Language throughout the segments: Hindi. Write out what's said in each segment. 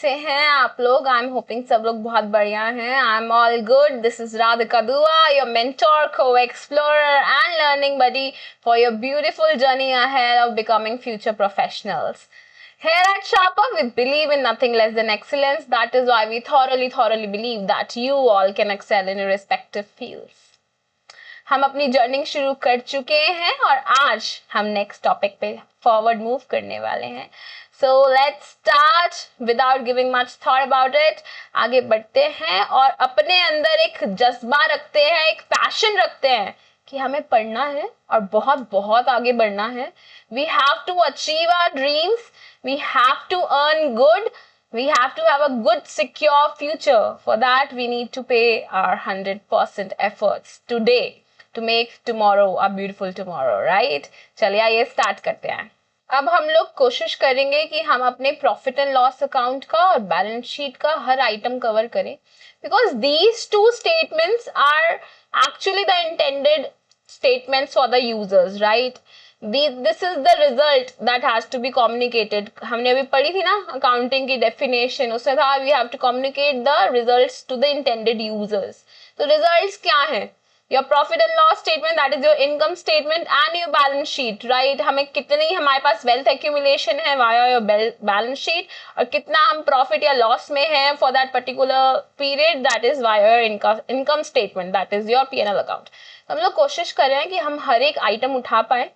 कैसे हैं आप लोग? आई एम होपिंग सब लोग बहुत बढ़िया हैं. I am all good. This is Radhika Dua, your mentor, co-explorer and learning buddy for your beautiful journey ahead of becoming future professionals. Here at Sharper, we believe in nothing less than excellence. That is why we thoroughly believe that you all can excel in your respective fields. हम अपनी जर्नी शुरू कर चुके हैं और आज हम नेक्स्ट टॉपिक पे फॉरवर्ड मूव करने वाले हैं. So let's start without giving much thought about it. आगे बढ़ते हैं और अपने अंदर एक जज्बा रखते हैं, एक पैशन रखते हैं कि हमें पढ़ना है और बहुत बहुत आगे बढ़ना है. We have to achieve our dreams. We have to earn good. We have to have a good secure future. For that we need to pay our 100% efforts today to make tomorrow a beautiful tomorrow, right? चलिए आइए स्टार्ट करते हैं. अब हम लोग कोशिश करेंगे कि हम अपने प्रॉफिट एंड लॉस अकाउंट का और बैलेंस शीट का हर आइटम कवर करें, because these two statements are actually the intended statements for the users, right? This is the result that has to be communicated. हमने अभी पढ़ी थी ना अकाउंटिंग की डेफिनेशन, उसमें था we have to communicate the results to the intended users. तो results क्या हैं? Your profit and loss statement, that is your income statement and your balance sheet, right? हमें कितनी हमारे पास wealth accumulation है via your balance sheet और कितना हम profit या loss में हैं for that particular period, that is via your income statement, that is your P&L account. हम लोग कोशिश कर रहे हैं कि हम हर एक आइटम उठा पाए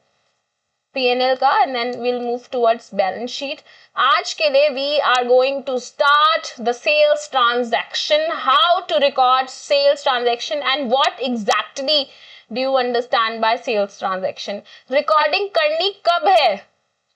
P&L का, and then we'll move towards balance sheet. आज के लिए we are going to start the sales transaction, how to record sales transaction and what exactly do you understand by sales transaction. Recording करनी कब है?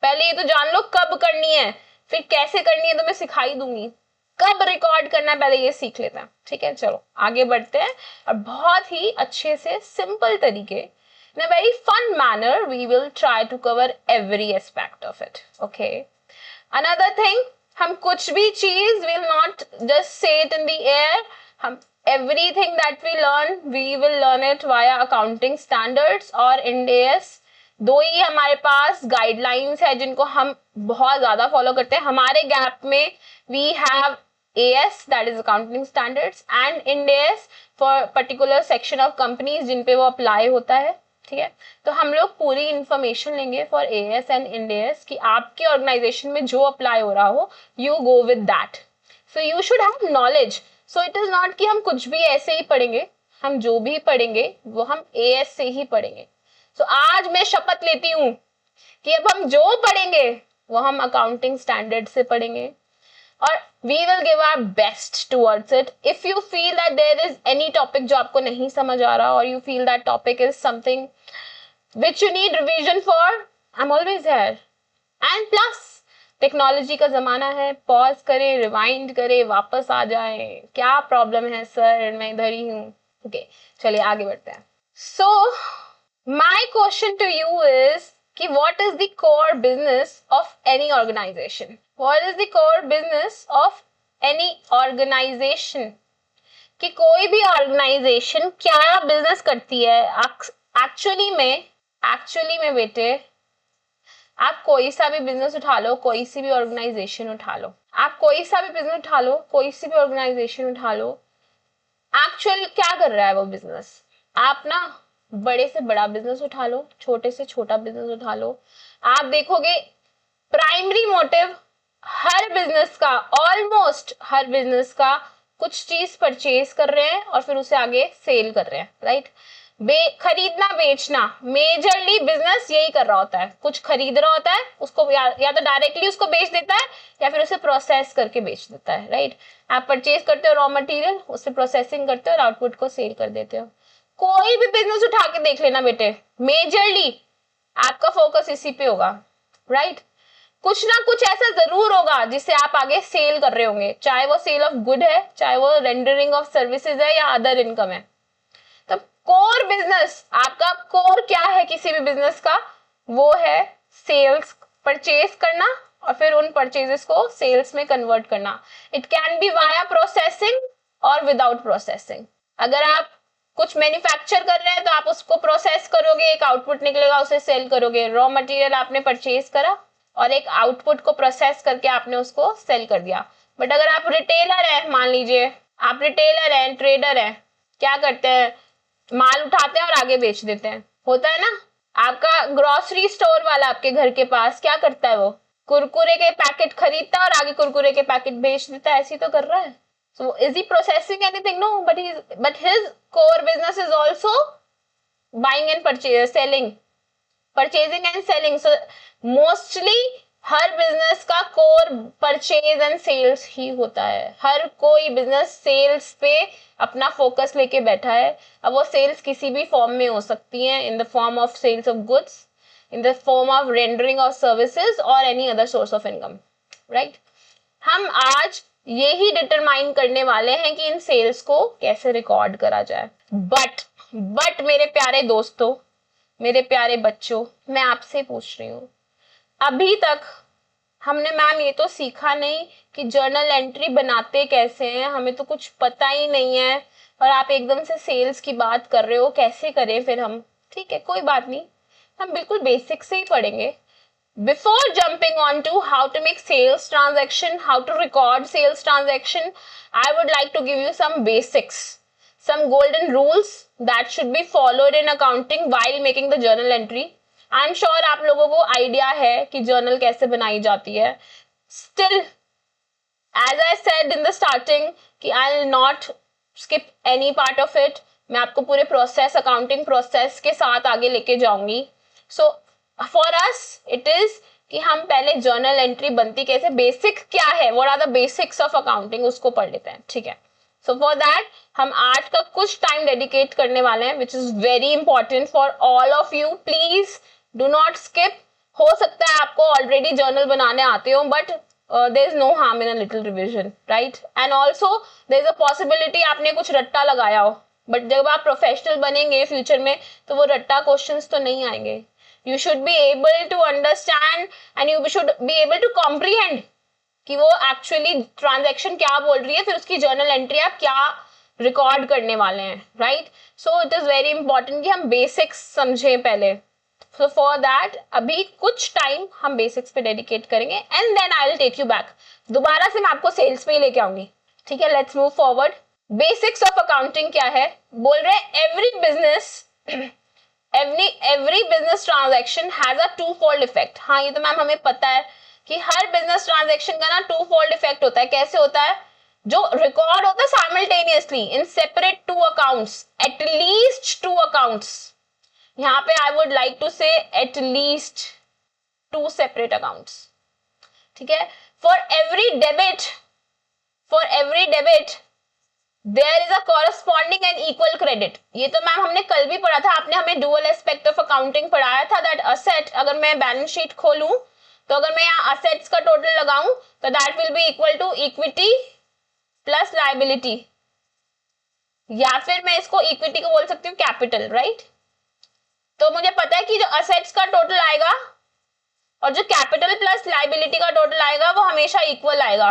पहले ये तो जान लो कब करनी है, फिर कैसे करनी है तो मैं सिखाई दूंगी. कब रिकॉर्ड करना है पहले ये सीख लेते हैं, ठीक है? चलो आगे बढ़ते हैं और बहुत ही अच्छे से सिंपल तरीके, in a very fun manner, we will try to cover every aspect of it. Okay. Another thing, हम कुछ भी चीज will not just say it in the air. हम everything that we learn, we will learn it via accounting standards और Ind AS. दो ही हमारे पास गाइडलाइंस है जिनको हम बहुत ज्यादा फॉलो करते हैं. हमारे गैप में we have AS, that is accounting standards, and Ind AS for particular section of companies जिन पे वो अप्लाई होता है. ठीक है, तो हम लोग पूरी इंफॉर्मेशन लेंगे for AS and Ind AS कि आपके ऑर्गेनाइजेशन में जो अप्लाई हो रहा हो, you go with that. So you should have knowledge. So it is not कि हम कुछ भी ऐसे ही पढ़ेंगे. हम जो भी पढ़ेंगे वो हम AS से ही पढ़ेंगे. सो आज मैं शपथ लेती हूँ कि अब हम जो पढ़ेंगे वो हम अकाउंटिंग स्टैंडर्ड से पढ़ेंगे और we will give our best towards it. If you feel that there is any topic जो आपको नहीं समझ आ रहा और you feel that topic is something which you need revision for, I'm always here. And plus technology का जमाना है, पॉज करें, रिवाइंड करें, वापस आ जाए. क्या प्रॉब्लम है सर, मैं इधर ही हूँ. ओके, चलिए आगे बढ़ते हैं. So my question to you is कि what is the core business of any organization? What is the core business of any organization? कि कोई भी ऑर्गेनाइजेशन क्या बिजनेस करती है. एक्चुअली में बेटे, आप कोई सा भी बिजनेस उठा लो, कोई सी भी ऑर्गेनाइजेशन उठा लो, आप कोई सा भी बिजनेस उठा लो, कोई सी भी ऑर्गेनाइजेशन उठा लो, एक्चुअल क्या कर रहा है वो बिजनेस. आप ना बड़े से बड़ा बिजनेस उठा लो, छोटे से छोटा बिजनेस उठा लो, आप देखोगे प्राइमरी मोटिव हर बिजनेस का, ऑलमोस्ट हर बिजनेस का कुछ चीज परचेज कर रहे हैं और फिर उसे आगे सेल कर रहे हैं, राइट? खरीदना बेचना, मेजरली बिजनेस यही कर रहा होता है. कुछ खरीद रहा होता है, उसको या तो डायरेक्टली उसको बेच देता है या फिर उसे प्रोसेस करके बेच देता है, राइट? आप परचेज करते हो रॉ मटेरियल, उससे प्रोसेसिंग करते हो और आउटपुट को सेल कर देते हो. कोई भी बिजनेस उठा के देख लेना बेटे, मेजरली आपका फोकस इसी पे होगा, राइट? कुछ ना कुछ ऐसा जरूर होगा जिससे आप आगे सेल कर रहे होंगे, चाहे वो सेल ऑफ गुड है, चाहे वो रेंडरिंग ऑफ सर्विसेज है या अदर इनकम है. तब कोर बिजनेस, आपका कोर क्या है किसी भी बिजनेस का? वो है सेल्स, परचेज करना और फिर उन परचेजेस को सेल्स में कन्वर्ट करना. It can B via processing और विदाउट प्रोसेसिंग. अगर आप कुछ मैन्युफैक्चर कर रहे हैं तो आप उसको प्रोसेस करोगे, एक आउटपुट निकलेगा, उसे सेल करोगे. रॉ मटेरियल आपने परचेज करा और एक आउटपुट को प्रोसेस करके आपने उसको सेल कर दिया. बट अगर आप रिटेलर हैं, मान लीजिए आप रिटेलर हैं, ट्रेडर हैं, क्या करते हैं, माल उठाते हैं और आगे बेच देते हैं, होता है ना। आपका ग्रोसरी स्टोर वाला आपके घर के पास क्या करता है, वो कुरकुरे के पैकेट खरीदता है और आगे कुरकुरे के पैकेट बेच देता है, ऐसी तो कर रहा है। So is he processing anything? No, but his core business is also buying and purchasing and selling. So mostly हर बिजनेस का कोर परचेज एंड सेल्स ही होता है। हर कोई बिजनेस सेल्स पे अपना फोकस लेके बैठा है। अब वो सेल्स किसी भी फॉर्म में हो सकती है, in the form of sales of goods, in the form of rendering of services और any other source of income, right. हम आज यही डिटरमाइन करने वाले हैं कि इन सेल्स को कैसे रिकॉर्ड करा जाए। बट मेरे प्यारे दोस्तों, मेरे प्यारे बच्चों, मैं आपसे पूछ रही हूँ, अभी तक हमने मैम ये तो सीखा नहीं कि जर्नल एंट्री बनाते कैसे हैं, हमें तो कुछ पता ही नहीं है, और आप एकदम से सेल्स की बात कर रहे हो, कैसे करें फिर हम? ठीक है, कोई बात नहीं, हम बिल्कुल बेसिक से ही पढ़ेंगे। Before jumping on to how to make sales transaction, how to record sales transaction, I would like to give you some basics, some golden rules that should be followed in accounting while making the journal entry. I am sure आप लोगों को आइडिया है कि जर्नल कैसे बनाई जाती है। Still, as I said in the starting कि I will not skip any part of it, मैं आपको पूरे प्रोसेस, अकाउंटिंग प्रोसेस के साथ आगे लेके जाऊंगी। So for us it is कि हम पहले जर्नल एंट्री बनती कैसे, बेसिक क्या है, what are the basics of accounting, उसको पढ़ लेते हैं, ठीक है। सो फॉर दैट हम आज का कुछ टाइम डेडिकेट करने वाले हैं, which is very important for all of you. Please do not skip. हो सकता है आपको ऑलरेडी जर्नल बनाने आते हो, but there is no harm in a little revision, right. And also there is a possibility आपने कुछ रट्टा लगाया हो, बट जब आप प्रोफेशनल बनेंगे फ्यूचर में तो वो रट्टा क्वेश्चंस तो नहीं आएंगे। You should be able to understand and you should be able to comprehend कि वो actually transaction क्या बोल रही है, फिर उसकी journal entry आप क्या record करने वाले हैं, right? So it is very important कि हम basics समझें पहले। So for that अभी कुछ time हम basics पे dedicate करेंगे and then I will take you back. दोबारा से मैं आपको sales पे ही लेके आऊंगी, ठीक है। Let's move forward. Basics of accounting क्या है? बोल रहे every business transaction has a two-fold effect. हाँ, ये तो मैम हमें पता है कि हर business transaction का ना two-fold effect होता है। कैसे होता है? जो record होता है simultaneously in separate two accounts, at least two accounts. यहाँ पे I would like to say at least two separate accounts. ठीक है? For every debit there is a corresponding and equal credit. ये तो मैम हमने कल भी पढ़ा था, आपने हमें dual aspect of accounting पढ़ाया था। that asset, अगर मैं बैलेंस शीट खोलूं तो अगर मैं यहाँ assets का टोटल लगाऊं तो that will be equal to equity plus liability, या फिर मैं इसको इक्विटी को बोल सकती हूँ कैपिटल, राइट। तो मुझे पता है कि जो assets का टोटल आएगा और जो कैपिटल प्लस लाइबिलिटी का टोटल आएगा वो हमेशा इक्वल आएगा।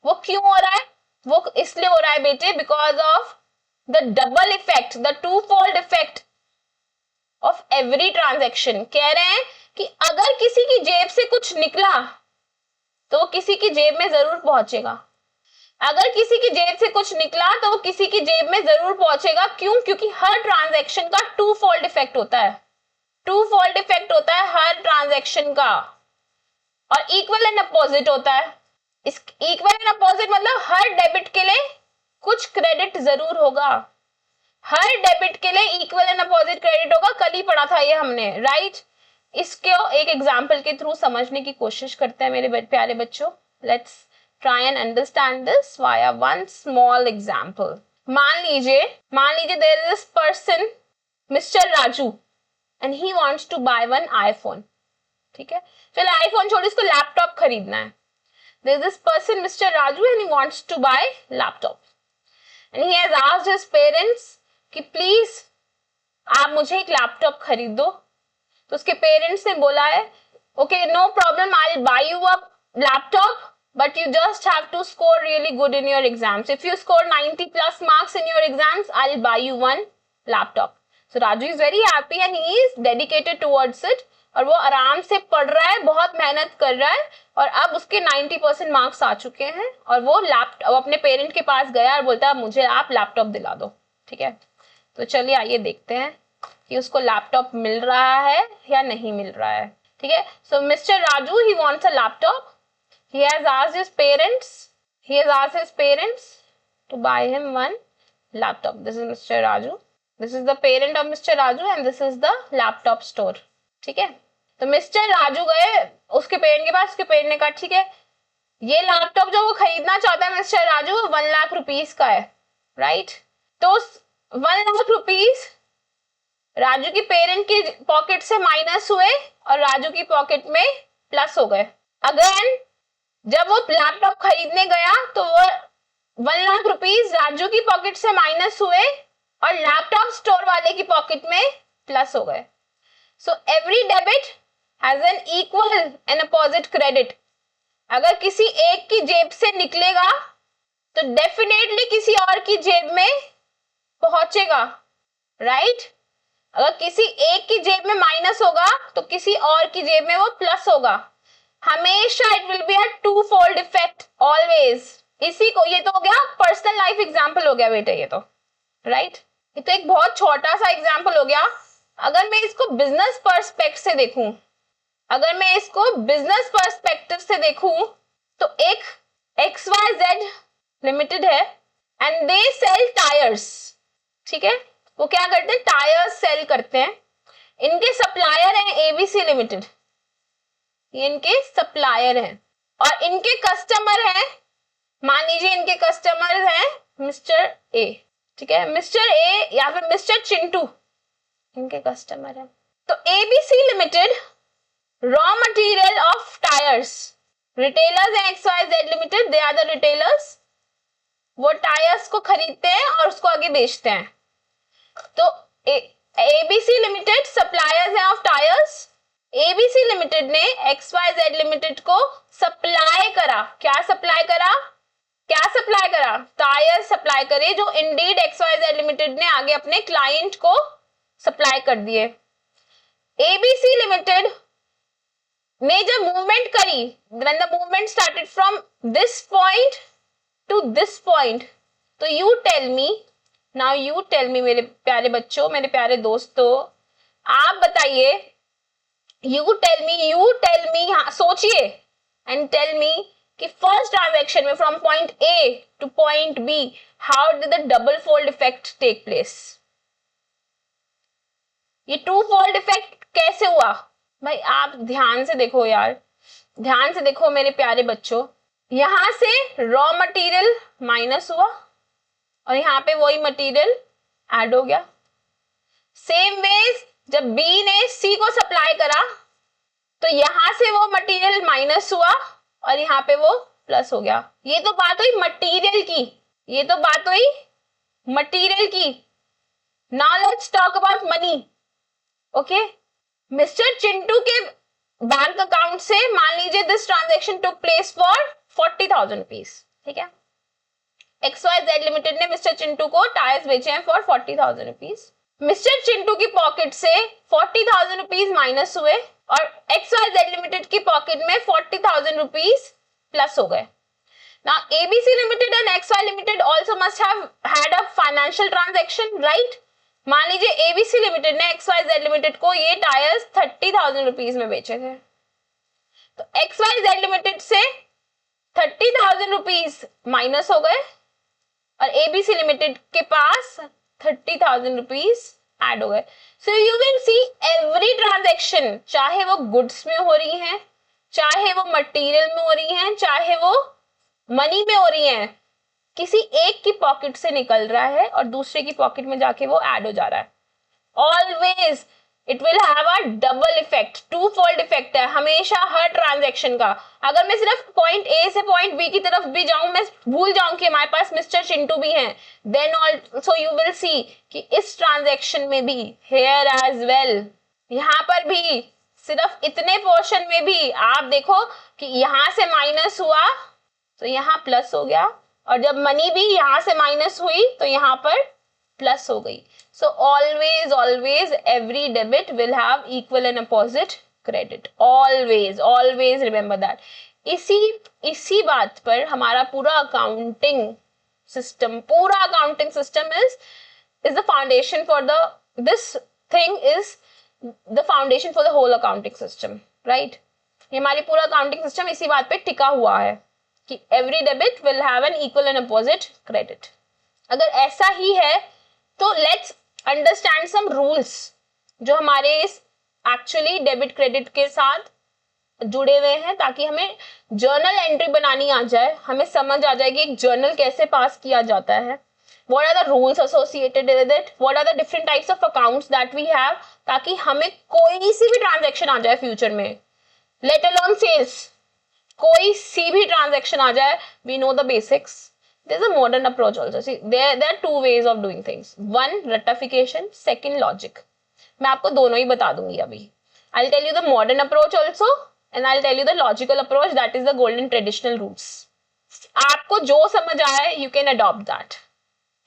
वो क्यों हो रहा है? वो इसलिए हो रहा है बेटे, because of the double effect, the two fold effect of every transaction. कह रहे हैं कि अगर किसी की जेब से कुछ निकला तो वो किसी की जेब में जरूर पहुंचेगा। अगर किसी की जेब से कुछ निकला तो वो किसी की जेब में जरूर पहुंचेगा। क्यों? क्योंकि हर ट्रांजेक्शन का टू फोल्ड इफेक्ट होता है। टू फोल्ड इफेक्ट होता है हर ट्रांजेक्शन का, और इक्वल एंड अपोजिट होता है। इस इक्वल एंड अपोजिट मतलब हर डेबिट के लिए कुछ क्रेडिट जरूर होगा। हर डेबिट के लिए इक्वल एंड अपोजिट क्रेडिट होगा। कल ही पढ़ा था ये हमने, राइट। इसको एक एग्जांपल के थ्रू समझने की कोशिश करते हैं मेरे प्यारे बच्चों। Let's try and understand this via one small example. मान लीजिए there is this person mister Raju and he wants to buy one iPhone. ठीक है, चलो आईफोन छोड़, इसको लैपटॉप खरीदना है। There is this person Mr. Raju and he wants to buy laptop and he has asked his parents कि प्लीज आप मुझे एक लैपटॉप खरीद दो। तो उसके पेरेंट्स ने बोला है okay no problem, I will buy you a laptop but you just have to score really good in your exams. If you score 90 plus marks in your exams, I'll buy you one laptop. So Raju is very happy and he is dedicated towards it और वो आराम से पढ़ रहा है, बहुत मेहनत कर रहा है, और अब उसके 90% मार्क्स आ चुके हैं, और वो लैपटॉप अपने पेरेंट के पास गया और बोलता है मुझे आप लैपटॉप दिला दो। ठीक है, तो चलिए आइए देखते हैं कि उसको लैपटॉप मिल रहा है या नहीं मिल रहा है। ठीक है, so mister Raju he wants a laptop, he has asked his parents to buy him one laptop. This is Mr. Raju, this is the parent of Mr. Raju and this is the laptop store. ठीक है, तो मिस्टर राजू गए उसके पेरेंट के पास, उसके पेरेंट ने कहा ठीक है ये लैपटॉप जो वो खरीदना चाहता है मिस्टर राजू 1 लाख रुपीस का है, राइट। तो 1 लाख रुपीस राजू की पेरेंट की पॉकेट से माइनस हुए और राजू की पॉकेट में प्लस हो गए। अगेन जब वो लैपटॉप खरीदने गया तो वो 1 लाख रुपीस राजू की पॉकेट से माइनस हुए और लैपटॉप स्टोर वाले की पॉकेट में प्लस हो गए। So every debit has an equal and opposite credit. अगर किसी एक की जेब से निकलेगा तो डेफिनेटली किसी और की जेब में पहुंचेगा, राइट। अगर किसी एक की जेब में माइनस होगा तो किसी और की जेब में वो प्लस होगा, हमेशा it will be a two fold effect always. इसी को, ये तो हो गया पर्सनल लाइफ एग्जांपल हो गया बेटे, ये तो राइट। ये तो एक बहुत छोटा सा एग्जांपल हो गया। अगर मैं इसको बिजनेस पर्सपेक्टिव से देखूं, से देखूं तो एक XYZ लिमिटेड है एंड दे सेल टायर्स। ठीक है, वो क्या करते हैं, टायर्स सेल करते हैं। इनके सप्लायर हैं ABC लिमिटेड, ये इनके सप्लायर हैं, और इनके कस्टमर हैं, मान लीजिए इनके कस्टमर हैं मिस्टर ए। ठीक है, मिस्टर ए या फिर मिस्टर चिंटू इनके कस्टमर हैं। तो ABC limited raw material of tyres, retailers हैं XYZ limited, they are the retailers. वो टायर्स को खरीदते हैं और उसको आगे बेचते हैं। तो ABC लिमिटेड सप्लायर्स हैं ऑफ टायर्स। ABC लिमिटेड ने XYZ लिमिटेड को सप्लाई करा। क्या सप्लाई करा? टायर सप्लाई करे, जो इंडीड XYZ लिमिटेड ने आगे अपने क्लाइंट को सप्लाई कर दिए। ABC लिमिटेड ने जब मूवमेंट करी, when the movement started from this point to this point, तो you tell me मेरे प्यारे बच्चों, मेरे प्यारे दोस्तों, आप बताइए, you tell me, हाँ सोचिए and tell me कि फर्स्ट ट्रांजैक्शन में from point A to point B, how did the double fold effect take place? ये टू फोल्ड इफेक्ट कैसे हुआ? भाई आप ध्यान से देखो यार, ध्यान से देखो मेरे प्यारे बच्चों, यहां से रॉ मटेरियल माइनस हुआ और यहाँ पे वही मटेरियल ऐड हो गया। सेम वेज जब B ने C को सप्लाई करा तो यहां से वो मटेरियल माइनस हुआ और यहाँ पे वो प्लस हो गया। ये तो बात हुई मटेरियल की, now let's talk about money. Okay, mister Chintu के बैंक अकाउंट से मान लीजिए this transaction took place for 40,000 rupees. ठीक है, XYZ लिमिटेड ने मिस्टर चिंटू को टायर्स बेचे हैं फॉर 40,000 रुपीज। मिस्टर चिंटू की पॉकेट से 40,000 रुपीज माइनस हुए और XYZ लिमिटेड की पॉकेट में 40,000 रुपीज प्लस हो गए। Now ABC Limited and XY Limited also must have had a financial transaction, right? मान लीजिए ABC Limited ने XYZ Limited को ये टायर्स 30,000 रुपीज में बेचे थे, तो XYZ Limited से 30,000 रुपीज माइनस हो गए और ABC Limited के पास 30,000 रुपीज ऐड हो गए। सो you will see every transaction, चाहे वो गुड्स में हो रही है, चाहे वो मटेरियल में हो रही है, चाहे वो मनी में हो रही है, किसी एक की पॉकेट से निकल रहा है और दूसरे की पॉकेट में जाके वो ऐड हो जा रहा है। Always it will have a double effect, two fold effect है हमेशा हर ट्रांजैक्शन का। अगर मैं सिर्फ पॉइंट A से पॉइंट B की तरफ भी जाऊं, मैं भूल जाऊं कि हमारे पास मिस्टर चिंटू भी हैं, then also you will see कि इस ट्रांजैक्शन में भी, हियर एज वेल, यहाँ पर भी सिर्फ इतने पोर्शन में भी आप देखो कि यहाँ से माइनस हुआ तो यहाँ प्लस हो गया, और जब मनी भी यहाँ से माइनस हुई तो यहाँ पर प्लस हो गई। So always every debit will have equal and opposite credit, always always remember that. इसी बात पर हमारा पूरा accounting system is the foundation for this thing is the foundation for the whole accounting system, right? ये हमारी पूरा अकाउंटिंग सिस्टम इसी बात पे टिका हुआ है कि every debit will have an equal and opposite credit। अगर ऐसा ही है तो let's understand some rules जो हमारे इस एक्चुअली डेबिट क्रेडिट के साथ जुड़े हुए हैं, ताकि हमें जर्नल एंट्री बनानी आ जाए, हमें समझ आ जाए कि एक जर्नल कैसे पास किया जाता है, what are the rules associated with it, what are the different types of accounts that we have, ताकि हमें कोई सी भी ट्रांजैक्शन आ जाए फ्यूचर में, let alone sales, कोई सी भी ट्रांजैक्शन आ जाए, we know the basics। There's a modern approach also। See, there are two ways of doing things, one rectification, second logic। मैं आपको दोनों ही बता दूंगी अभी। I'll tell you the modern approach also and I'll tell you the logical approach, that is the golden traditional rules। आपको जो समझ आए you can adopt that,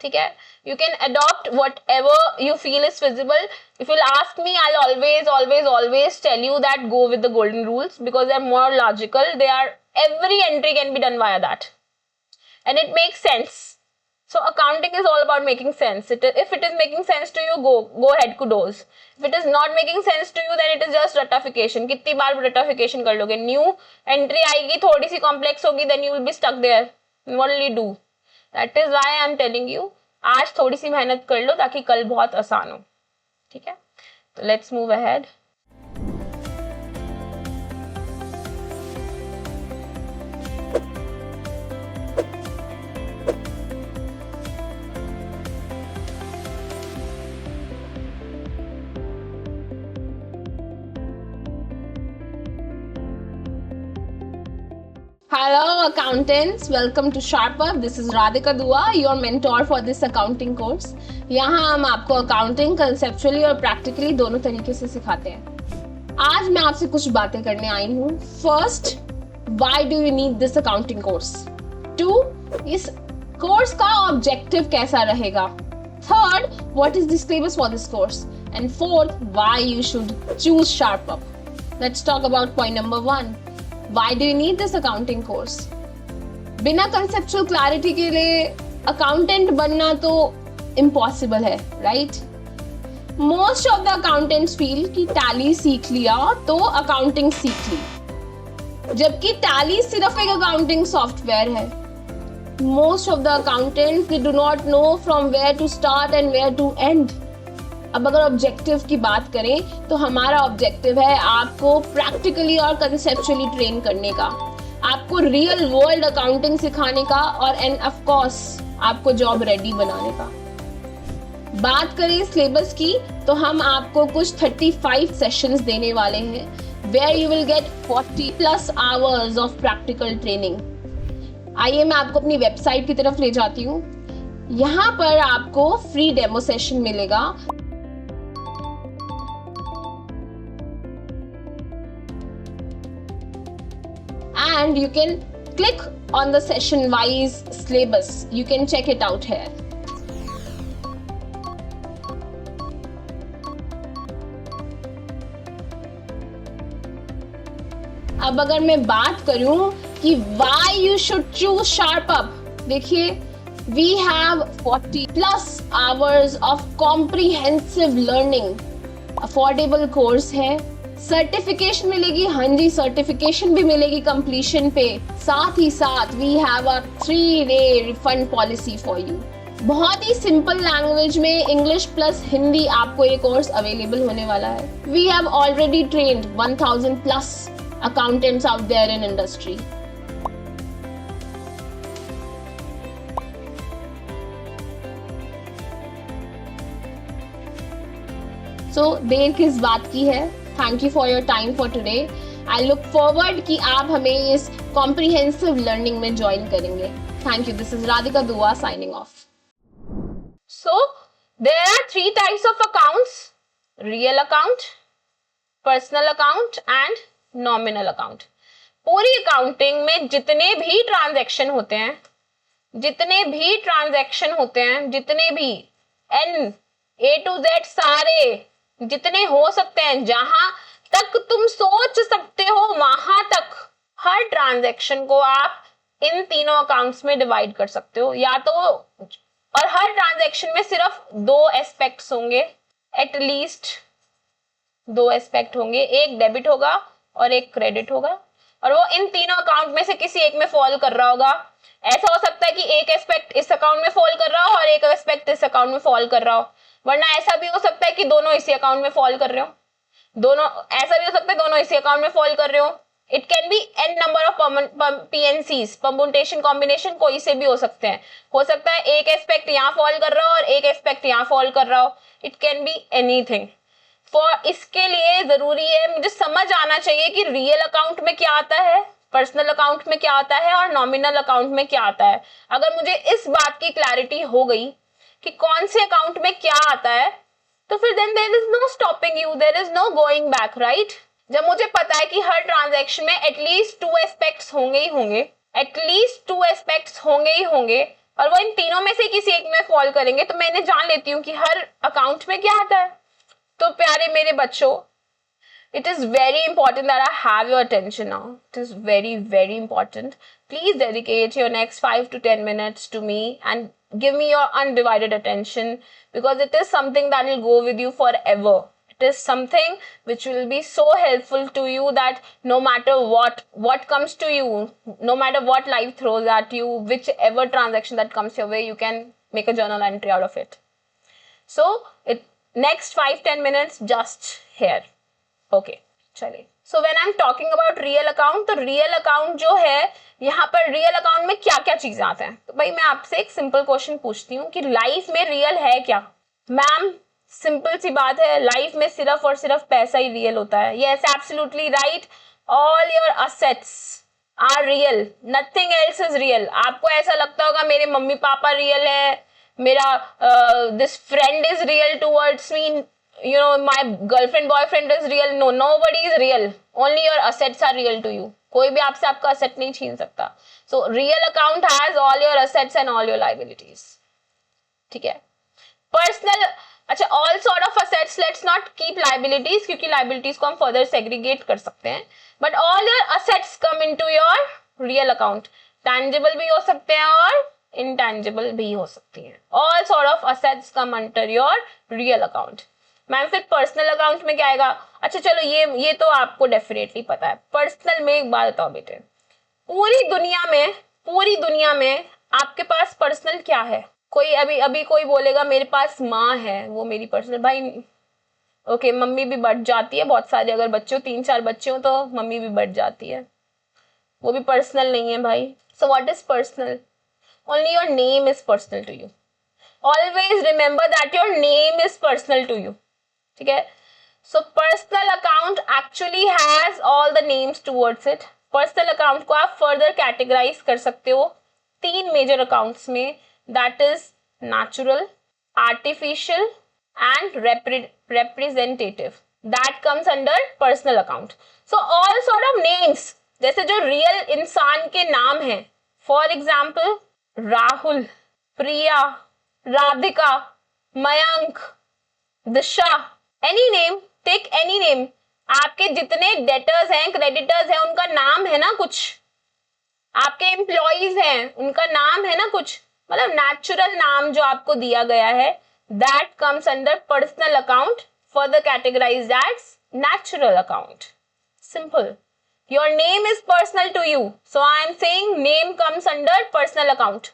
ठीक है? You can adopt whatever you feel is feasible। If you'll ask me, I'll always tell you that go with the golden rules because they're more logical। Every entry can be done via that and it makes sense। So accounting is all about making sense। If it is making sense to you, go ahead, kudos। If it is not making sense to you, then it is just rectification। कितनी बार rectification कर लोगे? New entry आएगी, थोड़ी सी complex होगी, then you will be stuck there। What will you do? That is why I am telling you, आज थोड़ी सी मेहनत कर लो ताकि कल बहुत आसान हो, ठीक है? तो let's move ahead। Hello accountants, welcome to SharpUp। This is Radhika Dua, your mentor for this accounting course। यहाँ हम आपको अकाउंटिंग कंसेप्चुअली और प्रैक्टिकली दोनों तरीके से सिखाते हैं। आज मैं आपसे कुछ बातें करने आई हूँ। First, why do you need this accounting course? 2, इस कोर्स का ऑब्जेक्टिव कैसा रहेगा? Third, what is the syllabus for this course? And fourth, why you should choose SharpUp। Let's talk about point number 1। Why do you need this accounting course? बिना conceptual clarity के लिए accountant बनना तो impossible है, right? Most of the accountants feel कि tally सीख लिया तो accounting सीख ली, जबकि tally सिर्फ एक accounting software है। Most of the accountants they do not know from where to start and where to end। अब अगर ऑब्जेक्टिव की बात करें तो हमारा ऑब्जेक्टिव है आपको प्रैक्टिकली और कंसेप्चुअली ट्रेन करने का, आपको रियल वर्ल्ड अकाउंटिंग सिखाने का और एंड ऑफ कोर्स आपको जॉब रेडी बनाने का। बात करें सिलेबस की तो हम आपको कुछ 35 सेशंस देने वाले हैं where you will get 40+ hours of practical training। आइए मैं आपको अपनी वेबसाइट की तरफ ले जाती हूँ। यहाँ पर आपको फ्री डेमो सेशन मिलेगा। And you can click on the session wise syllabus। You can check it out here। अब अगर मैं बात करूं कि why you should choose SharpUp, देखिए we have 40+ hours of comprehensive learning। Affordable course है, सर्टिफिकेशन मिलेगी, हाँ जी सर्टिफिकेशन भी मिलेगी कंप्लीशन पे। साथ ही साथ we have a 3-day refund policy for you. बहुत ही सिंपल लैंग्वेज में इंग्लिश प्लस हिंदी आपको ये कोर्स अवेलेबल होने वाला है। We have already trained 1000+ accountants out there in industry. So देर किस बात की है। Thank you for your time for today. I look forward कि आप हमें इस कॉम्प्रिहेंसिव लर्निंग में ज्वाइन करेंगे। Thank you. This is Radhika Dua signing of. So there are 3 types of accounts, real account, personal account and nominal account. पूरी अकाउंटिंग में जितने भी ट्रांजैक्शन होते हैं, जितने भी N A to Z सारे जितने हो सकते हैं, जहां तक तुम सोच सकते हो, वहां तक हर ट्रांजैक्शन को आप इन तीनों अकाउंट्स में डिवाइड कर सकते हो, या तो, और हर ट्रांजैक्शन में सिर्फ दो एस्पेक्ट्स होंगे, एटलीस्ट दो एस्पेक्ट होंगे, एक डेबिट होगा और एक क्रेडिट होगा, और वो इन तीनों अकाउंट में से किसी एक में फॉल कर रहा होगा। ऐसा हो सकता है कि एक एस्पेक्ट इस अकाउंट में फॉल कर रहा हो और एक एस्पेक्ट इस अकाउंट में फॉल कर रहा हो, वरना ऐसा भी हो सकता है कि दोनों इसी अकाउंट में फॉल कर रहे हो, दोनों, ऐसा भी हो सकता है दोनों इसी अकाउंट में फॉल कर रहे हो। It can be an number of PNCs, permutation combination कोई से भी हो सकते हैं, हो सकता है एक एस्पेक्ट यहाँ फॉल कर रहा हो और एक एस्पेक्ट यहाँ फॉल कर रहा हो, it can be anything. For इसके लिए जरूरी है, मुझे समझ आना चाहिए कि रियल अकाउंट में क्या आता है, पर्सनल अकाउंट में क्या आता है और नॉमिनल अकाउंट में क्या आता है। अगर मुझे इस बात की क्लैरिटी हो गई कि कौन से अकाउंट में क्या आता है, तो फिर then there is no stopping you, there is no going back, right. जब मुझे पता है कि हर ट्रांजैक्शन में एटलीस्ट टू एस्पेक्ट्स होंगे ही होंगे, एटलीस्ट टू एस्पेक्ट्स होंगे ही होंगे, और वो इन तीनों में से किसी एक में फॉल करेंगे, तो मैंने जान लेती हूँ कि हर अकाउंट में क्या आता है। तो प्यारे मेरे बच्चों, it is very important that I have your attention now. It is very, very important. Please dedicate your next 5 to 10 minutes to me and give me your undivided attention, because it is something that will go with you forever. It is something which will be so helpful to you that no matter what comes to you, no matter what life throws at you, whichever transaction that comes your way, you can make a journal entry out of it. So it next 5-10 minutes just here. Okay, चलिए। So when I'm talking about real account, तो real account जो है, यहाँ पर real account में क्या क्या चीजें आते हैं। तो भाई मैं आपसे एक सिंपल क्वेश्चन पूछती हूँ कि लाइफ में रियल है क्या। मैम सिंपल सी बात है, लाइफ में सिर्फ और सिर्फ पैसा ही रियल होता है। Yes, absolutely right, all your assets are real, nothing else is real. आपको ऐसा लगता होगा मेरे मम्मी पापा रियल है, मेरा this friend is real towards me, you know, my girlfriend boyfriend is real. No, nobody is real, only your assets are real to you. कोई भी आपसे आपका asset नहीं छीन सकता। So real account has all your assets and all your liabilities. ठीक है। Personal, अच्छा, all sort of assets, let's not keep liabilities, क्योंकि liabilities को हम further segregate कर सकते हैं, but all your assets come into your real account. Tangible भी हो सकते हैं और इंटेंजिबल भी हो सकती है। All sort of assets come under your real account. Ma'am फिर पर्सनल अकाउंट में क्या आएगा? अच्छा चलो, ये तो आपको डेफिनेटली पता है। पर्सनल में एक बात बताओ बेटे, पूरी दुनिया में आपके पास पर्सनल क्या है? कोई अभी कोई बोलेगा मेरे पास माँ है, वो मेरी पर्सनल। भाई ओके, मम्मी भी बढ़ जाती है बहुत सारी, अगर बच्चे हो 3-4 बच्चे हो तो मम्मी भी बढ़ जाती है, वो भी पर्सनल नहीं है भाई। So what is personal? Only your name is personal to you. Always remember that your name is personal to you. ठीक है? So personal account actually has all the names towards it. Personal account को आप further categorize कर सकते हो 3 major accounts में, that is natural, artificial and representative. That comes under personal account. So all sort of names, जैसे जो real इंसान के नाम हैं, for example Rahul, Priya, Radhika, Mayank, Disha, any name, take any name. आपके जितने डेटर्स हैं, क्रेडिटर्स हैं, उनका नाम है ना कुछ, आपके एम्प्लॉइज हैं, उनका नाम है ना कुछ, मतलब नेचुरल नाम जो आपको दिया गया है, that comes under personal account, further categorised as natural account. Simple. Your name is personal to you. So I am saying name comes under personal account.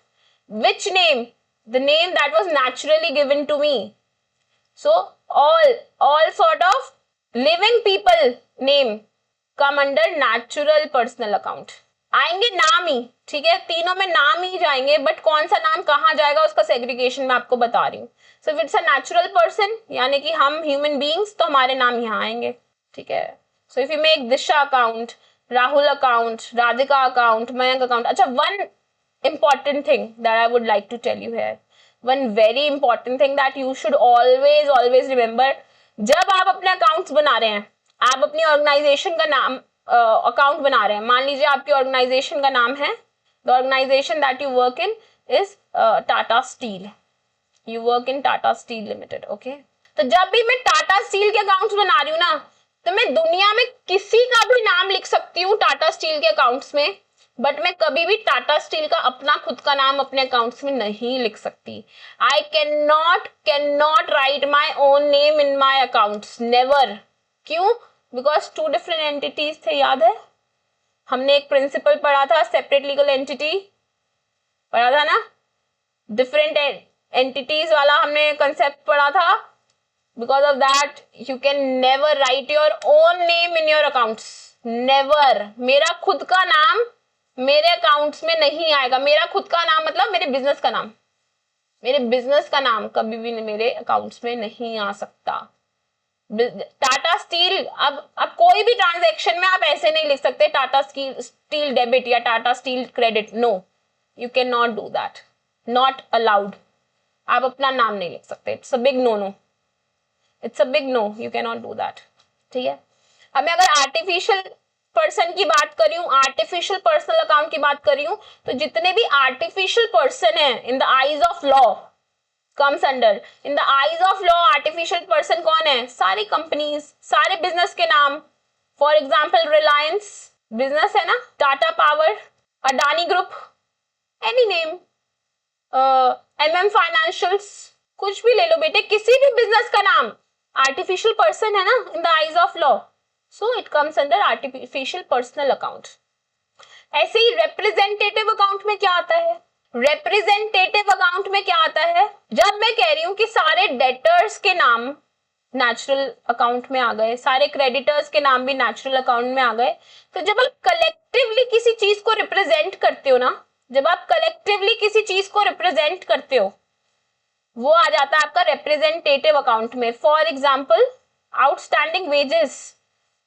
Which name? The name that was naturally given to me. So all sort of living people name come under natural personal account. आएंगे नाम ही, ठीक है, तीनों में नाम ही जाएंगे, बट कौन सा नाम कहाँ जाएगा उसका सेग्रीगेशन मैं आपको बता रही हूँ। So if it's a natural person, यानी कि हम ह्यूमन बींग्स, तो हमारे नाम यहाँ आएंगे, ठीक है। So if you make Disha account, Rahul account, Radhika account, Mayank account. अच्छा, one important thing that I would like to tell you here, one very important thing that you should always remember, जब आप अपने अकाउंट्स बना रहे हैं, आप अपनी ऑर्गेनाइजेशन का नाम अकाउंट बना रहे हैं, मान लीजिए आपकी ऑर्गेनाइजेशन का नाम है, the organisation that you work in is Tata Steel, you work in Tata Steel limited, okay. तो जब भी मैं टाटा स्टील के अकाउंट्स बना रही हूँ ना, तो मैं दुनिया में किसी का भी नाम लिख सकती हूँ टाटा स्टील के अकाउंट्स में, बट मैं कभी भी टाटा स्टील का अपना खुद का नाम अपने अकाउंट्स में नहीं लिख सकती. I can not right my own name in my accounts, never. क्यों? बिकॉज टू डिफरेंट एंटिटीज थे, याद है हमने एक प्रिंसिपल पढ़ा था, सेपरेट लीगल एंटिटी पढ़ा था ना, डिफरेंट एंटिटीज वाला हमने कंसेप्ट पढ़ा था. Because of that you can never write your own name in your accounts, never. मेरा खुद का नाम मेरे अकाउंट्स में नहीं आएगा. मेरा खुद का नाम मतलब मेरे बिजनेस का नाम, मेरे बिजनेस का नाम कभी भी मेरे अकाउंट्स में नहीं आ सकता. टाटा स्टील, अब कोई भी ट्रांजैक्शन में आप ऐसे नहीं लिख सकते टाटा स्टील डेबिट या Tata Steel credit. No, you can not do that, not allowed. आप अपना नाम नहीं लिख सकते. It's a big no no, it's a big no, you can not do that. ठीक है. अब मैं अगर आर्टिफिशियल पर्सन की बात करी हूँ, आर्टिफिशियल पर्सनल अकाउंट की बात करी हूँ, तो जितने भी आर्टिफिशियल पर्सन है in the eyes of law comes under, in the eyes of law artificial person कौन है? सारी कंपनीज, सारे बिजनेस के नाम. फॉर एग्जाम्पल रिलायंस बिजनेस है ना, Tata power, Adani group, any name, MM financials, कुछ भी ले लो बेटे, किसी भी बिजनेस का नाम आर्टिफिशियल पर्सन है ना इन the eyes of law, so it comes under artificial personal account. ऐसे ही रिप्रेजेंटेटिव अकाउंट में क्या आता है? रिप्रेजेंटेटिव अकाउंट में क्या आता है? जब मैं कह रही हूं कि सारे डेटर्स के नाम नेचुरल अकाउंट में आ गए, सारे क्रेडिटर्स के नाम भी नेचुरल अकाउंट में आ गए, तो जब आप कलेक्टिवली किसी चीज को रिप्रेजेंट करते हो ना, जब आप कलेक्टिवली किसी चीज को रिप्रेजेंट करते हो, वो आ जाता है आपका रिप्रेजेंटेटिव अकाउंट में. For example outstanding wages,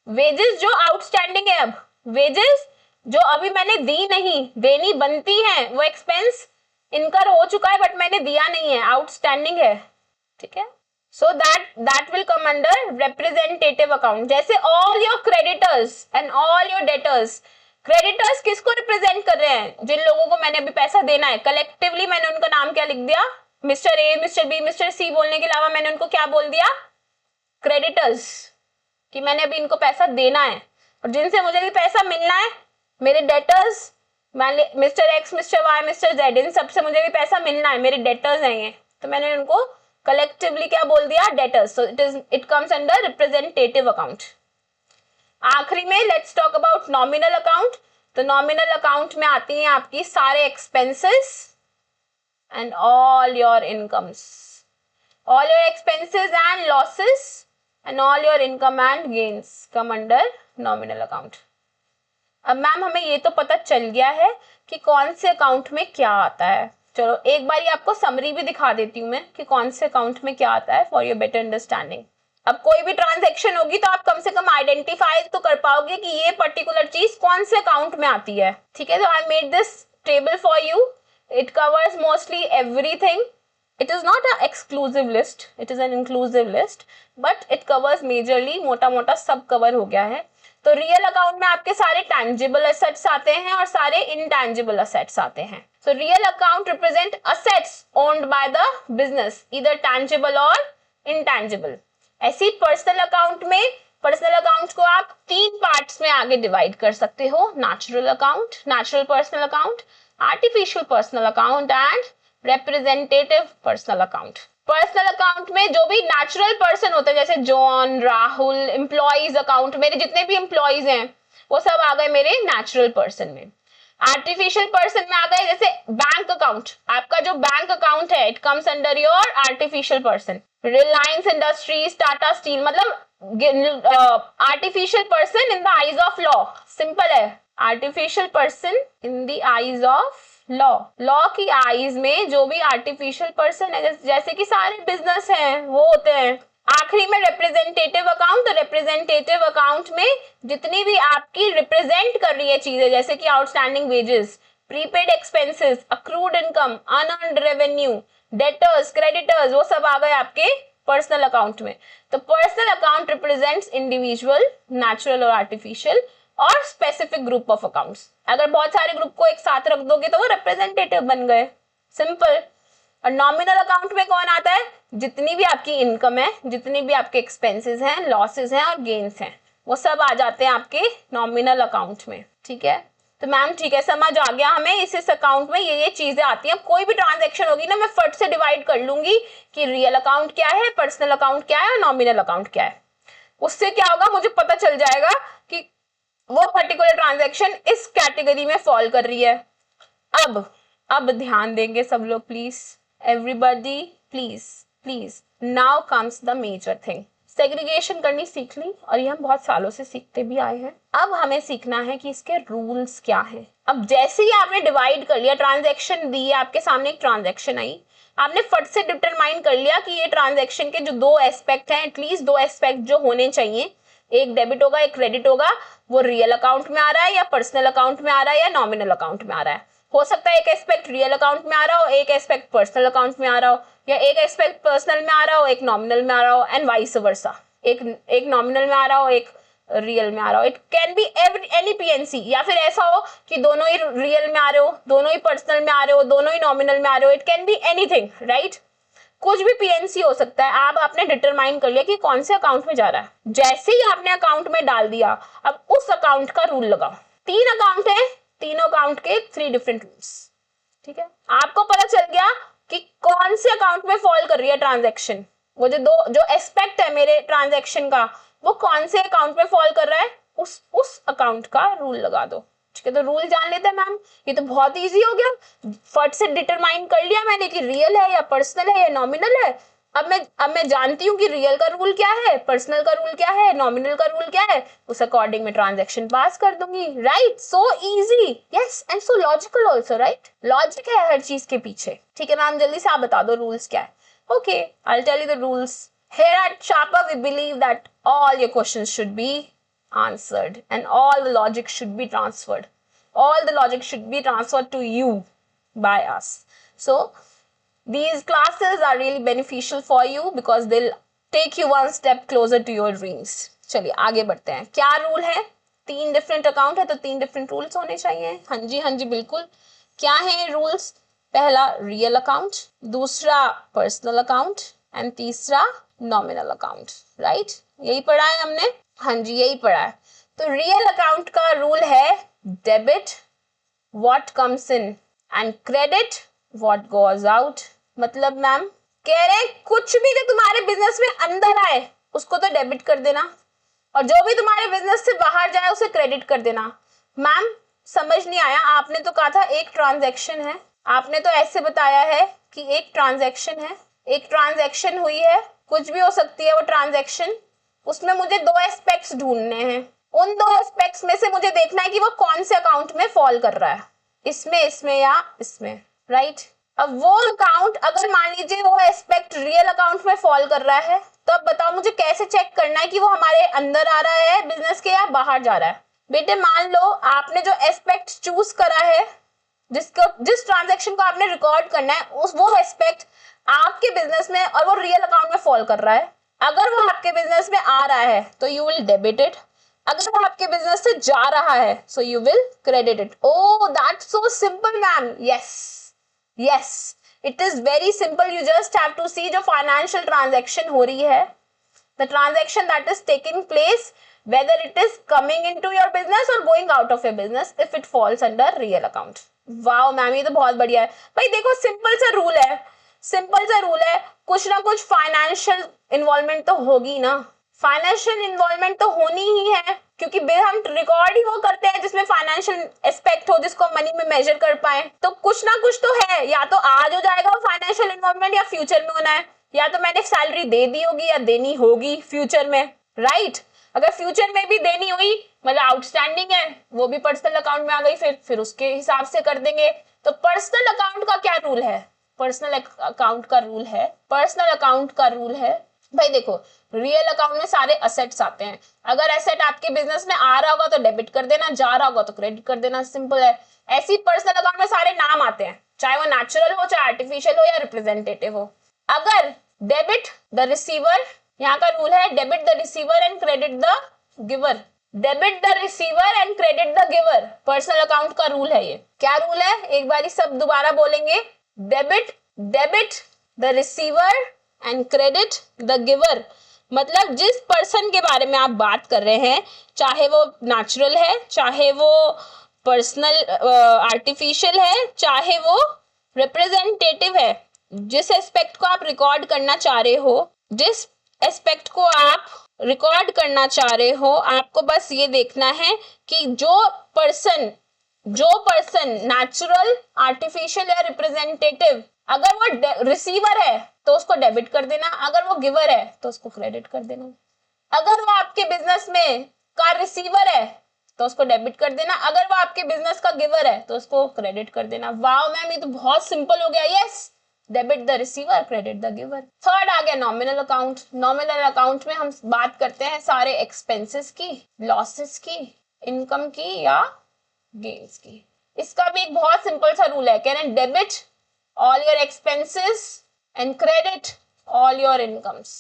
wages जो आउटस्टैंडिंग है, अब वेजेस जो अभी मैंने दी नहीं, देनी बनती है, वो एक्सपेंस इनकर हो चुका है बट मैंने दिया नहीं है, आउटस्टैंडिंग है. ठीक है. So that will come under representative account. जैसे all your creditors and all your debtors. Creditors किसको रिप्रेजेंट कर रहे हैं? जिन लोगों को मैंने अभी पैसा देना है, कलेक्टिवली मैंने उनका नाम क्या लिख दिया? Mister A, mister B, mister C बोलने के अलावा मैंने उनको क्या बोल दिया? क्रेडिटर्स, कि मैंने अभी इनको पैसा देना है. और जिनसे मुझे भी पैसा मिलना है, मेरे debtors, mister X, mister Y, mister Z, इन सबसे मुझे भी पैसा मिलना है, मेरे डेटर्स हैं ये, तो मैंने उनको कलेक्टिवली क्या बोल दिया? Debtors. So it comes under representative account. आखिरी में let's talk about nominal account. तो नॉमिनल अकाउंट में आती हैं आपकी सारे expenses and all your incomes, all your expenses and losses and all your income and gains come under nominal account. अब मैम हमें ये तो पता चल गया है कि कौन से अकाउंट में क्या आता है. चलो एक बार आपको समरी भी दिखा देती हूँ मैं कि कौन से अकाउंट में क्या आता है फॉर योर बेटर अंडरस्टैंडिंग. अब कोई भी ट्रांजैक्शन होगी तो आप कम से कम आइडेंटिफाई तो कर पाओगे कि ये पर्टिकुलर चीज कौन से अकाउंट में आती है. ठीक है. तो I made this table for you. It covers mostly everything. It is not an exclusive list, it is an inclusive list, but it covers majorly, मोटा मोटा सब कवर हो गया है. तो रियल अकाउंट में आपके सारे टैंजिबल असेट्स आते हैं और सारे इनटैंजिबल असेट्स आते हैं. So real account represent assets owned by the business, either tangible और इनटैंजिबल. ऐसी पर्सनल अकाउंट में, पर्सनल अकाउंट को आप 3 पार्ट्स में आगे डिवाइड कर सकते हो. Natural account, natural personal account, artificial personal account and representative personal account. Personal account में जो भी नेचुरल पर्सन होते हैं, जैसे जॉन, राहुल, एम्प्लॉइज अकाउंट, मेरे जितने भी एम्प्लॉइज हैं वो सब आ गए मेरे नेचुरल पर्सन में. आर्टिफिशियल पर्सन में आ गए जैसे बैंक अकाउंट. आपका जो बैंक अकाउंट है, it comes under your artificial person. Reliance Industries, Tata steel, मतलब artificial person in the eyes of law. Simple है, artificial person in the eyes of law. Law की आईज में जो भी आर्टिफिशियल पर्सन है, जैसे कि सारे बिजनेस हैं वो होते हैं. आखिरी में रिप्रेजेंटेटिव अकाउंट. तो रिप्रेजेंटेटिव अकाउंट में जितनी भी आपकी रिप्रेजेंट कर रही है चीजें, जैसे कि outstanding wages, prepaid expenses, accrued income, unearned revenue, debtors, creditors, वो सब आ गए आपके पर्सनल अकाउंट में. तो personal account represents individual, natural और आर्टिफिशियल और स्पेसिफिक ग्रुप ऑफ अकाउंट्स. अगर बहुत सारे ग्रुप को एक साथ रख दोगे तो वो रिप्रेजेंटेटिव बन गए. सिंपल. और नॉमिनल अकाउंट में कौन आता है? जितनी भी आपकी इनकम है, जितनी भी आपके एक्सपेंसेस हैं, लॉसेस हैं और गेन्स हैं, वो सब आ जाते हैं आपके नॉमिनल अकाउंट में, ठीक है। तो मैम ठीक है, समझ आ गया हमें, इस अकाउंट में ये चीजें आती हैं। अब कोई भी ट्रांजैक्शन होगी ना, मैं फट से डिवाइड कर लूंगी कि रियल अकाउंट क्या है, पर्सनल अकाउंट क्या है और नॉमिनल अकाउंट क्या है। उससे क्या होगा, मुझे पता चल जाएगा कि वो पर्टिकुलर ट्रांजैक्शन इस कैटेगरी में फॉल कर रही है। अब ध्यान देंगे सब लोग please, everybody please please. Now comes the major thing. Segregation करनी सीख ली और ये हम बहुत सालों से सीखते भी आए हैं। अब हमें सीखना है कि इसके रूल्स क्या हैं। अब जैसे ही आपने डिवाइड कर लिया, ट्रांजैक्शन दी, आपके सामने एक ट्रांजैक्शन आई, आपने फट से डिटरमाइन कर लिया कि ये ट्रांजैक्शन के जो दो एस्पेक्ट हैं, एटलीस्ट दो एस्पेक्ट जो होने चाहिए, एक डेबिट होगा एक क्रेडिट होगा, वो रियल अकाउंट में आ रहा है या पर्सनल अकाउंट में आ रहा है या नॉमिनल अकाउंट में आ रहा है। हो सकता है एक एस्पेक्ट रियल अकाउंट में आ रहा हो, एक एस्पेक्ट पर्सनल अकाउंट में आ रहा हो, या एक एस्पेक्ट पर्सनल में आ रहा हो, एक नॉमिनल में आ रहा हो, एंड वाइस वर्सा। एक नॉमिनल में आ रहा हो, एक रियल में आ रहा हो। It can be any PNC, या फिर ऐसा हो कि दोनों ही रियल में आ रहे हो, दोनों ही पर्सनल में आ रहे हो, दोनों ही नॉमिनल में आ रहे हो। It can be anything, right. कुछ भी पीएनसी हो सकता है। आप आपने डिटरमाइन कर लिया कि कौन से अकाउंट में जा रहा है। जैसे ही आपने अकाउंट में डाल दिया, अब उस अकाउंट का रूल लगाओ। 3 अकाउंट है, तीनों अकाउंट के 3 डिफरेंट रूल्स, ठीक है। आपको पता चल गया कि कौन से अकाउंट में फॉल कर रही है ट्रांजैक्शन। वो जो एस्पेक्ट है मेरे ट्रांजैक्शन का, वो कौन से अकाउंट में फॉल कर रहा है, उस अकाउंट का रूल लगा दो, ठीक है। तो रूल जान लेते हैं मैम, ये तो बहुत इजी हो गया। फट से डिटरमाइन कर लिया मैंने कि रियल है या पर्सनल है या नॉमिनल है। अब मैं जानती हूँ कि रियल का रूल क्या है, पर्सनल का रूल क्या है, नॉमिनल का रूल क्या है, उस अकॉर्डिंग में ट्रांजैक्शन पास कर दूंगी, right. So easy, yes, and so logical also, right. Logic है हर चीज के पीछे, ठीक है मैम। जल्दी से आप बता दो रूल्स क्या है। Okay, I tell you the rules. Here at Sharper, we believe that all your questions should be answered and all the logic should be transferred. All the logic should be transferred to you by us. So, these classes are really beneficial for you because they'll take you one step closer to your dreams. चलिए आगे बढ़ते हैं। क्या रूल है? 3 डिफरेंट अकाउंट है तो 3 डिफरेंट रूल्स होने चाहिए। हाँ जी बिल्कुल। क्या है रूल्स? पहला रियल अकाउंट, दूसरा पर्सनल अकाउंट एंड तीसरा नॉमिनल अकाउंट, राइट। यही पढ़ा है हमने? हाँ जी यही पढ़ा है। तो रियल अकाउंट का रूल है debit what comes in and credit what goes out. मतलब मैम कह रहे हैं कुछ भी जो तुम्हारे बिजनेस में अंदर आए उसको तो डेबिट कर देना, और जो भी तुम्हारे बिजनेस से बाहर जाए उसे क्रेडिट कर देना। मैम समझ नहीं आया, आपने तो कहा था एक ट्रांजैक्शन है, आपने तो ऐसे बताया है कि एक ट्रांजैक्शन है, एक ट्रांजैक्शन हुई है, कुछ भी हो सकती है वो ट्रांजैक्शन, उसमें मुझे 2 एस्पेक्ट्स ढूंढने हैं। उन 2 एस्पेक्ट्स में से मुझे देखना है कि वो कौन से अकाउंट में फॉल कर रहा है, इसमें या इसमें, राइट। अब वो अकाउंट अगर मान लीजिए वो एस्पेक्ट रियल अकाउंट में फॉल कर रहा है, तो अब बताओ मुझे कैसे चेक करना है कि वो हमारे अंदर आ रहा है बिजनेस के या बाहर जा रहा है। बेटे मान लो आपने जो एस्पेक्ट चूज करा है, जिस ट्रांजैक्शन को आपने रिकॉर्ड करना है, वो एस्पेक्ट आपके बिजनेस में और वो रियल अकाउंट में फॉल कर रहा है। अगर वो आपके बिजनेस में आ रहा है तो यू विल डेबिट इट, अगर वो आपके बिजनेस से जा रहा है so you will credit it. Oh that's so simple ma'am. Yes it is very simple. You just have to see जो फाइनेंशियल ट्रांजैक्शन हो रही है, the transaction that is taking place, whether it is coming into your business or going out of your business, if it falls under real account. Wow ma'am ये तो बहुत बढ़िया है। भाई देखो सिंपल सा रूल है, कुछ ना कुछ फाइनेंशियल इन्वॉल्वमेंट तो होगी ना, फाइनेंशियल इन्वॉल्वमेंट तो होनी ही है, क्योंकि हम रिकॉर्ड ही वो करते हैं जिसमें फाइनेंशियल एस्पेक्ट हो, जिसको मनी में मेजर कर पाए। तो कुछ ना कुछ तो है, या तो आज हो जाएगा वो फाइनेंशियल इन्वॉल्वमेंट या फ्यूचर में होना है, या तो मैंने सैलरी दे दी होगी या देनी होगी फ्यूचर में, राइट। अगर फ्यूचर में भी देनी हुई मतलब आउटस्टैंडिंग है, वो भी पर्सनल अकाउंट में आ गई, फिर उसके हिसाब से कर देंगे। तो पर्सनल अकाउंट का क्या रूल है? पर्सनल अकाउंट का रूल है भाई देखो, रियल अकाउंट में सारे असेट्स आते हैं। अगर एसेट आपके बिजनेस में आ रहा होगा तो डेबिट कर देना, जा रहा होगा तो क्रेडिट कर देना, सिंपल है। ऐसी पर्सनल अकाउंट में सारे नाम आते हैं, चाहे वो नेचुरल हो, चाहे आर्टिफिशियल हो या रिप्रेजेंटेटिव हो। अगर डेबिट द रिसीवर, यहाँ का रूल है debit the receiver and credit the giver, debit the receiver and credit the giver, personal account का रूल है ये। क्या रूल है? एक बारी सब दोबारा बोलेंगे, debit the receiver and credit the giver, मतलब जिस पर्सन के बारे में आप बात कर रहे हैं, चाहे वो नेचुरल है, चाहे वो पर्सनल आर्टिफिशियल है, चाहे वो रिप्रेजेंटेटिव है, जिस एस्पेक्ट को आप रिकॉर्ड करना चाह रहे हो, जिस एस्पेक्ट को आप रिकॉर्ड करना चाह रहे हो, आपको बस ये देखना है कि जो पर्सन नेचुरल, आर्टिफिशियल या रिप्रेजेंटेटिव, अगर वो रिसीवर है तो उसको डेबिट कर देना, अगर वो गिवर है तो उसको क्रेडिट कर देना। अगर वो आपके बिजनेस में का रिसीवर है तो उसको डेबिट कर देना, अगर वो आपके बिजनेस का गिवर है तो उसको क्रेडिट कर देना। वाओ मैम, ये तो बहुत सिंपल हो गया। Yes, debit the receiver, credit the giver. Third आ गया नॉमिनल अकाउंट। नॉमिनल अकाउंट में हम बात करते हैं सारे एक्सपेंसेस की, लॉसेस की, इनकम की या गेन्स की। इसका भी एक बहुत सिंपल सा रूल है, can debit all your expenses and credit all your incomes.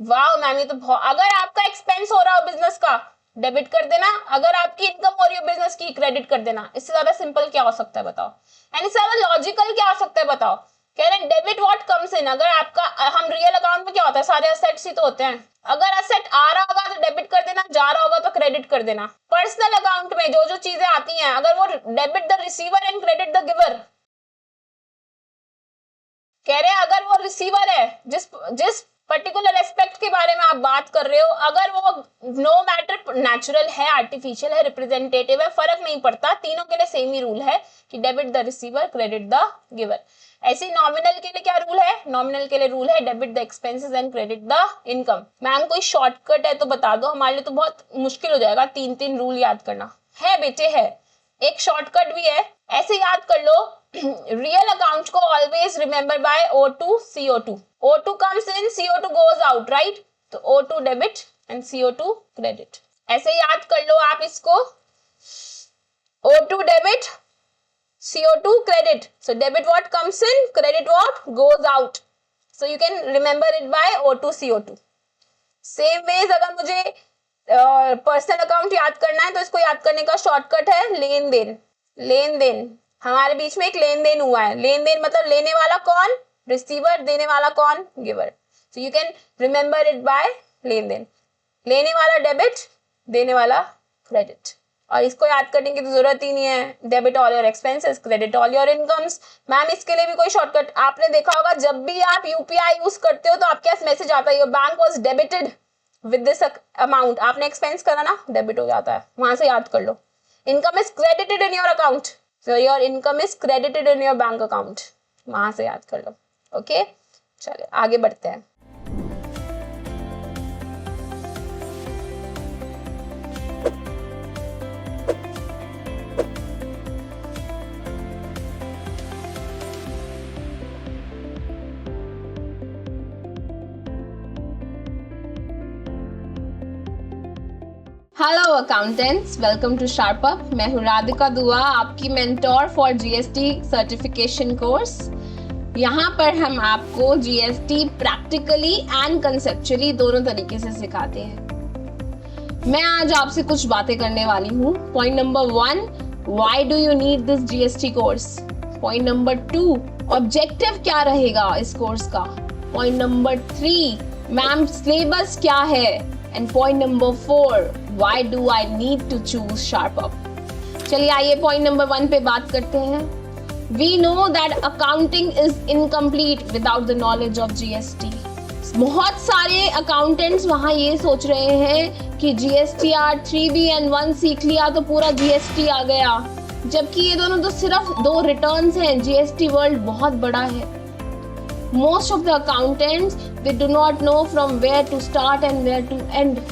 Wow ma'am, ये तो अगर आपका एक्सपेंस हो रहा हो बिजनेस का, डेबिट कर देना, अगर आपकी इनकम हो रही हो बिजनेस की, क्रेडिट कर देना। इससे ज्यादा सिंपल क्या हो सकता है बताओ, एंड इससे ज्यादा लॉजिकल क्या हो सकता है बताओ। कैन डेबिट व्हाट कम्स इन। अगर आपका, हम रियल अकाउंट में क्या होता है, सारे असेट्स ही तो होते हैं। अगर असेट आ रहा होगा तो डेबिट कर देना, जा रहा होगा तो क्रेडिट कर देना। पर्सनल अकाउंट में जो जो चीजें आती हैं, अगर वो debit the receiver and credit the giver, कह रहे हैं अगर वो रिसीवर है, जिस पर्टिकुलर एस्पेक्ट के बारे में आप बात कर रहे हो, अगर वो नो मैटर नेचुरल है, आर्टिफिशियल है, रिप्रेजेंटेटिव है, फर्क नहीं पड़ता, तीनों के लिए सेम ही रूल है कि debit the receiver, credit the giver. ऐसे नॉमिनल के लिए क्या रूल है, नॉमिनल के लिए रूल है debit the expenses and credit the income. Ma'am कोई शॉर्टकट है तो बता दो, हमारे लिए तो बहुत मुश्किल हो जाएगा 3 रूल याद करना। है बेटे, है एक शॉर्टकट भी है, ऐसे याद कर लो। रियल अकाउंट को always remember by O2 CO2। O2 comes in, CO2 goes out, right? तो O2 debit and CO2 credit. ऐसे याद कर लो आप इसको, O2 debit, CO2 credit. So debit what comes in, credit what goes out. So you can remember it by O2 CO2. Same ways अगर मुझे पर्सनल अकाउंट याद करना है तो इसको याद करने का शॉर्टकट है लेन देन। लेन देन, हमारे बीच में एक लेन देन हुआ है। लेन देन मतलब लेने वाला कौन, रिसीवर, देने वाला कौन, giver. So you can remember it by लेन देन। लेने वाला डेबिट, देने वाला क्रेडिट। और इसको याद करने की तो जरूरत ही नहीं है, debit all your expenses, credit all your incomes. Ma'am इसके लिए भी कोई शॉर्टकट, आपने देखा होगा जब भी आप यूपीआई यूज करते हो तो आपके पास मैसेज आता है your bank was debited with this amount. आपने एक्सपेंस करा ना, डेबिट हो जाता है, वहां से याद कर लो। Income is credited in your account, so your income is credited in your bank account, वहां से याद कर लो। ओके, चलिए आगे बढ़ते हैं। Hello accountants, welcome to Sharp Up. मैं हूँ राधिका दुआ, आपकी mentor for GST certification course. यहाँ पर हम आपको जीएसटी प्रैक्टिकली एंड कंसेप्चुअली दोनों तरीके से सिखाते हैं। मैं आज आपसे कुछ बातें करने वाली हूँ। Point number 1, why do you need this GST course. Point number 2, objective क्या रहेगा इस कोर्स का। पॉइंट नंबर 3, मैम सिलेबस क्या है। And point number 4, why do I need to choose SharpUp? चलिए आइए पॉइंट नंबर 1 पे बात करते हैं। We know that accounting is incomplete without the knowledge of GST. बहुत सारे अकाउंटेंट्स वहाँ ये सोच रहे हैं कि GSTR 3B and 1 सीख लिया तो पूरा GST आ गया, जबकि ये दोनों तो सिर्फ 2 रिटर्न्स हैं। GST वर्ल्ड बहुत बड़ा है। Most of the accountants they do not know from where to start and where to end.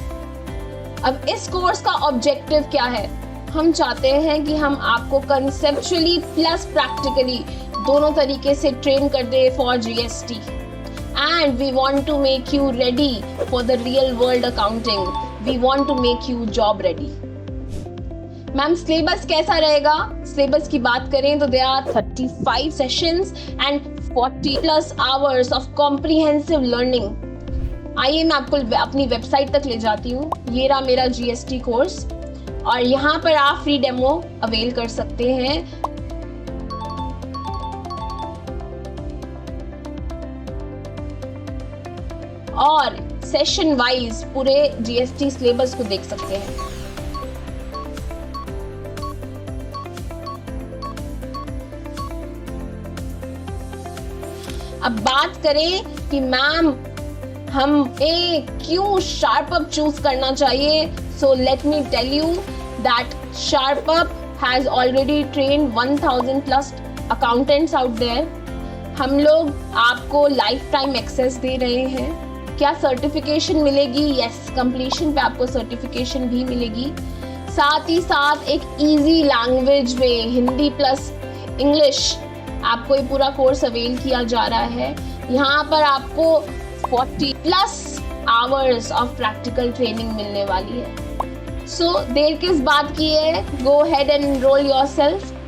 अब इस कोर्स का ऑब्जेक्टिव क्या है? हम चाहते हैं कि हम आपको कंसेप्चुअली प्लस प्रैक्टिकली दोनों तरीके से ट्रेन कर दे for GST, and we want to make you ready for the real world accounting. We want to make you job ready. Ma'am syllabus कैसा रहेगा? सिलेबस की बात करें तो there are 35 sessions and 40+ hours of comprehensive learning. आइए मैं आपको अपनी वेबसाइट तक ले जाती हूँ। ये रहा मेरा जीएसटी कोर्स और यहाँ पर आप फ्री डेमो अवेल कर सकते हैं। और सेशन वाइज पूरे जीएसटी सिलेबस को देख सकते हैं। अब बात करें कि मैम हमें क्यों शार्पअप चूज करना चाहिए, so let me tell you that SharpUp has already trained 1000 plus accountants out there. हम लोग आपको लाइफ टाइम एक्सेस दे रहे हैं। क्या सर्टिफिकेशन मिलेगी? यस, कंप्लीशन पे आपको सर्टिफिकेशन भी मिलेगी। साथ ही साथ एक इजी लैंग्वेज में हिंदी प्लस इंग्लिश आपको ये पूरा कोर्स अवेल किया जा रहा है। यहाँ पर आपको 40 plus hours of practical training मिलने वाली है। सो देर किस बात की है, go ahead and enrol yourself.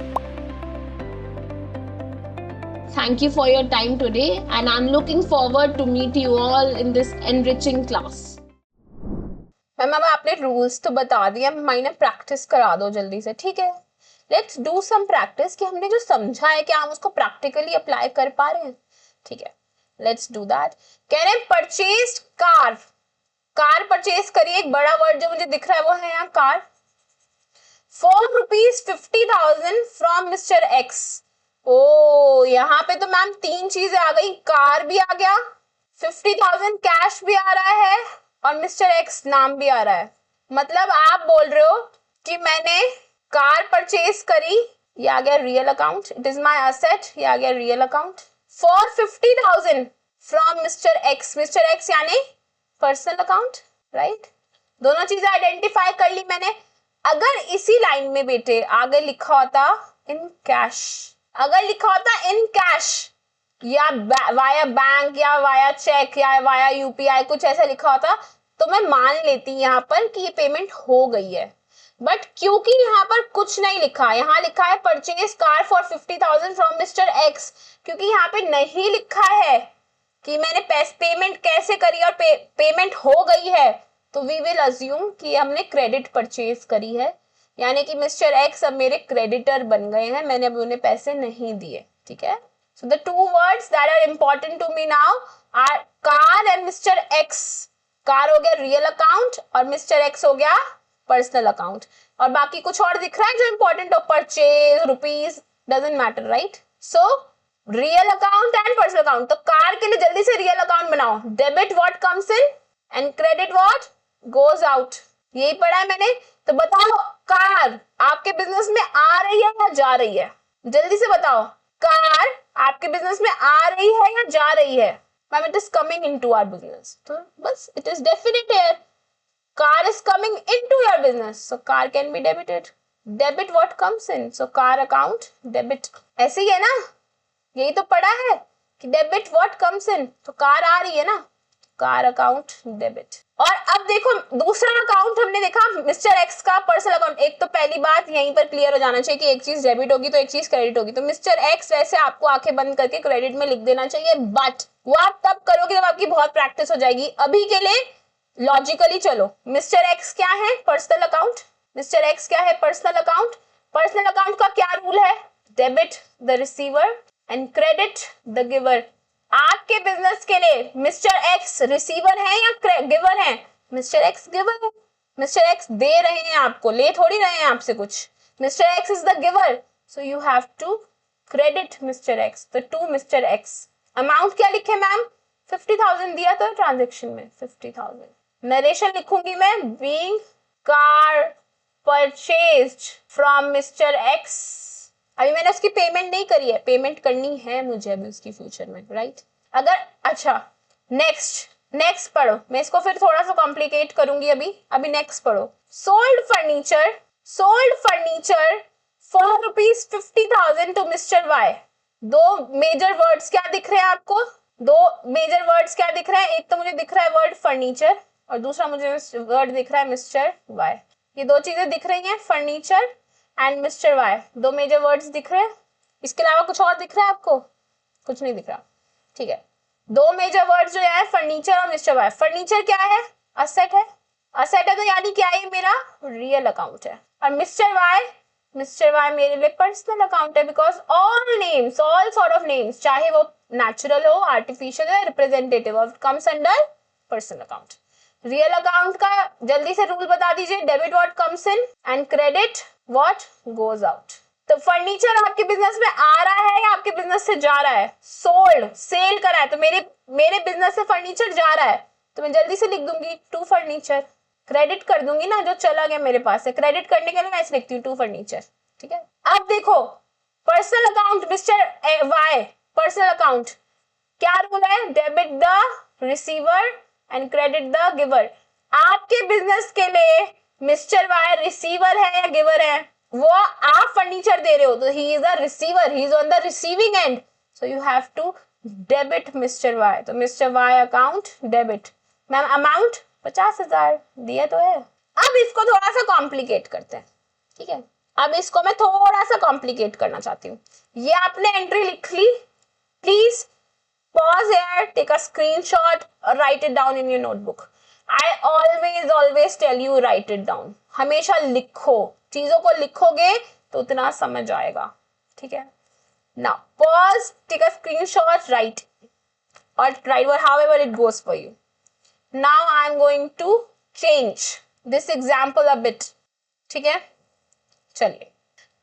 Thank you for your time today and I'm looking forward to meet you all in this enriching class. Ma'am अब आपने रूल्स तो बता दिए, माइनर प्रैक्टिस करा दो जल्दी से, ठीक है? लेट्स डू सम प्रैक्टिस कि हमने जो समझा है क्या हम उसको प्रैक्टिकली अप्लाई कर पा रहे हैं, ठीक है? Let's do that. कह रहे हैं परचेज्ड कार, कार परचेज करिए। एक बड़ा वर्ड जो मुझे दिख रहा है वो है यहाँ car. For ₹50,000 from mister X. Oh यहाँ पे तो मैम तीन चीजें आ गई, कार भी आ गया, 50,000 कैश भी आ रहा है और मिस्टर एक्स नाम भी आ रहा है। मतलब आप बोल रहे हो कि मैंने कार परचेज करी, ये आ गया real account, it is my asset, ये आ गया real account. For 50,000 from mister X, mister x यानी पर्सनल अकाउंट, राइट? दोनों चीजें आइडेंटिफाई कर ली मैंने। अगर इसी लाइन में बेटे आगे लिखा होता इन कैश, अगर लिखा होता इन कैश या वाया बैंक या वाया चेक या वाया यूपीआई, कुछ ऐसा लिखा होता तो मैं मान लेती यहाँ पर कि ये पेमेंट हो गई है। बट क्योंकि यहाँ पर कुछ नहीं लिखा, यहाँ लिखा है purchase car for 50,000 from mister x, क्योंकि यहाँ पे नहीं लिखा है कि मैंने पेमेंट कैसे करी और पेमेंट हो गई है, तो वी विल अज्यूम कि हमने क्रेडिट परचेज करी है, यानी कि मिस्टर एक्स अब मेरे क्रेडिटर बन गए हैं, मैंने अभी उन्हें पैसे नहीं दिए, ठीक है? So the two words that are important to me now are car and mister X. Car हो गया रियल अकाउंट और मिस्टर एक्स हो गया पर्सनल अकाउंट। और बाकी कुछ और दिख रहा है जो इंपॉर्टेंट हो, purchase, rupees, doesn't matter, right? So real account and personal account. तो कार के लिए जल्दी से रियल अकाउंट बनाओ। Debit what comes in and credit what goes out, यही पढ़ा है मैंने। तो बताओ कार आपके बिजनेस में आ रही है या जा रही है? जल्दी से बताओ, कार आपके बिजनेस में आ रही है या जा रही है? Ma'am it is coming into our business, तो बस it is definite here, car is coming into your business, so car can be debited. Debit what comes in, so car account debit. ऐसे ही है ना, यही तो पढ़ा है कि डेबिट व्हाट कम्स इन, तो कार आ रही है ना, कार अकाउंट डेबिट। और अब देखो दूसरा अकाउंट हमने देखा मिस्टर एक्स का पर्सनल अकाउंट। एक तो पहली बात यहीं पर क्लियर हो जाना चाहिए कि एक चीज डेबिट होगी तो एक चीज क्रेडिट होगी। तो मिस्टर एक्स वैसे आपको आंखें बंद करके क्रेडिट में लिख देना चाहिए, बट वो आप तब करोगे जब आपकी बहुत प्रैक्टिस हो जाएगी। अभी के लिए लॉजिकली चलो, मिस्टर एक्स क्या है? Personal account. मिस्टर एक्स क्या है? Personal account. पर्सनल अकाउंट का क्या रूल है? Debit the receiver and credit the giver. आपके बिजनेस के लिए मिस्टर एक्स रिसीवर है या गिवर है? मिस्टर एक्स गिवर है। मिस्टर एक्स दे रहे हैं आपको, ले थोड़ी रहे हैं आपसे कुछ। Mister X is the giver, so you have to credit mister X, तो टू मिस्टर एक्स। अमाउंट क्या लिखे मैम? 50,000 दिया तो ट्रांजेक्शन में 50,000। नरेशन लिखूंगी मैं, being car purchased from mister x. अभी मैंने उसकी पेमेंट नहीं करी है, पेमेंट करनी है मुझे अभी उसकी फ्यूचर में, राइट? अगर अच्छा नेक्स्ट पढ़ो, मैं इसको फिर थोड़ा सा कॉम्प्लिकेट करूंगी अभी नेक्स्ट पढ़ो। Sold furniture for ₹50,000 to mister Y. दो मेजर वर्ड्स क्या दिख रहे हैं आपको? एक तो मुझे दिख रहा है वर्ड फर्नीचर और दूसरा मुझे वर्ड दिख रहा है मिस्टर वाई। ये दो चीजें दिख रही हैं, फर्नीचर एंड मिस्टर वाई, दो मेजर वर्ड्स दिख रहे हैं। इसके अलावा कुछ और दिख रहा है आपको? कुछ नहीं दिख रहा, ठीक है। दो मेजर वर्ड्स जो है फर्नीचर और मिस्टर वाई। फर्नीचर क्या है? असेट है, तो यानी क्या है? मेरा रियल अकाउंट है। और मिस्टर वाई मेरे लिए पर्सनल अकाउंट है, because all names, all sort of names, चाहे वो नेचुरल हो, आर्टिफिशियल हो, representative, comes under personal account. Real account का जल्दी से रूल बता दीजिए, debit what comes in and credit what goes out. तो फर्नीचर आपके बिजनेस में आ रहा है या आपके बिजनेस से जा रहा है? सोल्ड, सेल करा है, तो मेरे बिजनेस से फर्नीचर जा रहा है तो मैं जल्दी से लिख दूंगी टू फर्नीचर, क्रेडिट कर दूंगी ना, जो चला गया मेरे पास से, क्रेडिट करने के लिए मैं ऐसे लिखती हूँ टू फर्नीचर। ठीक है, अब देखो personal account mister Y, personal account क्या रूल है? Debit the receiver and credit the giver. आपके बिजनेस के लिए मिस्टर वाई रिसीवर है या गिवर है? वो आप फर्नीचर दे रहे हो तो he is a receiver, he is on the receiving end, so you have to debit mister Y. तो mister Y account debit. Ma'am amount 50,000 दिया तो है। अब इसको थोड़ा सा कॉम्प्लिकेट करते हैं। ठीक है, अब इसको मैं थोड़ा सा कॉम्प्लिकेट करना चाहती हूँ। ये आपने एंट्री लिख ली, please pause here, take a screenshot or write it down in your notebook. I always tell you write it down. हमेशा लिखो, चीजों को लिखोगे तो उतना समझ आएगा। ठीक है, now pause, take a screenshot, write or write however it goes for you. Now I am going to change this example a bit. ठीक है, चलिए,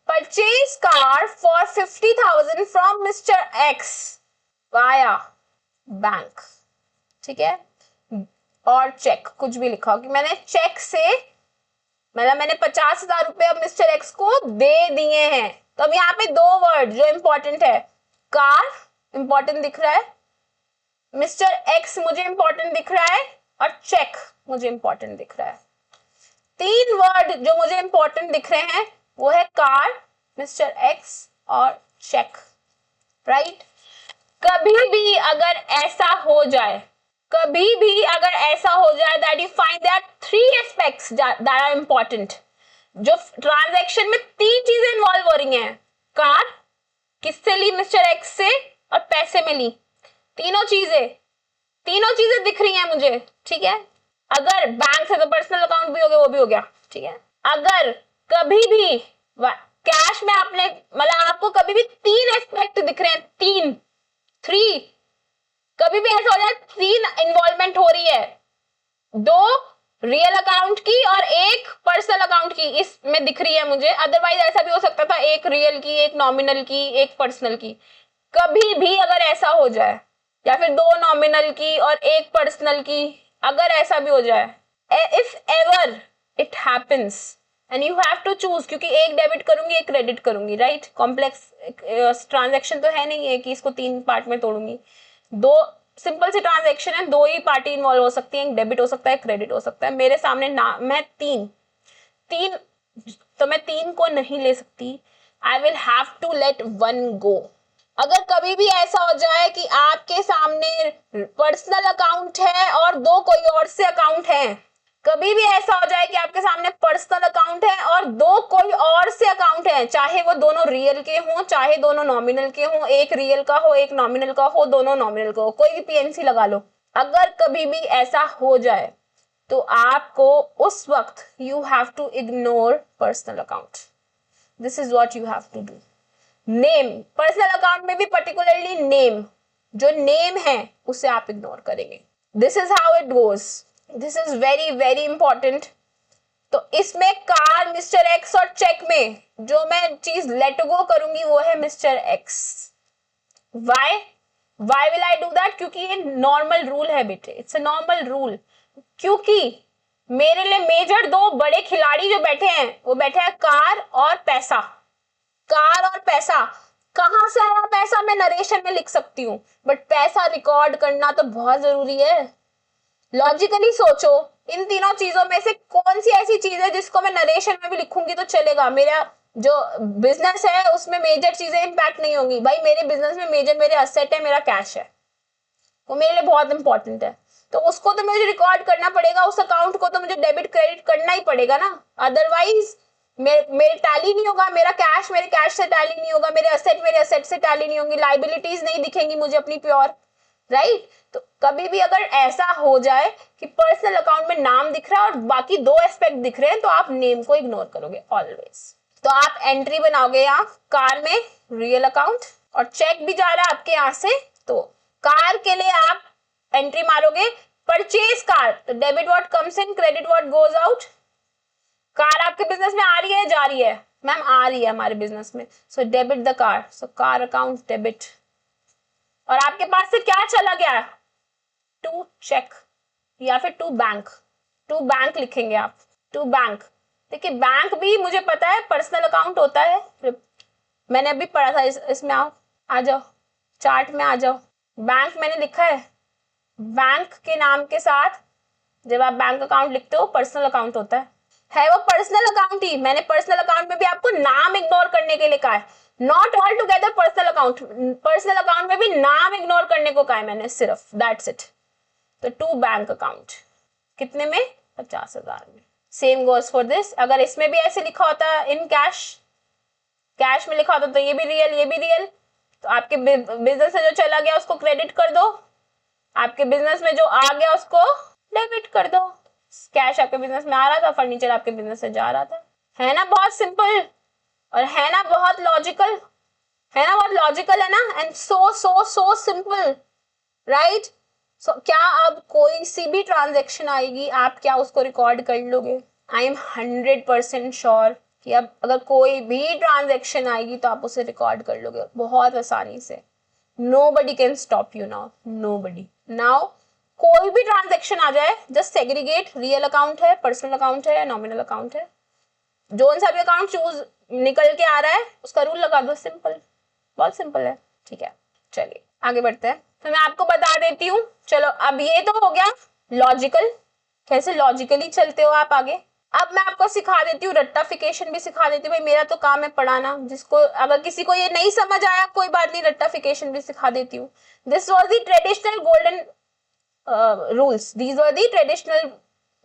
purchase car for 50,000 from Mr. X via bank. ठीक है, और चेक, कुछ भी लिखा हो कि मैंने चेक से, मतलब मैंने 50,000 रुपए अब मिस्टर एक्स को दे दिए हैं। तो अब यहाँ पे दो वर्ड जो इंपॉर्टेंट है, कार इंपॉर्टेंट दिख रहा है, मिस्टर एक्स मुझे इंपॉर्टेंट दिख रहा है, और चेक मुझे इंपॉर्टेंट दिख रहा है। तीन वर्ड जो मुझे इंपॉर्टेंट दिख रहे हैं वो है कार, मिस्टर एक्स और चेक। राइट, कभी भी अगर ऐसा हो जाए, कभी भी अगर ऐसा हो जाए that you find that three aspects that are important, जो ट्रांजैक्शन में तीन चीजें इन्वॉल्व हो रही हैं, कार किससे ली? मिस्टर एक्स से, और पैसे में ली, तीनों चीजें दिख रही हैं मुझे। ठीक है, अगर बैंक से तो पर्सनल अकाउंट भी हो गया, वो भी हो गया। ठीक है, अगर कभी भी कैश में आपने, मतलब आपको कभी भी तीन एस्पेक्ट दिख रहे हैं, तीन, थ्री, कभी भी ऐसा हो जाए तीन इन्वॉल्वमेंट हो रही है, दो रियल अकाउंट की और एक पर्सनल अकाउंट की इसमें दिख रही है मुझे, अदरवाइज ऐसा भी हो सकता था एक रियल की, एक नॉमिनल की, एक पर्सनल की। कभी भी अगर ऐसा हो जाए, या फिर दो नॉमिनल की और एक पर्सनल की, अगर ऐसा भी हो जाए, if ever it happens and you have to choose, क्योंकि एक डेबिट करूंगी एक क्रेडिट करूंगी, राइट, कॉम्प्लेक्स ट्रांजैक्शन तो है नहीं है कि इसको तीन पार्ट में तोड़ूंगी, दो सिंपल सी ट्रांजैक्शन है, दो ही पार्टी इन्वॉल्व हो सकती है, एक डेबिट हो सकता है, क्रेडिट हो सकता है। मेरे सामने मैं तीन तो मैं तीन को नहीं ले सकती, I will have to let one go. अगर कभी भी ऐसा हो जाए कि आपके सामने पर्सनल अकाउंट है और दो कोई और से अकाउंट है, कभी भी ऐसा हो जाए कि आपके सामने पर्सनल अकाउंट है और दो कोई और से अकाउंट है, चाहे वो दोनों रियल के हों, चाहे दोनों नॉमिनल के हों, एक रियल का हो एक नॉमिनल का हो, दोनों नॉमिनल का हो, कोई भी पीएनसी लगा लो, अगर कभी भी ऐसा हो जाए तो आपको उस वक्त you have to ignore personal account. This is what you have to do. Name, personal account में भी पर्टिकुलरली नेम, जो नेम है उसे आप इग्नोर करेंगे। This is how it goes, this is very very important. तो इसमें कार, मिस्टर एक्स और चेक में जो मैं चीज लेट गो करूंगी वो है mister X. Why will I do that? क्योंकि ये नॉर्मल रूल है बेटे, इट्स अ नॉर्मल रूल। क्योंकि मेरे लिए मेजर दो बड़े खिलाड़ी जो बैठे हैं वो बैठे हैं कार और पैसा। कार और पैसा, कहां से आया पैसा मैं नरेशन में लिख सकती हूँ, बट पैसा रिकॉर्ड करना तो बहुत जरूरी है। लॉजिकली सोचो, इन तीनों चीजों में से कौन सी ऐसी चीज है जिसको मैं नरेशन में भी लिखूंगी तो चलेगा, मेरा जो बिजनेस है उसमें मेजर चीजें इंपैक्ट नहीं होंगी। भाई मेरे बिजनेस में मेजर मेरे असेट है, मेरा कैश है, वो मेरे लिए बहुत इंपॉर्टेंट है, तो उसको तो मुझे रिकॉर्ड करना पड़ेगा, उस अकाउंट को तो मुझे डेबिट क्रेडिट करना ही पड़ेगा ना, अदरवाइज मेरे टैली नहीं होगा, मेरा कैश मेरे कैश से टैली नहीं होगा, मेरे असेट से टैली नहीं होंगी, लाइबिलिटीज नहीं दिखेंगी मुझे अपनी प्योर, राइट। तो कभी भी अगर ऐसा हो जाए कि पर्सनल अकाउंट में नाम दिख रहा है और बाकी दो एस्पेक्ट दिख रहे हैं तो आप नेम को इग्नोर करोगे ऑलवेज। तो आप एंट्री बनाओगे यहाँ कार में रियल अकाउंट, और चेक भी जा रहा है आपके यहाँ से, तो कार के लिए आप एंट्री मारोगे परचेज कार, तो debit what comes in, credit what goes out. Car आपके बिजनेस में आ रही है जा रही है, मैम आ रही है हमारे बिजनेस में, so debit the car, so car account debit. और आपके पास से क्या चला गया, टू चेक या फिर टू बैंक, टू बैंक लिखेंगे आप, टू बैंक। देखिए बैंक भी मुझे पता है पर्सनल अकाउंट होता है, मैंने अभी पढ़ा था, इसमें आओ, आ जाओ चार्ट में आ जाओ। बैंक मैंने लिखा है, बैंक के नाम के साथ जब आप बैंक अकाउंट लिखते हो पर्सनल अकाउंट होता है वो पर्सनल अकाउंट ही। मैंने पर्सनल अकाउंट में भी आपको नाम इग्नोर करने के लिए कहा है, not all together personal account, personal account में भी नाम इग्नोर करने को कहा है मैंने सिर्फ, दैट्स इट। तो टू बैंक अकाउंट कितने में, 50,000 में। सेम गोज फॉर दिस, अगर इसमें भी ऐसे लिखा होता इन कैश, कैश में लिखा होता तो ये भी रियल ये भी रियल, तो आपके बिजनेस से जो चला गया उसको क्रेडिट कर दो, आपके बिजनेस में जो आ गया उसको डेबिट कर दो। कैश आपके बिजनेस में आ रहा था, फर्नीचर आपके बिजनेस से जा रहा था। है ना बहुत सिंपल, और है ना बहुत लॉजिकल, है ना बहुत लॉजिकल, है ना, एंड सो सिंपल, राइट। सो क्या अब कोई सी भी ट्रांजेक्शन आएगी आप क्या उसको रिकॉर्ड कर लोगे? आई एम 100% श्योर कि अब अगर कोई भी ट्रांजेक्शन आएगी तो आप उसे रिकॉर्ड कर लोगे बहुत आसानी से। Nobody can stop you now, nobody. Now कोई भी ट्रांजेक्शन आ जाए, जस्ट सेग्रीगेट, रियल अकाउंट है, पर्सनल अकाउंट है या नॉमिनल अकाउंट है, जो सा भी अकाउंट चूज निकल के आ रहा है उसका रूल लगा दो, सिंपल, बहुत सिंपल है। ठीक है, चलिए आगे बढ़ते हैं। तो मैं आपको बता देती हूँ, चलो अब ये तो हो गया लॉजिकल, कैसे लॉजिकली चलते हो आप आगे। अब मैं आपको सिखा देती हूँ, रट्टाफिकेशन भी सिखा देती हूँ, भाई मेरा तो काम है पढ़ाना, जिसको अगर किसी को ये नहीं समझ आया कोई बात नहीं, रट्टाफिकेशन भी सिखा देती हूँ। This was the traditional golden rules, these were the traditional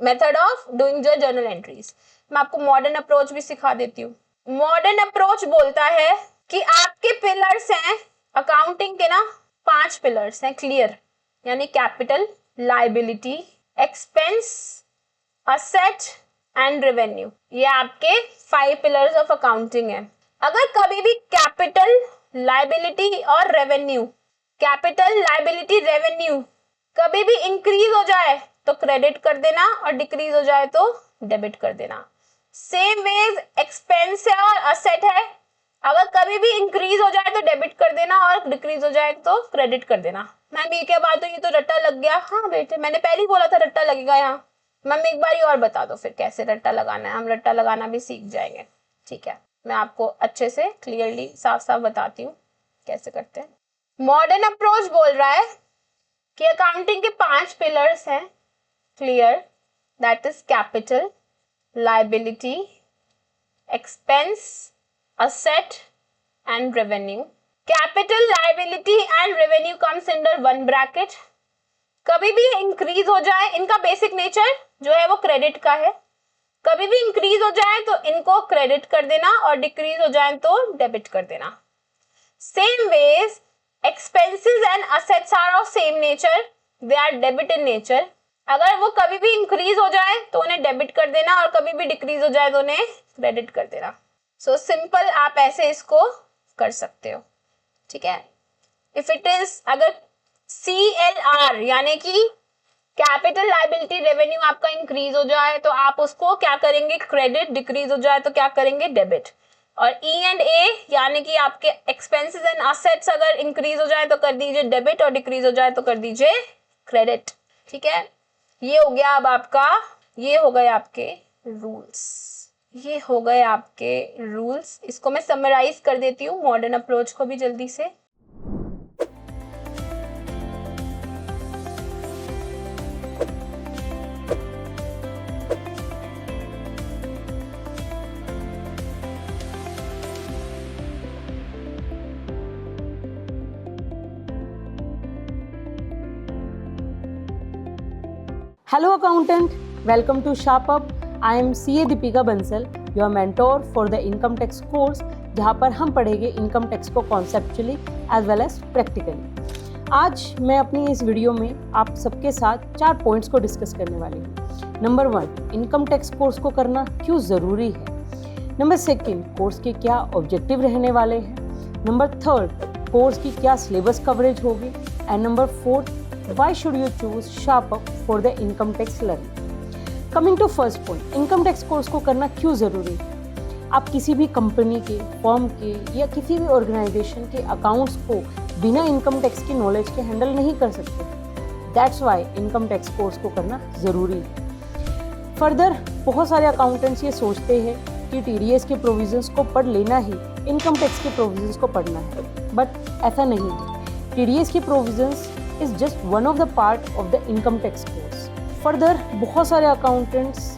method of doing your journal entries. मैं आपको मॉडर्न अप्रोच भी सिखा देती हूँ। मॉडर्न अप्रोच बोलता है कि आपके पिलर्स हैं अकाउंटिंग के ना, 5 पिलर्स हैं क्लियर, यानी capital, liability, expense, asset and revenue. ये आपके 5 पिलर्स ऑफ अकाउंटिंग है। अगर कभी भी कैपिटल, लायबिलिटी और रेवेन्यू, कैपिटल, लायबिलिटी, रेवेन्यू कभी भी इंक्रीज हो जाए तो क्रेडिट कर देना और डिक्रीज हो जाए तो डेबिट कर देना। सेम वेज एक्सपेंस है और असेट है, अगर कभी भी इंक्रीज हो जाए तो डेबिट कर देना और डिक्रीज हो जाए तो क्रेडिट कर देना। मैम ये क्या बात हुई, ये तो रट्टा लग गया। हाँ बेटे मैंने पहले ही बोला था रट्टा लगेगा यहाँ। मैम एक बार और बता दो फिर कैसे रट्टा लगाना है, हम रट्टा लगाना भी सीख जाएंगे। ठीक है, मैं आपको अच्छे से क्लियरली साफ साफ बताती हूँ कैसे करते हैं। मॉडर्न अप्रोच बोल रहा है कि अकाउंटिंग के 5 पिलर्स हैं clear, that is capital, liability, expense, asset and revenue. Capital, liability and revenue comes under one bracket. कभी भी इंक्रीज हो जाए, इनका बेसिक नेचर जो है वो क्रेडिट का है, कभी भी इंक्रीज हो जाए तो इनको क्रेडिट कर देना और डिक्रीज हो जाए तो डेबिट कर देना। Same ways expenses and assets are of same nature, they are debit in nature. अगर वो कभी भी इंक्रीज हो जाए तो उन्हें डेबिट कर देना और कभी भी डिक्रीज हो जाए तो उन्हें क्रेडिट कर देना। सो सिंपल आप ऐसे इसको कर सकते हो। ठीक है, इफ इट इज अगर CLR यानी कि कैपिटल, लायबिलिटी, रेवेन्यू आपका इंक्रीज हो जाए तो आप उसको क्या करेंगे, क्रेडिट, डिक्रीज हो जाए तो क्या करेंगे, डेबिट। और E&A यानी कि आपके एक्सपेंसेस एंड असेट्स अगर इंक्रीज हो जाए तो कर दीजिए डेबिट और डिक्रीज हो जाए तो कर दीजिए क्रेडिट। ठीक है, ये हो गया अब आपका, ये हो गए आपके रूल्स, ये हो गए आपके रूल्स। इसको मैं समराइज कर देती हूँ मॉडर्न अप्रोच को भी जल्दी से। Hello accountant, welcome to SharpUp. I am CA Deepika Bansal, your mentor for the income tax course, जहाँ पर हम पढ़ेंगे इनकम टैक्स को conceptually as well as practically. आज मैं अपनी इस वीडियो में आप सबके साथ 4 पॉइंट्स को डिस्कस करने वाली हूँ। नंबर 1, इनकम टैक्स कोर्स को करना क्यों ज़रूरी है। नंबर 2, कोर्स के क्या ऑब्जेक्टिव रहने वाले हैं। नंबर 3, कोर्स की क्या सिलेबस कवरेज होगी। And number 4, why should you choose SharpUp for the income tax learning? Coming to first point, income tax course को करना क्यों ज़रूरी है? आप किसी भी कंपनी के, फर्म के या किसी भी ऑर्गेनाइजेशन के अकाउंट्स को बिना इनकम टैक्स की नॉलेज के हैंडल नहीं कर सकते। That's why income tax course को करना ज़रूरी है। फर्दर बहुत सारे अकाउंटेंट्स ये सोचते हैं कि TDS के प्रोविजंस को पढ़ लेना ही इनकम टैक्स के प्रोविजंस को पढ़ना है, बट ऐसा नहीं है। TDS की provisions is just one of the part of the income tax course. Further बहुत सारे अकाउंटेंट्स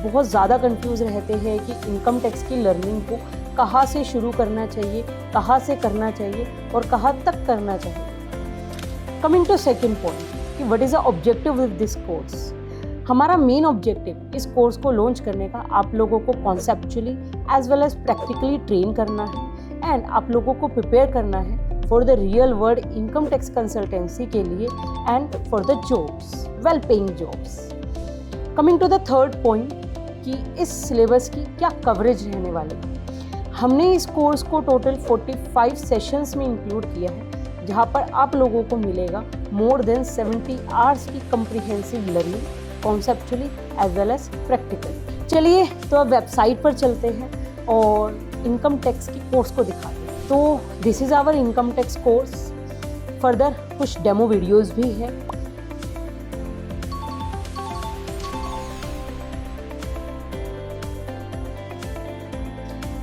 बहुत ज़्यादा कंफ्यूज रहते हैं कि इनकम टैक्स की लर्निंग को कहाँ से शुरू करना चाहिए, कहाँ से करना चाहिए और कहाँ तक करना चाहिए। कमिंग टू सेकेंड पॉइंट कि what is the objective with this course. हमारा मेन ऑब्जेक्टिव इस कोर्स को लॉन्च करने का आप लोगों को conceptually as well as practically train करना है एंड आप लोगों को प्रिपेयर करना है for the real world income tax consultancy के लिए and for the jobs, well paying jobs. Coming to the third point कि इस सिलेबस की क्या कवरेज रहने वाली है। हमने इस कोर्स को टोटल 45 सेशंस में इंक्लूड किया है, जहाँ पर आप लोगों को मिलेगा मोर देन 70 आवर्स की comprehensive learning, conceptually as well as practical. चलिए तो अब वेबसाइट पर चलते हैं और इनकम टैक्स की कोर्स को दिखाते हैं। तो this is our income tax course. Further कुछ डेमो वीडियोज़ भी है।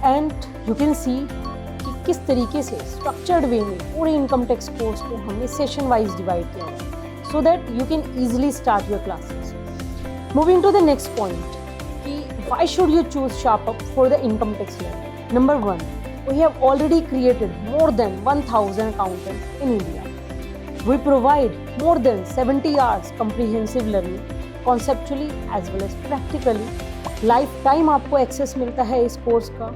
एंड यू कैन सी कि किस तरीके से स्ट्रक्चर्ड वे में पूरे इनकम टैक्स कोर्स को हमने सेशन वाइज डिवाइड किया है so that you can easily start your classes. Moving to the next point कि why should you choose SharpUp for the income tax learning. Number 1, we have already created more than 1000 accountants in India. We provide more than 70 hours comprehensive learning, conceptually as well as practically. Life time आपको एक्सेस मिलता है इस कोर्स का।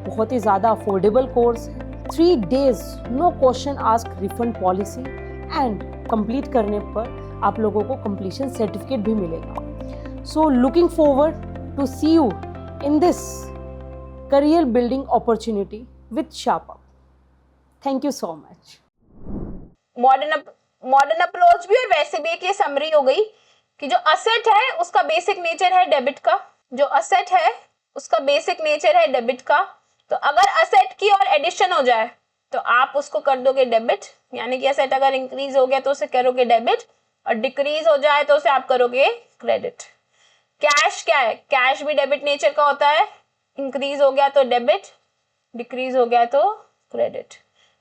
बहुत ही ज़्यादा अफोर्डेबल कोर्स है। 3 days no question ask refund policy and complete करने पर आप लोगों को कंप्लीशन सर्टिफिकेट भी मिलेगा। So looking forward to see you in this career building opportunity with SharpUp। Thank you so much. Modern approach भी और वैसे भी एक ये समरी हो गई कि जो असेट है उसका बेसिक नेचर है डेबिट का। जो असेट है उसका बेसिक नेचर है डेबिट का। तो अगर असेट की और एडिशन हो जाए तो आप उसको कर दोगे डेबिट, यानी कि असेट अगर इंक्रीज हो गया तो उसे करोगे डेबिट और डिक्रीज हो जाए तो उसे आप करोगे क्रेडिट। कैश क्या है? कैश भी डेबिट नेचर का होता है। इंक्रीज हो गया तो डेबिट, डिक्रीज हो गया तो क्रेडिट।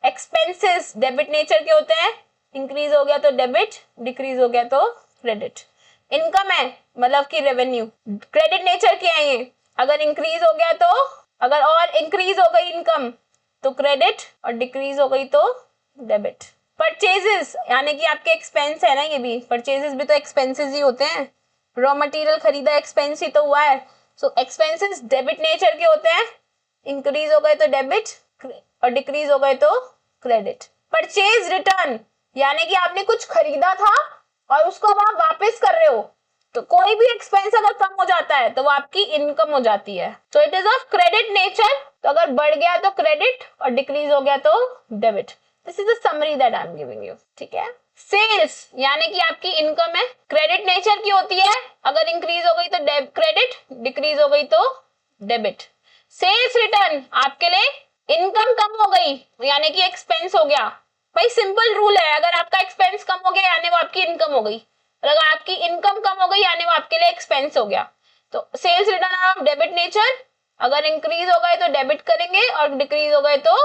एक्सपेंसेस डेबिट नेचर के होते हैं। इंक्रीज हो गया तो डेबिट, डिक्रीज हो गया तो क्रेडिट। इनकम है मतलब कि रेवेन्यू, क्रेडिट नेचर के है ये। अगर इंक्रीज हो गया तो, अगर और इंक्रीज हो गई इनकम तो क्रेडिट और डिक्रीज हो गई तो डेबिट। परचेजेस यानी कि आपके एक्सपेंस है ना, ये भी परचेजेस भी तो एक्सपेंसेस ही होते हैं। रॉ मटेरियल खरीदा एक्सपेंस ही तो हुआ है। सो एक्सपेंसेस डेबिट नेचर के होते हैं। इंक्रीज हो गए तो डेबिट और डिक्रीज हो गए तो क्रेडिट। परचेज रिटर्न यानी कि आपने कुछ खरीदा था और उसको अब आप वापस कर रहे हो, तो कोई भी एक्सपेंस अगर कम हो जाता है तो वो आपकी इनकम हो जाती है। तो it is of credit nature. तो अगर बढ़ गया तो क्रेडिट और डिक्रीज हो गया तो debit. This is the summary that I am giving you. ठीक है। सेल्स यानी कि आपकी इनकम है, क्रेडिट नेचर की होती है। अगर इंक्रीज हो गई तो क्रेडिट, डिक्रीज हो गई तो डेबिट। सेल्स रिटर्न आपके लिए इनकम कम हो गई यानी कि एक्सपेंस हो गया। भाई सिंपल रूल है, अगर आपका एक्सपेंस कम हो गया यानी वो आपकी इनकम हो गई, और अगर आपकी इनकम कम हो गई यानी वो आपके लिए एक्सपेंस हो गया। तो sales return of debit nature. अगर इंक्रीज हो गए तो डेबिट करेंगे और डिक्रीज हो गए तो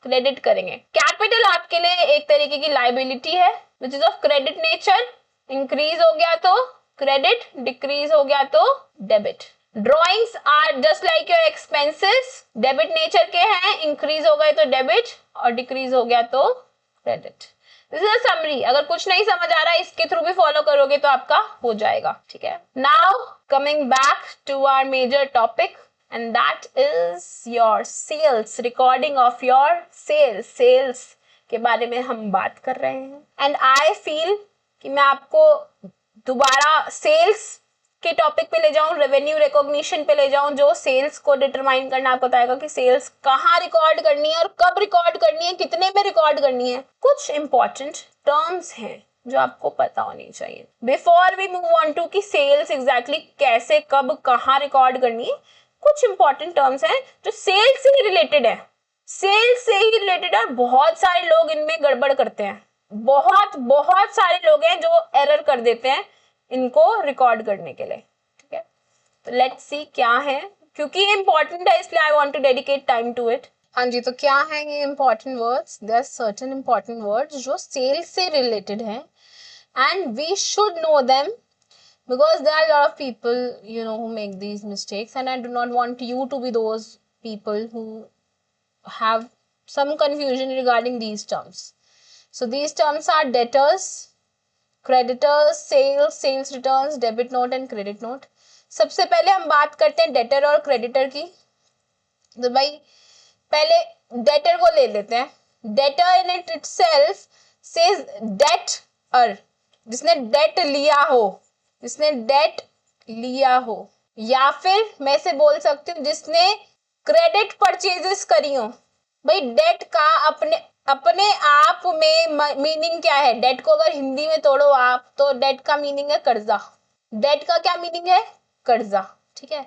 क्रेडिट करेंगे। कैपिटल आपके लिए एक तरीके की लायबिलिटी है which is of credit nature. Increase हो गया तो क्रेडिट, डिक्रीज हो गया तो debit. Drawings are just like your expenses, debit nature के हैं। इंक्रीज हो गए तो डेबिट और डिक्रीज हो गया तो credit. This is a summary. अगर कुछ नहीं समझ आ रहा है इसके थ्रू भी फॉलो करोगे तो आपका हो जाएगा। ठीक है। Now coming back to our major topic and that is your sales, recording of your sales के बारे में हम बात कर रहे हैं। एंड आई फील कि मैं आपको दोबारा सेल्स के टॉपिक पे ले जाऊं, रेवेन्यू रिकॉग्निशन पे ले जाऊं, जो सेल्स को डिटरमाइन करना आपको बताएगा कि सेल्स कहाँ रिकॉर्ड करनी है और कब रिकॉर्ड करनी है, कितने में रिकॉर्ड करनी है। कुछ इंपॉर्टेंट टर्म्स हैं जो आपको पता होनी चाहिए। Before we move on to कि सेल्स एग्जैक्टली कैसे कब कहाँ रिकॉर्ड करनी है, कुछ इंपॉर्टेंट टर्म्स हैं जो सेल्स से ही रिलेटेड है, सेल्स से ही रिलेटेड है। बहुत सारे लोग इनमें गड़बड़ करते हैं, बहुत सारे लोग हैं जो एरर कर देते हैं इनको रिकॉर्ड करने के लिए। ठीक है, तो लेट्स सी क्या है, क्योंकि ये इंपॉर्टेंट है इसलिए I want to dedicate time to it. हाँ जी, तो क्या है ये important words? There are certain important words जो सेल्स से रिलेटेड हैं and we should know them because there are a lot of people who make these mistakes, and I do not want you to be those people who have some confusion regarding these terms. So these terms are debtors, creditors, sales returns, debit note and credit note. सबसे पहले हम बात करते हैं डेटर और क्रेडिटर की। तो भाई पहले डेटर को ले लेते हैं। Debtor in it itself says debtor, जिसने डेट लिया हो, या फिर मैं से बोल सकती हूँ जिसने क्रेडिट परचेजेस करी हो। भाई डेट का अपने आप में मीनिंग क्या है? डेट को अगर हिंदी में तोड़ो आप तो डेट का मीनिंग है कर्जा। डेट का क्या मीनिंग है? कर्जा। ठीक है,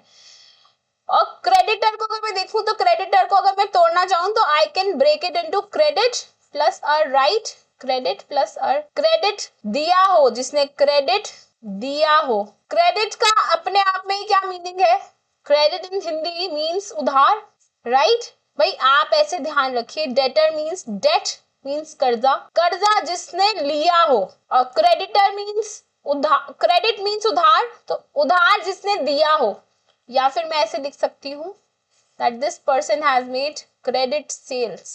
और क्रेडिटर को अगर मैं देखूं तो क्रेडिटर को अगर मैं तोड़ना चाहूं तो I can break it into credit plus a right, credit plus a right. दिया हो, जिसने क्रेडिट दिया हो। क्रेडिट का अपने आप में ही क्या मीनिंग है? क्रेडिट इन हिंदी मीन्स उधार, राइट? भाई आप ऐसे ध्यान रखिए, डेटर मीन्स डेट मीन्स कर्जा, कर्जा जिसने लिया हो, और क्रेडिटर मीन्स उधार, क्रेडिट मीन्स उधार, तो उधार जिसने दिया हो। या फिर मैं ऐसे लिख सकती हूँ that this person has made credit sales,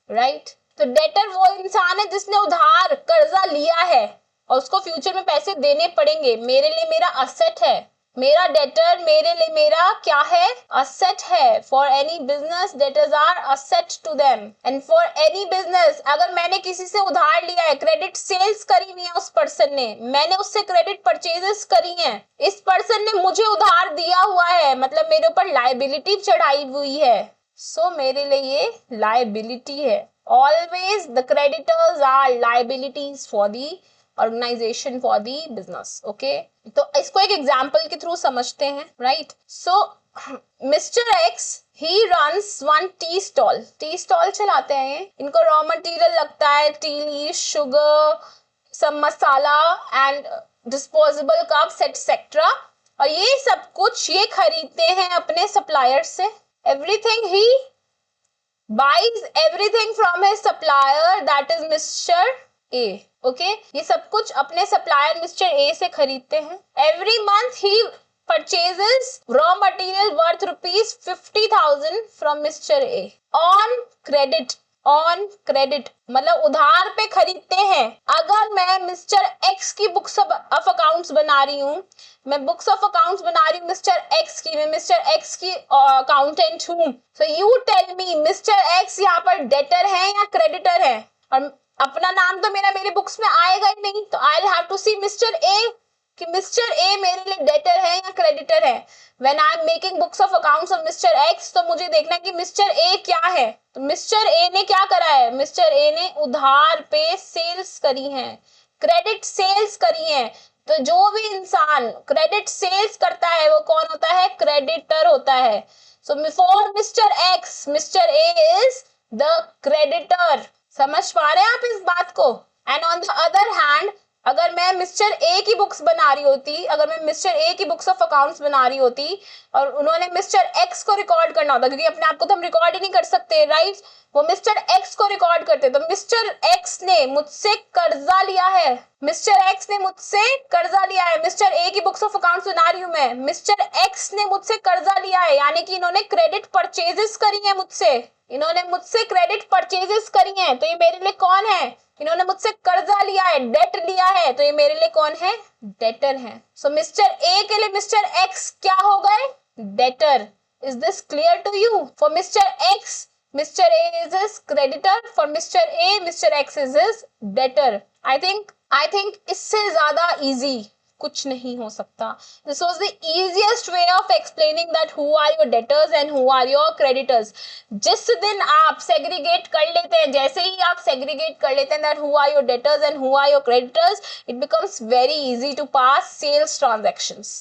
right? तो डेटर वो इंसान है जिसने उधार कर्जा लिया है और उसको फ्यूचर में पैसे देने पड़ेंगे। मेरे लिए मेरा असेट है, मेरा डेटर मेरे लिए मेरा क्या है? असेट है। For any business debtors are asset to them, and for any business अगर मैंने किसी से उधार लिया है, क्रेडिट सेल्स करी हुई है उस पर्सन ने, मैंने उससे क्रेडिट परचेजेस करी हैं, इस पर्सन ने मुझे उधार दिया हुआ है, मतलब मेरे ऊपर लायबिलिटी चढ़ाई हुई है, सो मेरे लिए ये लायबिलिटी है। Always the creditors are liabilities for the organisation, for the business. Okay, तो इसको एक एग्जाम्पल के थ्रू समझते हैं, right? So mister X he runs one tea stall चलाते हैं। इनको रॉ मटेरियल लगता है, टी लीफ, शुगर, सब मसाला एंड डिस्पोजेबल कप्स एटसेट्रा, और ये सब कुछ ये खरीदते हैं अपने सप्लायर से। Everything he buys everything from his supplier, that is Mr. A. Okay, ये सब कुछ अपने सप्लायर मिस्टर ए से खरीदते हैं। Every month he purchases raw material worth ₹50,000 from mister A on credit. On credit मतलब उधार पे खरीदते हैं। अगर मैं मिस्टर एक्स की बुक्स ऑफ अकाउंट्स बना रही हूँ, मैं बुक्स ऑफ अकाउंट्स बना रही हूँ मिस्टर एक्स की, मैं मिस्टर एक्स की अकाउंटेंट हूँ, so you tell me mister X यहाँ पर डेटर है या क्रेडिटर है? और अपना नाम तो मेरे बुक्स में आएगा ही नहीं, तो I will have to see mister A कि मिस्टर ए मेरे लिए डेटर है या क्रेडिटर है। When I am making books of accounts of mister X, तो मुझे देखना है कि मिस्टर ए क्या है। तो मिस्टर ए ने क्या करा है? मिस्टर ए ने उधार पे सेल्स करी है, क्रेडिट सेल्स करी है। तो जो भी इंसान क्रेडिट सेल्स करता है वो कौन होता है? क्रेडिटर होता है। So before mister X, mister A is the creditor. समझ पा रहे हैं आप इस बात को? And on the other hand, अगर मैं मिस्टर ए की बुक्स बना रही होती, अगर मैं मिस्टर ए की बुक्स ऑफ अकाउंट्स बना रही होती और उन्होंने मिस्टर एक्स को रिकॉर्ड करना होता, क्योंकि अपने आप को तो हम रिकॉर्ड ही नहीं कर सकते, राइट? वो मिस्टर एक्स को रिकॉर्ड करते, तो मिस्टर एक्स ने मुझसे कर्जा लिया है, मिस्टर एक्स ने मुझसे कर्जा लिया है। मिस्टर ए की बुक्स ऑफ अकाउंट्स बना रही हूं मैं, मिस्टर एक्स ने मुझसे कर्जा लिया है, यानी कि इन्होंने क्रेडिट परचेजेस करी है मुझसे, इन्होंने मुझसे क्रेडिट परचेजेस करी हैं, तो ये मेरे लिए कौन है? इन्होंने मुझसे कर्जा लिया है, डेट लिया है, तो ये मेरे लिए कौन है? डेटर है। सो मिस्टर ए के लिए मिस्टर एक्स क्या हो गए? Debtor. Is this clear to you? For mister X, mister A is his creditor, for mister A, mister X is his debtor. I think इससे ज्यादा इजी कुछ नहीं हो सकता. This was the easiest way of explaining that who are your debtors and who are your creditors. जिस दिन आप segregate कर लेते हैं, जैसे ही आप segregate कर लेते हैं that who are your debtors and who are your creditors, it becomes very easy to pass sales transactions.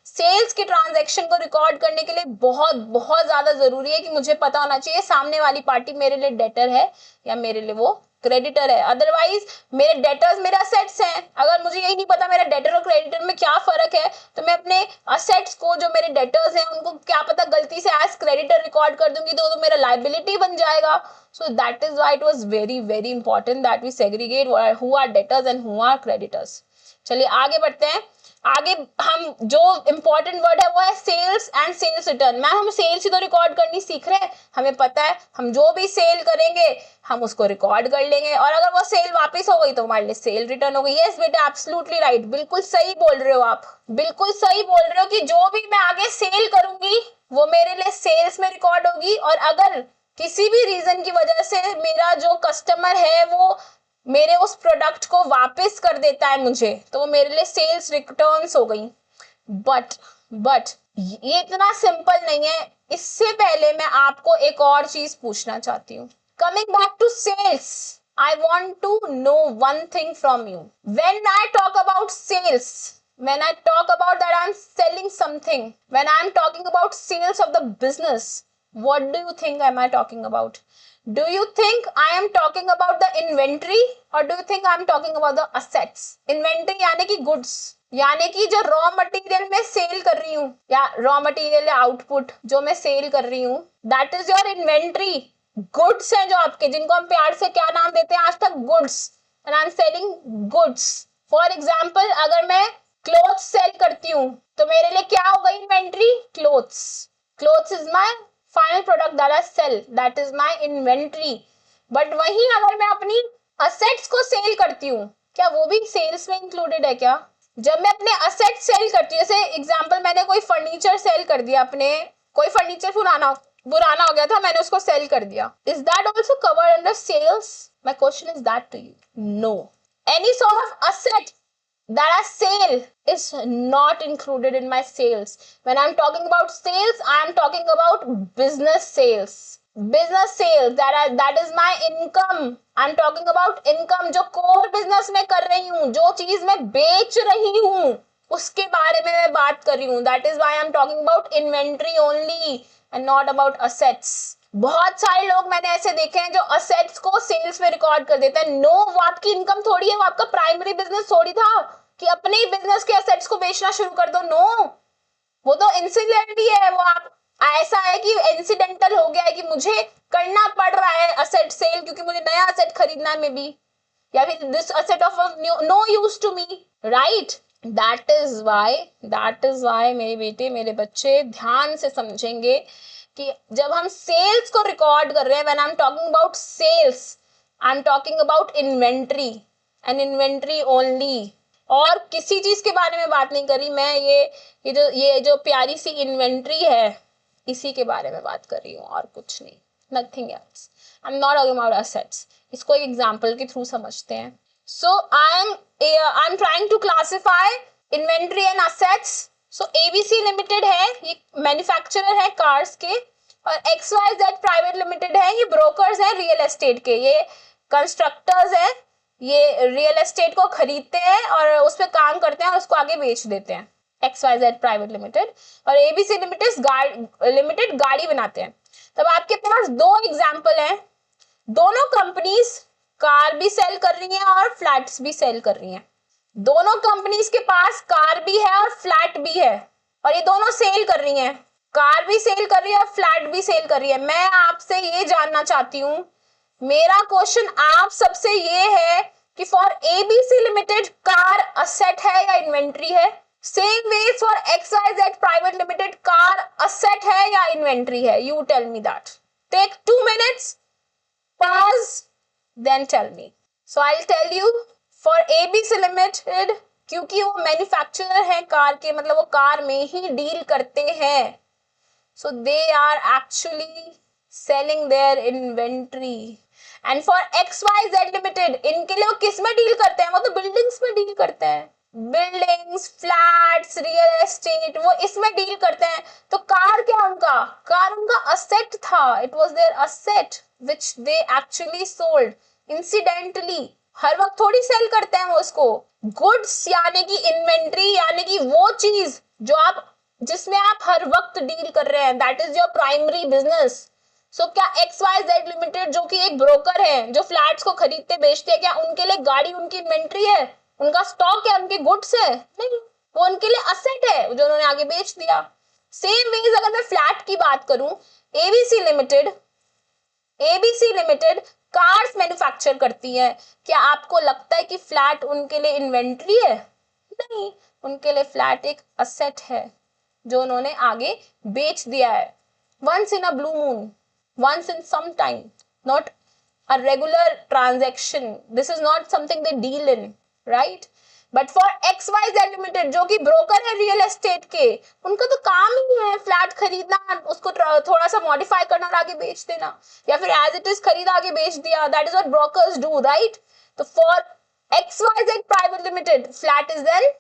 Sales के ट्रांजैक्शन को रिकॉर्ड करने के लिए बहुत बहुत ज्यादा जरूरी है कि मुझे पता होना चाहिए सामने वाली पार्टी मेरे लिए डेटर है या मेरे लिए वो क्रेडिटर है. अदरवाइज मेरे डेटर्स मेरे असेट्स हैं, अगर मुझे यही नहीं पता मेरा डेटर और क्रेडिटर में क्या फर्क है तो मैं अपने असेट्स को जो मेरे डेटर्स हैं उनको क्या पता गलती से एज क्रेडिटर रिकॉर्ड कर दूंगी तो मेरा लाइबिलिटी बन जाएगा. So that is why it was very very important that we segregate who are debtors and who are creditors. चलिए आगे बढ़ते हैं. आगे हम जो इंपॉर्टेंट वर्ड है वो है sales and sales return. Ma'am हम सेल्स ही तो रिकॉर्ड करनी सीख रहे हैं, हमें पता है हम जो भी सेल करेंगे हम उसको रिकॉर्ड कर लेंगे और अगर वो सेल वापस हो गई तो हमारे लिए सेल रिटर्न हो गई. यस बेटा एब्सोल्युटली राइट, बिल्कुल सही बोल रहे हो आप, बिल्कुल सही बोल रहे हो कि जो भी मैं आगे सेल करूंगी वो मेरे लिए सेल्स में रिकॉर्ड होगी और अगर किसी भी रीजन की वजह से मेरा जो कस्टमर है वो मेरे उस प्रोडक्ट को वापस कर देता है मुझे तो वो मेरे लिए सेल्स रिटर्न्स हो गई. बट ये इतना सिंपल नहीं है. इससे पहले मैं आपको एक और चीज पूछना चाहती हूँ. Coming back to sales, I want to know one thing from you. When I talk about sales, when I talk about that I'm selling something, when I'm talking about sales of the business, what do you think am I talking about? Do you think I am talking about the inventory or do you think I am talking about the assets? Inventory यानी कि goods, यानी कि जो रॉ मटेरियल मैं सेल कर रही हूँ या रॉ मटेरियल या आउटपुट जो मैं सेल कर रही हूँ, that is your inventory. Goods हैं जो आपके, जिनको हम प्यार से क्या नाम देते हैं आज तक, goods. And I am selling goods. For example अगर मैं क्लोथ्स सेल करती हूँ तो मेरे लिए क्या होगा inventory? Clothes. Clothes is my final product that I sell, that is my inventory. But वहीं अगर मैं अपनी असेट्स को सेल करती हूँ, क्या वो भी सेल्स में इंक्लूडेड है क्या? जब मैं अपने असेट्स सेल करती हूँ, जैसे एग्जांपल मैंने कोई फर्नीचर सेल कर दिया, अपने कोई फर्नीचर पुराना हो गया था, मैंने उसको सेल कर दिया, is that also covered under sales? My question is that to you. No. Any sort of asset that I sell is not included in my sales. When I'm talking about sales, I am talking about business sales. Business sales, that is my income. I'm talking about income जो core business में कर रही हूँ, जो चीज मैं बेच रही हूँ उसके बारे में मैं बात कर रही हूँ. That is why I'm talking about inventory only and not about assets. बहुत सारे लोग मैंने ऐसे देखे हैं जो असेट्स को सेल्स में रिकॉर्ड कर देते हैं. नो, वो आपकी इनकम थोड़ी है, वो आपका प्राइमरी बिजनेस थोड़ी था कि अपने ही बिजनेस के असेट्स को बेचना शुरू कर दो. नो, वो तो इंसिडेंटली है. वो आप ऐसा है कि इंसिडेंटल हो गया है कि मुझे करना पड़ रहा है असेट सेल क्योंकि मुझे नया असेट खरीदना है मे बी, या फिर this asset of no use to me, right? That is why मेरे बेटे मेरे बच्चे ध्यान से समझेंगे कि जब हम सेल्स को रिकॉर्ड कर रहे हैं, when I am talking about sales, I am talking about inventory and inventory only, और किसी चीज के बारे में बात नहीं करी मैं. ये जो प्यारी सी इन्वेंट्री है इसी के बारे में बात कर रही हूँ और कुछ नहीं, nothing else. I am not talking about assets. इसको एक एग्जांपल के थ्रू समझते हैं. So I am trying to classify inventory and assets. So ABC limited है, ये मैन्युफैक्चरर है कार्स के, और XYZ प्राइवेट लिमिटेड है, ये ब्रोकर्स हैं रियल एस्टेट के, ये कंस्ट्रक्टर्स हैं, ये रियल एस्टेट को खरीदते हैं और उस पर काम करते हैं और उसको आगे बेच देते हैं. XYZ प्राइवेट लिमिटेड और ABC लिमिटेड गाड़ी बनाते हैं. तब आपके पास दो एग्जाम्पल हैं. दोनों कंपनीज कार भी सेल कर रही हैं और फ्लैट्स भी सेल कर रही हैं. दोनों कंपनीज के पास कार भी है और फ्लैट भी है और ये दोनों सेल कर रही हैं. कार भी सेल कर रही है और फ्लैट भी सेल कर रही है. मैं आपसे ये जानना चाहती हूँ, मेरा क्वेश्चन आप सबसे ये है कि for ABC limited car asset है या इन्वेंट्री है? Same way for XYZ private limited car asset है या इन्वेंट्री है? You tell me that. Take 2 minutes, pause, then tell me. So I'll tell you, for ABC limited, क्योंकि वो मैन्युफैक्चरर है कार के, मतलब वो कार में ही डील करते हैं, so they are actually selling their inventory. And for XYZ limited, इनके लिए वो किस में डील करते हैं? वो तो बिल्डिंग्स में डील करते हैं. बिल्डिंग्स, फ्लैट्स, रियल एस्टेट, वो इसमें डील करते हैं। तो कार क्या उनका? कार उनका असेट था, it was their asset which they actually sold incidentally. हर वक्त थोड़ी सेल करते हैं वो उसको। गुड्स यानी कि इन्वेंट्री, यानी कि वो चीज जो आप, जिसमें आप हर वक्त डील कर रहे हैं, that is your primary business. So क्या XYZ लिमिटेड जो कि एक ब्रोकर है जो फ्लैट्स को खरीदते बेचते हैं, क्या उनके लिए गाड़ी उनकी इन्वेंट्री है, उनका स्टॉक है, उनके गुड्स है? नहीं, वो उनके लिए असेट है जो उन्होंने आगे बेच दिया। सेम वेज अगर मैं फ्लैट की बात करूं, ABC लिमिटेड कार्स मैन्युफैक्चर करती है। क्या आपको लगता है कि फ्लैट उनके लिए इन्वेंट्री है? नहीं, उनके लिए फ्लैट एक असेट है जो उन्होंने आगे बेच दिया है। Once in a blue moon, once in some time, not a regular transaction. This is not something they deal in, right? But for XYZ Limited जो कि ब्रोकर है रियल एस्टेट के, उनका तो काम ही है फ्लैट खरीदना, उसको थोड़ा सा मॉडिफाई करना और आगे बेच देना, या फिर एज इट इज खरीदा आगे बेच दिया। That is what brokers do, right? तो for XYZ private limited, flat is an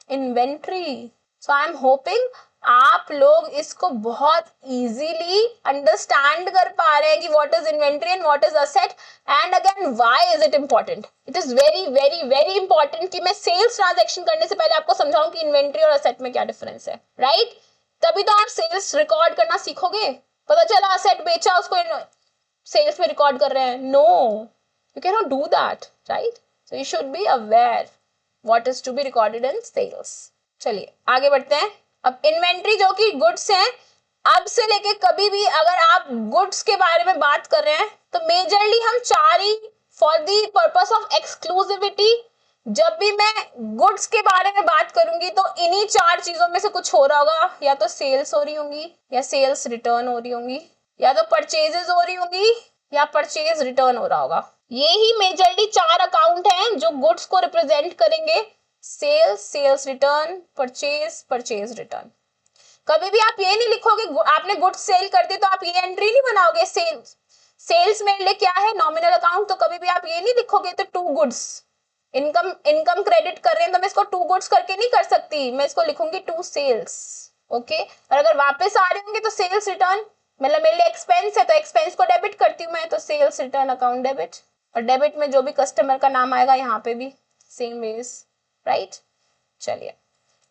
inventory. So I am hoping आप लोग इसको बहुत इजीली अंडरस्टैंड कर पा रहे हैं कि what is inventory and what is asset, and again why is it important. It is very very very important कि मैं सेल्स ट्रांजैक्शन करने से पहले आपको समझाऊं कि इन्वेंट्री और असेट में क्या डिफरेंस है, राइट? तभी तो आप सेल्स रिकॉर्ड करना सीखोगे। पता चला असेट बेचा, उसको सेल्स में रिकॉर्ड कर रहे हैं। No, you can not do that, right? So you should be aware what is to be recorded in sales. चलिए आगे बढ़ते हैं। अब इन्वेंट्री जो कि गुड्स हैं, अब से लेके कभी भी अगर आप गुड्स के बारे में बात कर रहे हैं तो मेजरली हम चार ही, for the purpose of exclusivity, जब भी मैं गुड्स के बारे में बात करूंगी तो इन्हीं चार चीजों में से कुछ हो रहा होगा। या तो सेल्स हो रही होंगी, या सेल्स रिटर्न हो रही होंगी, या तो परचेजेस हो रही होंगी, या परचेज रिटर्न हो रहा होगा। ये ही मेजरली चार अकाउंट हैं जो गुड्स को रिप्रेजेंट करेंगे। Sales, sales return, purchase, purchase return. कभी भी आप ये नहीं लिखोगे आपने गुड्स सेल कर दी तो आप ये एंट्री नहीं बनाओगे। सेल्स मेरे लिए क्या है? Nominal account. तो कभी भी आप ये नहीं लिखोगे तो टू गुड्स, इनकम क्रेडिट कर रहे हैं तो मैं इसको टू गुड्स करके नहीं कर सकती, मैं इसको लिखूंगी टू सेल्स। ओके, और अगर वापस आ रहे होंगे तो सेल्स रिटर्न, मतलब मेरे लिए एक्सपेंस है तो एक्सपेंस को डेबिट करती हूँ मैं, तो सेल्स रिटर्न अकाउंट डेबिट। और डेबिट में जो भी कस्टमर का नाम आएगा यहाँ पे भी सेम वेज, राइट? चलिए,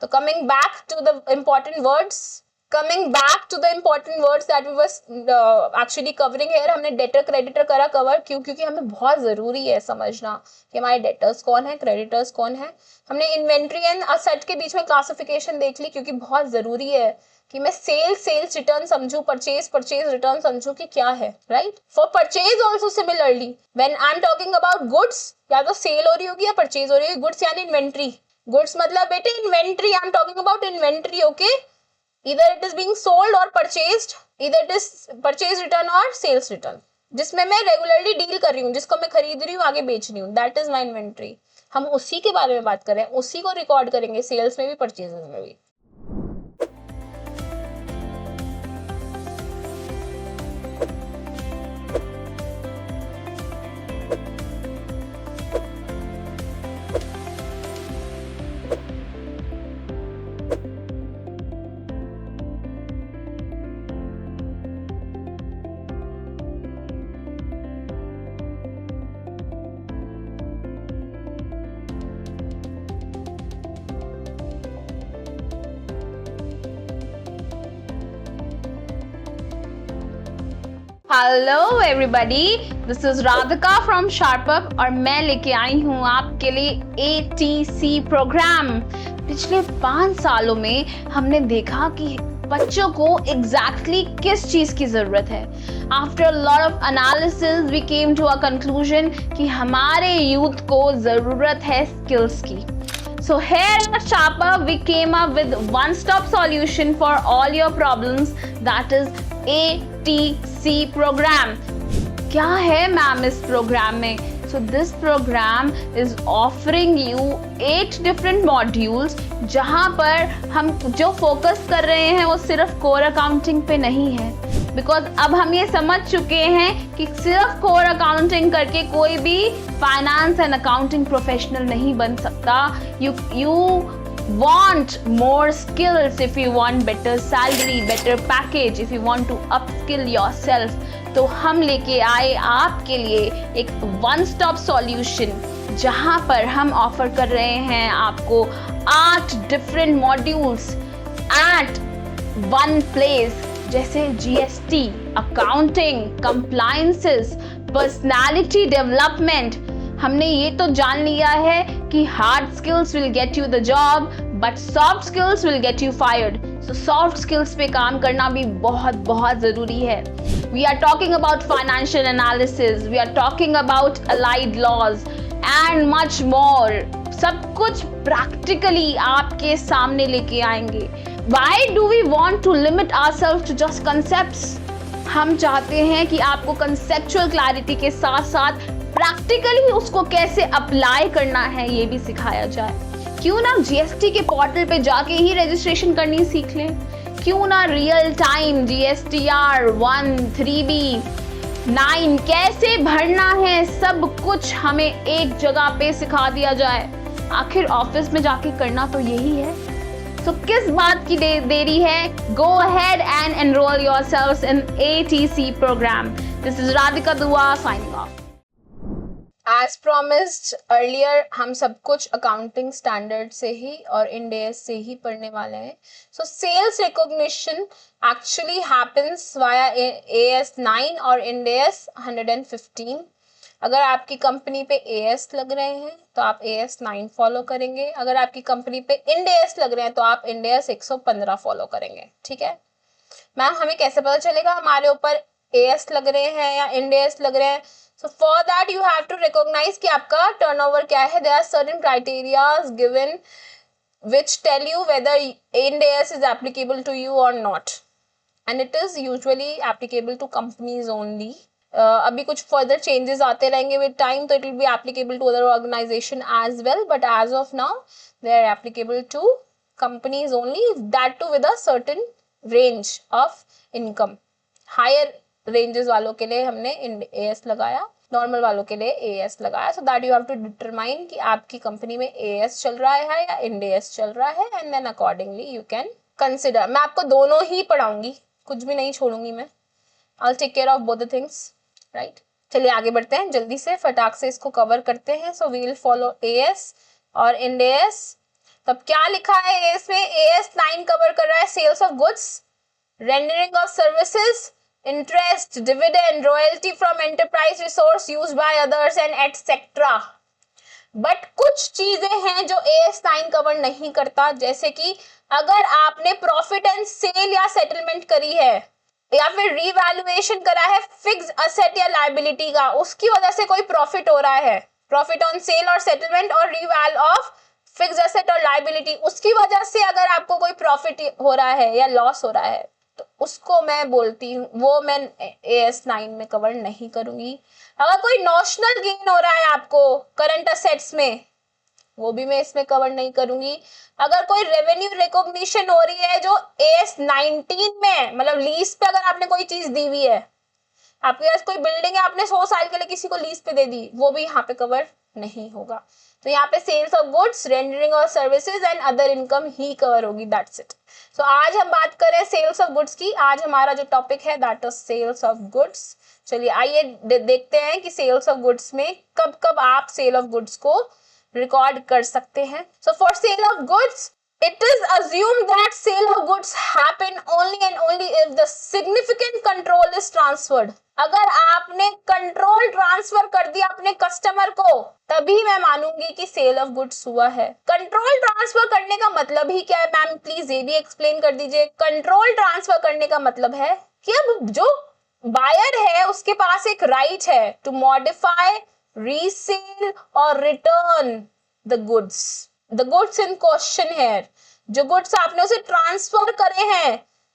तो coming back to the important words that we was actually covering here, हमने डेटर क्रेडिटर करा कवर। क्यों? क्योंकि हमें बहुत जरूरी है समझना कि हमारे डेटर्स कौन है, क्रेडिटर्स कौन है। हमने इन्वेंट्री एंड असेट के बीच में क्लासिफिकेशन देख ली, क्योंकि बहुत जरूरी है कि मैं सेल्स रिटर्न समझूं, परचेज रिटर्न समझूं कि क्या है, right? For purchase also similarly, when I am talking about goods, या तो सेल हो रही होगी या परचेज हो रही होगी। गुड्स यानी इन्वेंट्री, गुड्स मतलब बेटे inventory, I am talking about inventory, okay? Either it is being sold और purchased, either it is purchase return और सेल्स रिटर्न, जिसमें मैं रेगुलरली डील कर रही हूँ, जिसको मैं खरीद रही हूँ आगे बेच रही हूँ, दैट इज माई इन्वेंट्री। हम उसी के बारे में बात कर रहे हैं, उसी को रिकॉर्ड करेंगे सेल्स में भी, परचेजेस में भी। Hello everybody, this is Radhika from SharpUp और मैं लेके आई हूँ आपके लिए ATC प्रोग्राम। पिछले 5 सालों में हमने देखा कि बच्चों को एग्जैक्टली किस चीज़ की ज़रूरत है। After a lot of analysis we came to a conclusion कि हमारे यूथ को ज़रूरत है स्किल्स की। So here at Sharpup we came up with one-stop solution for all your problems, that is ATC program. क्या है मैम इस प्रोग्राम में? So this program is offering you 8 different modules जहाँ पर हम जो फोकस कर रहे हैं वो सिर्फ कोर अकाउंटिंग पे नहीं है, बिकॉज अब हम ये समझ चुके हैं कि सिर्फ कोर अकाउंटिंग करके कोई भी फाइनेंस एंड अकाउंटिंग प्रोफेशनल नहीं बन सकता. You want more skills, if you want better salary, better package, if you want to upskill yourself, तो हम लेके आए आपके लिए एक वन स्टॉप सॉल्यूशन जहां पर हम ऑफर कर रहे हैं आपको 8 different modules at one place, जैसे GST, accounting, compliances, personality development. हमने ये तो जान लिया है कि hard skills will get you the job but soft skills will get you fired. So soft skills पे काम करना भी बहुत बहुत ज़रूरी है. We are talking about financial analysis, we are talking about allied laws and much more. सब कुछ प्रैक्टिकली आपके सामने लेके आएंगे. Why do we want to limit ourselves to just concepts? हम चाहते हैं कि आपको conceptual clarity के साथ साथ प्रैक्टिकली उसको कैसे अप्लाई करना है ये भी सिखाया जाए. क्यों ना जीएसटी के पोर्टल पे जाके ही रजिस्ट्रेशन करनी सीख लें. क्यों ना रियल टाइम जीएसटीआर 1, 3B, 9 कैसे भरना है सब कुछ हमें एक जगह पे सिखा दिया जाए. आखिर ऑफिस में जाके करना तो यही है. तो किस बात की देरी है? Go ahead and enroll yourselves in ATC program. This is Radhika Dua signing off. As promised earlier, हम सब कुछ अकाउंटिंग स्टैंडर्ड से ही और इंड एएस से ही पढ़ने वाले हैं. So sales recognition actually happens via AS 9 और इंड एएस 115. अगर आपकी कंपनी पे एएस लग रहे हैं तो आप एएस 9 फॉलो करेंगे. अगर आपकी कंपनी पे इंड एएस लग रहे हैं तो आप इंड एएस 115 फॉलो करेंगे. ठीक है मैम, हमें कैसे पता चलेगा हमारे ऊपर एएस लग रहे हैं या इंड एएस लग रहे हैं? So for that you have to recognise कि आपका टर्नओवर क्या है. There are certain criterias given which tell you whether Ind AS is applicable to you or not, and it is usually applicable to companies only. अभी कुछ further changes आते रहेंगे with time, तो it will be applicable to other organization as well, but as of now they are applicable to companies only, that too with a certain range of income. Higher ranges वालों के लिए हमने Ind AS लगाया, नॉर्मल वालों के लिए एएस लगाया. So that you have to determine कि आपकी कंपनी में एएस चल रहा है या इंड एएस चल रहा है, and then accordingly you can consider. मैं आपको दोनों ही पढ़ाऊंगी, कुछ भी नहीं छोड़ूंगी मैं. I will take care of both the things, right. चलिए आगे बढ़ते हैं, जल्दी से फटाक से इसको कवर करते हैं. So we will follow AS और इंड एएस. तब क्या लिखा है एएस में? एएस 9 कवर कर रहा है sales of goods, rendering of services, interest, dividend, royalty from enterprise resource used by others and etc. But कुछ चीजें हैं जो AS 9 कवर नहीं करता, जैसे कि अगर आपने प्रॉफिट एंड सेल या सेटलमेंट करी है या फिर रीवैल्यूएशन करा है फिक्स असेट या लायबिलिटी का, उसकी वजह से कोई प्रॉफिट हो रहा है, प्रॉफिट ऑन सेल और सेटलमेंट और रीवैल ऑफ फिक्स असेट और लायबिलिटी, उसकी वजह से अगर आपको कोई प्रॉफिट हो रहा है या लॉस हो रहा है तो उसको मैं बोलती हूँ, वो मैं AS 9 में कवर नहीं करूंगी. अगर कोई नॉशनल गेन हो रहा है आपको करंट असेट्स में, वो भी मैं इसमें कवर नहीं करूंगी. अगर कोई रेवेन्यू रिकॉग्निशन हो रही है जो AS 19 में, मतलब लीज पे अगर आपने कोई चीज दी हुई है, आपके पास कोई बिल्डिंग है, आपने 100 साल के लिए किसी को लीज पे दे दी, वो भी यहाँ पे कवर नहीं होगा. तो यहाँ पे sales of goods, rendering of services and other income ही कवर होगी. That's it. सो आज हम बात करें सेल्स ऑफ गुड्स की. आज हमारा जो टॉपिक है that is sales of goods. चलिए आइए देखते हैं कि सेल्स ऑफ गुड्स में कब कब आप सेल ऑफ गुड्स को रिकॉर्ड कर सकते हैं. So for sale of goods it is assumed that sale of goods happen only and only if the significant control is transferred. अगर आपने कंट्रोल ट्रांसफर कर दिया अपने कस्टमर को, तभी मैं मानूंगी कि सेल ऑफ गुड्स हुआ है. कंट्रोल ट्रांसफर करने का मतलब ही क्या है मैम, प्लीज ये भी एक्सप्लेन कर दीजिए. कंट्रोल ट्रांसफर करने का मतलब है कि अब जो बायर है उसके पास एक राइट है टू मॉडिफाई, रीसेल और return the goods. The goods in question here, जो गुड्स आपने उसे ट्रांसफर करे हैं,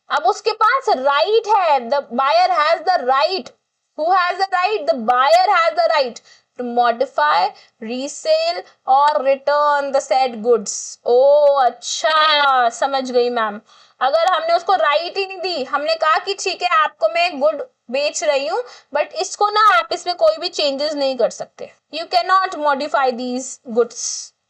अब उसके पास राइट है. The buyer has the right. Who has the right? The buyer has the right to modify, resale or return the said goods. ओ अच्छा, समझ गई मैम. अगर हमने उसको राइट ही नहीं दी, हमने कहा कि ठीक है आपको मैं गुड बेच रही हूँ बट इसको ना आप इसमें कोई भी चेंजेस नहीं कर सकते. You can not modify these goods.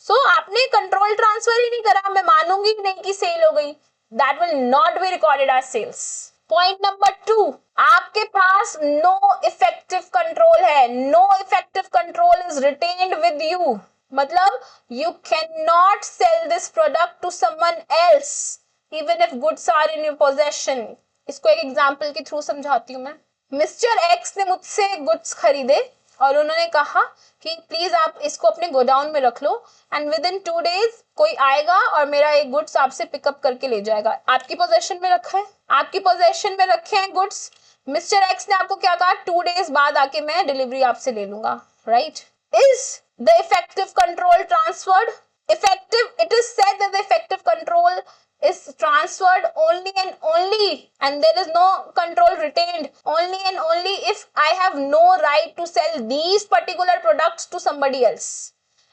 So आपने कंट्रोल ट्रांसफर ही नहीं करा, मैं मानूंगी नहीं कि सेल हो गई. That will not be recorded as sales. Point number 2, आपके पास नो इफेक्टिव कंट्रोल है. No effective control is retained with you. मतलब you can not sell this product to someone else even if goods are in your possession. इसको एक एग्जांपल के थ्रू समझाती हूँ मैं. मिस्टर एक्स ने मुझसे गुड्स खरीदे और उन्होंने कहा कि प्लीज आप इसको अपने गोडाउन में रख लो एंड विद इन 2 days कोई आएगा और मेरा एक गुड्स आपसे पिकअप करके ले जाएगा. आपकी पोजेशन में रखा है, आपकी पोजेशन में रखे हैं गुड्स. मिस्टर एक्स ने आपको क्या कहा, 2 days बाद आके मैं डिलीवरी आपसे ले लूंगा. Right? Is the effective control transferred? Effective, it is said that the effective control is transferred only and there is no control retained only and only if I have no right to sell these particular products to somebody else.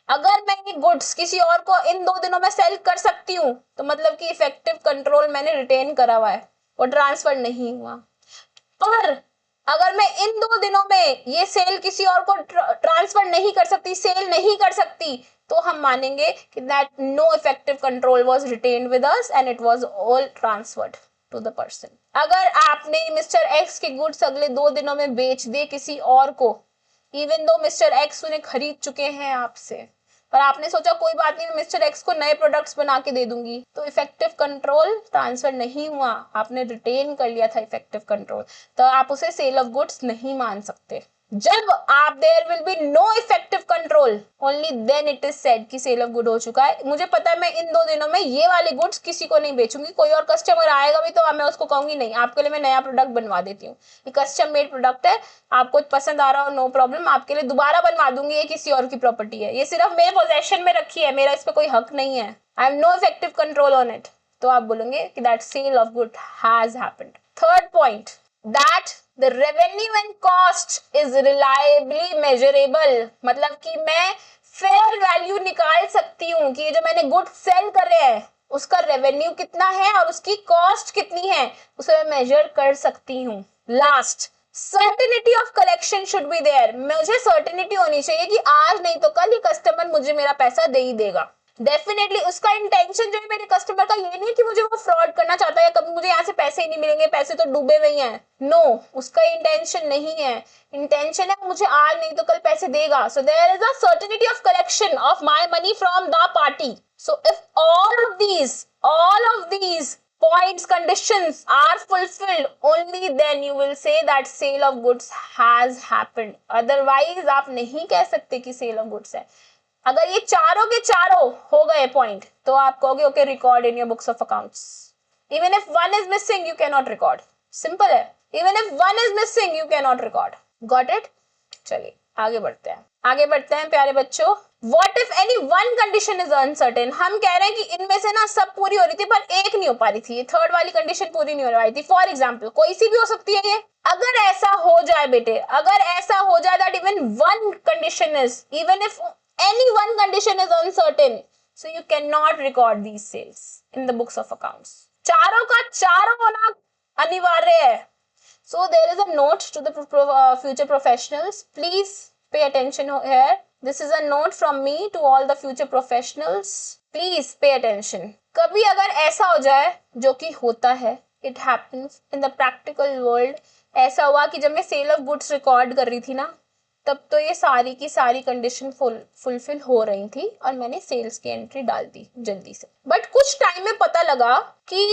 अगर मैं ये गुड्स किसी और को इन 2 दिनों में सेल कर सकती हूँ तो मतलब कि इफेक्टिव कंट्रोल मैंने रिटेन करा हुआ है, वो ट्रांसफर नहीं हुआ. पर अगर मैं इन 2 दिनों में ये सेल किसी और को ट्रांसफर नहीं कर सकती, सेल नहीं कर सकती, तो हम मानेंगे कि that no effective control was retained with us and it was all transferred to the person. अगर आपने मिस्टर एक्स के गुड्स अगले 2 दिनों में बेच दिए किसी और को, इवन दो मिस्टर एक्स उन्हें खरीद चुके हैं आपसे, पर आपने सोचा कोई बात नहीं मैं मिस्टर एक्स को नए प्रोडक्ट्स बना के दे दूंगी, तो इफेक्टिव कंट्रोल ट्रांसफर नहीं हुआ, आपने रिटेन कर लिया था इफेक्टिव कंट्रोल, तो आप उसे सेल ऑफ गुड्स नहीं मान सकते. जब आप there will be no effective control only then it is said कि सेल ऑफ गुड हो चुका है. मुझे पता है मैं इन 2 दिनों में ये वाले गुड्स किसी को नहीं बेचूंगी, कोई और कस्टमर आएगा भी तो मैं उसको कहूंगी नहीं आपके लिए मैं नया प्रोडक्ट बनवा देती हूँ, ये कस्टम मेड प्रोडक्ट है, आपको पसंद आ रहा हो नो प्रॉब्लम, आपके लिए दोबारा बनवा दूंगी, ये किसी और की प्रॉपर्टी है, ये सिर्फ मेरे पोजेशन में रखी है, मेरा इस पर कोई हक नहीं है, I have no effective control on it. तो आप बोलेंगे कि that sale of good has happened. Third point, that the revenue and cost is reliably measurable. मतलब कि मैं फेयर वैल्यू निकाल सकती हूँ कि जो मैंने गुड सेल कर रहे हैं उसका रेवेन्यू कितना है और उसकी कॉस्ट कितनी है, उसे मैं मेजर कर सकती हूँ. Last, certainty of collection should be there. मुझे सर्टेनिटी होनी चाहिए कि आज नहीं तो कल ये कस्टमर मुझे मेरा पैसा दे ही देगा. डेफिनेटली उसका इंटेंशन जो है मेरे कस्टमर का ये नहीं है कि मुझे वो फ्रॉड करना चाहता है या कभी मुझे यहाँ से पैसे ही नहीं मिलेंगे, पैसे तो डूबे हुए हैं. नो, उसका इंटेंशन नहीं है. इंटेंशन है मुझे आज नहीं तो कल पैसे देगा. So there is a certainty of collection of my money from the party. So if all of these points conditions are fulfilled only then you will say that sale of goods has happened. otherwise आप नहीं कह सकते कि sale of goods है. अगर ये चारों के चारों हो गए पॉइंट तो आप कहोगे okay record in your books of accounts. Even if one is missing you can not record. Simple है, even if one is missing you can not record. Got it? चलिए आगे बढ़ते हैं प्यारे बच्चों. What if any one condition is uncertain? हम कह रहे हैं कि इनमें से ना सब पूरी हो रही थी पर एक नहीं हो पा रही थी, ये थर्ड वाली कंडीशन पूरी नहीं हो रही थी. फॉर एग्जाम्पल कोई सी भी हो सकती है ये. अगर ऐसा हो जाए बेटे, अगर ऐसा हो जाए that even one condition is, even if any one condition is uncertain, so you cannot record these sales in the books of accounts. चारों का चारों होना अनिवार्य है. So there is a note to the future professionals. Please pay attention here. This is a note from me to all the future professionals. Please pay attention. कभी अगर ऐसा हो जाए, जो कि होता है, it happens in the practical world. ऐसा हुआ कि जब मैं sale of goods record कर रही थी ना, तब तो ये सारी की सारी कंडीशन फुलफिल हो रही थी और मैंने सेल्स की एंट्री डाल दी जल्दी से. बट कुछ टाइम में पता लगा कि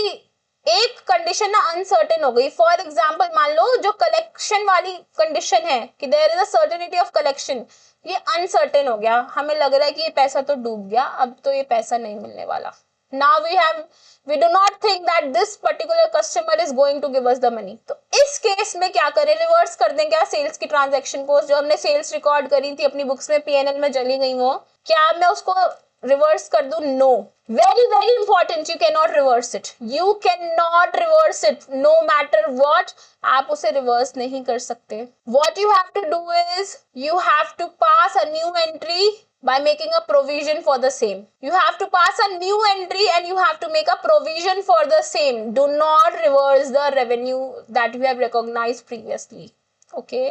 एक कंडीशन ना अनसर्टेन हो गई. फॉर एग्जांपल मान लो जो कलेक्शन वाली कंडीशन है कि there is a certainty of collection, ये अनसर्टेन हो गया. हमें लग रहा है कि ये पैसा तो डूब गया, अब तो ये पैसा नहीं मिलने वाला. Now we do not think that this particular customer is going to give us the money. तो इस केस में क्या करें, रिवर्स कर दें क्या सेल्स की ट्रांजैक्शन को, जो हमने सेल्स रिकॉर्ड करी थी अपनी बुक्स में P&L में चली गई वो, क्या मैं उसको रिवर्स कर दूं? No, very very important, you can not reverse it, you can not reverse it, no matter what, आप उसे रिवर्स नहीं कर सकते. What you have to do is you have to pass a new entry by making a provision for the same. You have to pass a new entry and you have to make a provision for the same. Do not reverse the revenue that you have recognized previously. Okay?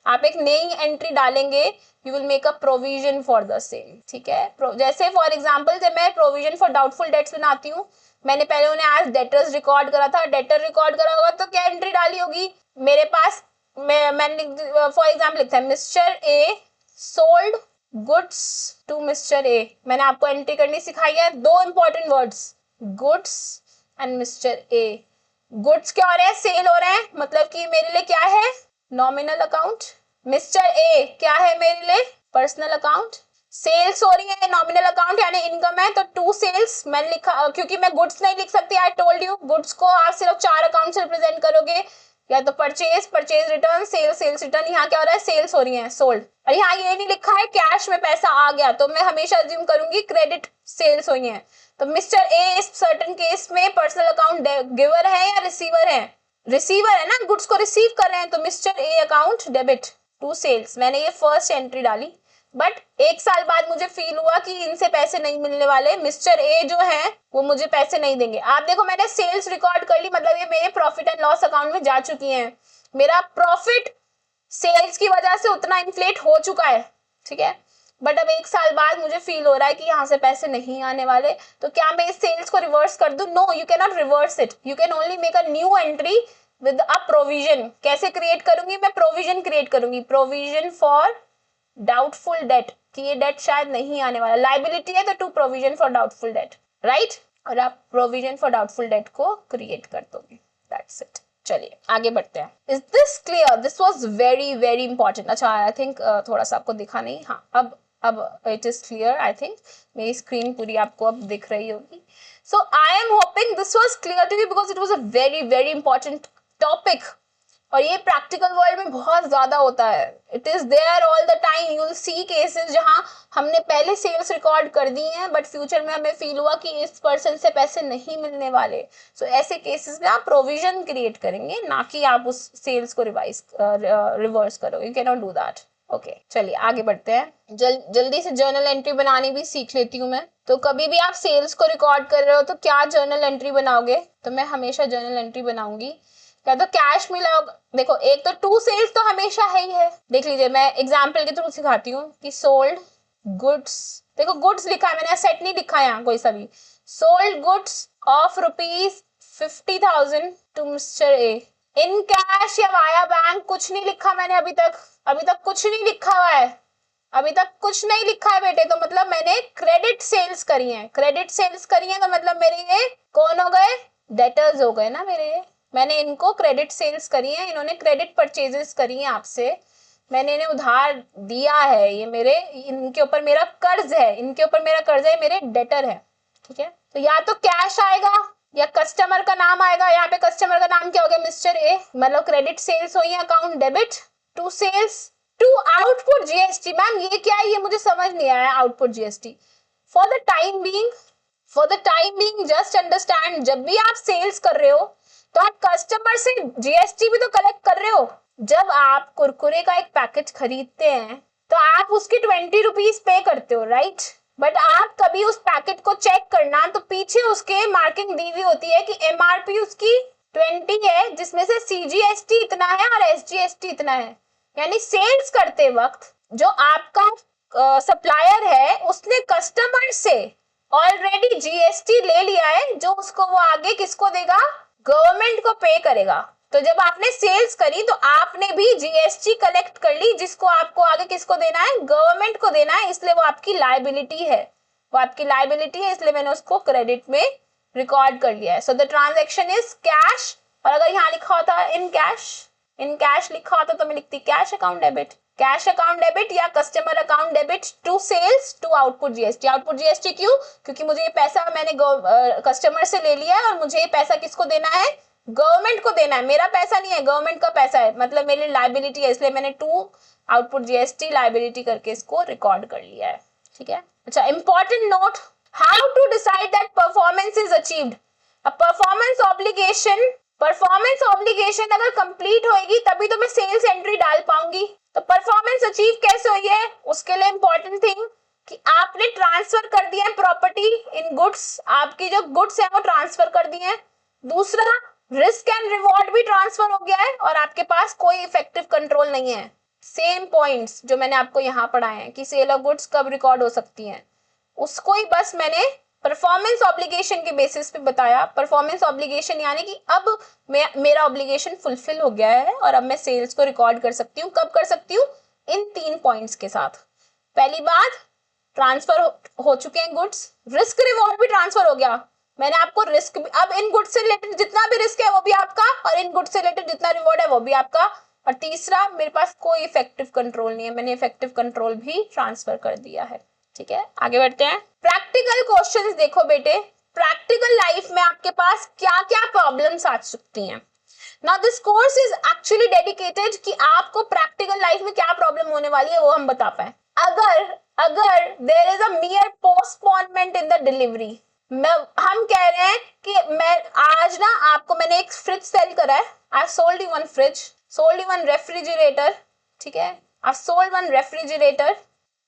आप एक नई एंट्री डालेंगे, you will make a provision for the same. ठीक है, जैसे फॉर एग्जांपल जब मैं प्रोविजन फॉर डाउटफुल डेट्स बनाती हूँ, मैंने पहले उन्हें एज डेटर्स रिकॉर्ड करा था, डेटर रिकॉर्ड करा होगा तो क्या एंट्री डाली होगी मेरे पास, मैंने फॉर एग्जाम्पल लिखा है mister A sold goods to mister A. मैंने आपको एंट्री करनी सिखाई है, दो important words, goods and mister A. Goods क्या हो रहे हैं? सेल हो रहे हैं, मतलब कि मेरे लिए क्या है? Nominal account. मिस्टर ए क्या है मेरे लिए? Personal account. सेल्स हो रही है, नॉमिनल अकाउंट यानी इनकम है, तो टू सेल्स मैंने लिखा, क्योंकि मैं गुड्स नहीं लिख सकती, आई टोल्ड यू गुड्स को आप सिर्फ 4 अकाउंट से रिप्रेजेंट करोगे, या तो purchase, purchase return, sales, sales return. यहाँ क्या हो रहा है? सेल्स हो रही है, सोल्ड. और यहाँ ये नहीं लिखा है कैश में पैसा आ गया, तो मैं हमेशा अज्यूम करूंगी क्रेडिट सेल्स हुई है. तो मिस्टर ए इस सर्टेन केस में पर्सनल अकाउंट गिवर है या रिसीवर है? रिसीवर है ना, गुड्स को रिसीव कर रहे हैं, तो mister A account debit to sales. मैंने ये फर्स्ट एंट्री डाली, बट एक साल बाद मुझे फील हुआ कि इनसे पैसे नहीं मिलने वाले, मिस्टर ए जो है वो मुझे पैसे नहीं देंगे. आप देखो मैंने सेल्स रिकॉर्ड कर ली, मतलब ये मेरे प्रॉफिट एंड लॉस अकाउंट में जा चुकी हैं. मेरा प्रॉफिट सेल्स की वजह से उतना इन्फ्लेट हो चुका है. ठीक है, बट अब एक साल बाद मुझे फील हो रहा है कि यहाँ से पैसे नहीं आने वाले, तो क्या मैं इस सेल्स को रिवर्स कर दूं? No, you can not reverse it, you can only make a new entry with a provision. कैसे क्रिएट करूंगी मैं? प्रोविजन क्रिएट करूंगी, प्रोविजन फॉर डाउटफुल डेट, कि ये डेट शायद नहीं आने वाला, लाइबिलिटी है तो to provision for doubtful debt, right? और आप प्रोविजन फॉर डाउटफुल डेट को क्रिएट कर दोगे. That's it. चलिए आगे बढ़ते हैं. Is this clear? This was very very important. अच्छा, आई थिंक थोड़ा सा आपको दिखा नहीं. हाँ, अब it is clear. I think मेरी स्क्रीन पूरी आपको अब दिख रही होगी. So I am hoping this was clear to you, because it was a very very important topic, और ये प्रैक्टिकल वर्ल्ड में बहुत ज्यादा होता है. It is there all the time. You will see cases जहां हमने पहले सेल्स रिकॉर्ड कर दी हैं, बट फ्यूचर में हमें फील हुआ कि इस पर्सन से पैसे नहीं मिलने वाले. सो ऐसे केसेस में आप प्रोविजन क्रिएट करेंगे, ना कि आप उस सेल्स को रिवर्स करोगे. You can not do that. Okay, चलिए आगे बढ़ते हैं. जल्दी से जर्नल एंट्री बनानी भी सीख लेती हूँ मैं. तो कभी भी आप सेल्स को रिकॉर्ड कर रहे हो तो क्या जर्नल एंट्री बनाओगे? तो मैं हमेशा जर्नल एंट्री बनाऊंगी, या तो कैश मिला होगा. देखो, एक तो टू सेल्स तो हमेशा है ही है. देख लीजिए, मैं एग्जाम्पल के थ्रू सिखाती हूँ कि सोल्ड गुड्स. देखो गुड्स लिखा है मैंने, सेट नहीं लिखा है यहाँ कोई सा भी. Sold goods of ₹50,000 to mister A in cash या वाया बैंक. कुछ नहीं लिखा मैंने अभी तक कुछ नहीं लिखा हुआ है, अभी तक कुछ नहीं लिखा है बेटे. तो मतलब मैंने क्रेडिट सेल्स करी है, क्रेडिट सेल्स करी है, तो मतलब मेरे ये कौन हो गए? डेटर्स हो गए ना मेरे. मैंने इनको क्रेडिट सेल्स करी है, इन्होंने क्रेडिट परचेजेस करी है आपसे, मैंने इन्हें उधार दिया है, ये मेरे, इनके ऊपर मेरा कर्ज है, इनके ऊपर मेरा कर्ज है, मेरे डेटर है. ठीक है, तो या तो कैश आएगा या कस्टमर का नाम आएगा. यहाँ पे कस्टमर का नाम क्या हो गया? Mister A. मतलब क्रेडिट सेल्स हुई है, account debit to sales to output GST. Ma'am ये क्या है? ये मुझे समझ नहीं आया. Output GST for the time being just understand, जब भी आप सेल्स कर रहे हो तो आप कस्टमर से जीएसटी भी तो कलेक्ट कर रहे हो. जब आप कुरकुरे का एक पैकेट खरीदते हैं तो आप उसके 20 रुपीज पे करते हो, राइट? बट आप कभी उस पैकेट को चेक करना तो पीछे उसके मार्किंग दी हुई होती है कि एमआरपी उसकी 20 है, जिसमें से सीजीएसटी इतना है और एसजीएसटी इतना है. यानी सेल्स करते वक्त जो आपका सप्लायर है उसने कस्टमर से ऑलरेडी जीएसटी ले लिया है, जो उसको वो आगे किसको देगा? गवर्नमेंट को पे करेगा. तो जब आपने सेल्स करी तो आपने भी जीएसटी कलेक्ट कर ली, जिसको आपको आगे किसको देना है? गवर्नमेंट को देना है. इसलिए वो आपकी लायबिलिटी है, इसलिए मैंने उसको क्रेडिट में रिकॉर्ड कर लिया है. So the transaction is cash. और अगर यहाँ लिखा होता इन कैश लिखा होता तो मैं लिखती कैश अकाउंट डेबिट या customer account debit to sales to output GST. Output GST क्यों? क्योंकि मुझे ये पैसा मैंने कस्टमर से ले लिया है और मुझे ये पैसा किसको देना है? गवर्नमेंट को देना है. मेरा पैसा नहीं है, गवर्नमेंट का पैसा है, मतलब मेरी लायबिलिटी है, इसलिए मैंने टू आउटपुट जीएसटी लायबिलिटी करके इसको रिकॉर्ड कर लिया है. ठीक है, अच्छा, important note, how to decide that performance is achieved. Performance obligation अगर कंप्लीट होगी तभी तो मैं सेल्स एंट्री डाल पाऊंगी। तो परफॉर्मेंस अचीव कैसे हुई है, उसके लिए इंपॉर्टेंट थिंग कि आपने ट्रांसफर कर दिया है प्रॉपर्टी इन गुड्स, आपकी जो गुड्स है वो ट्रांसफर कर दिए हैं। दूसरा, रिस्क एंड रिवॉर्ड भी ट्रांसफर हो गया है और आपके पास कोई इफेक्टिव कंट्रोल नहीं है। सेम पॉइंट्स जो मैंने आपको यहाँ पढ़ाए हैं कि सेल ऑफ गुड्स कब रिकॉर्ड हो सकती हैं, उसको ही बस मैंने परफॉर्मेंस ऑब्लिगेशन के बेसिस पे बताया। परफॉर्मेंस ऑब्लिगेशन यानी कि अब मेरा ऑब्लिगेशन फुलफिल हो गया है और अब मैं सेल्स को रिकॉर्ड कर सकती हूँ। कब कर सकती हूँ? इन 3 पॉइंट्स के साथ। पहली बात, ट्रांसफर हो चुके हैं गुड्स, रिस्क रिवॉर्ड भी ट्रांसफर हो गया। मैंने आपको रिस्क, अब इन गुड्स से रिलेटेड जितना भी रिस्क है वो भी आपका और इन गुड्स से रिलेटेड जितना रिवॉर्ड है वो भी आपका। और तीसरा, मेरे पास कोई इफेक्टिव कंट्रोल नहीं है, मैंने इफेक्टिव कंट्रोल भी ट्रांसफर कर दिया है। ठीक है, आगे बढ़ते हैं। प्रैक्टिकल क्वेश्चंस देखो बेटे, प्रैक्टिकल लाइफ में आपके पास क्या क्या प्रॉब्लम्स आ सकती हैं। Now this course is actually dedicated कि आपको प्रैक्टिकल लाइफ में क्या प्रॉब्लम होने वाली है वो हम बता पाए। अगर there is a mere postponement in the delivery, हम कह रहे हैं कि मैं आज ना आपको मैंने एक फ्रिज सेल करा है, I sold you one fridge, sold you one refrigerator, ठीक है, I sold one refrigerator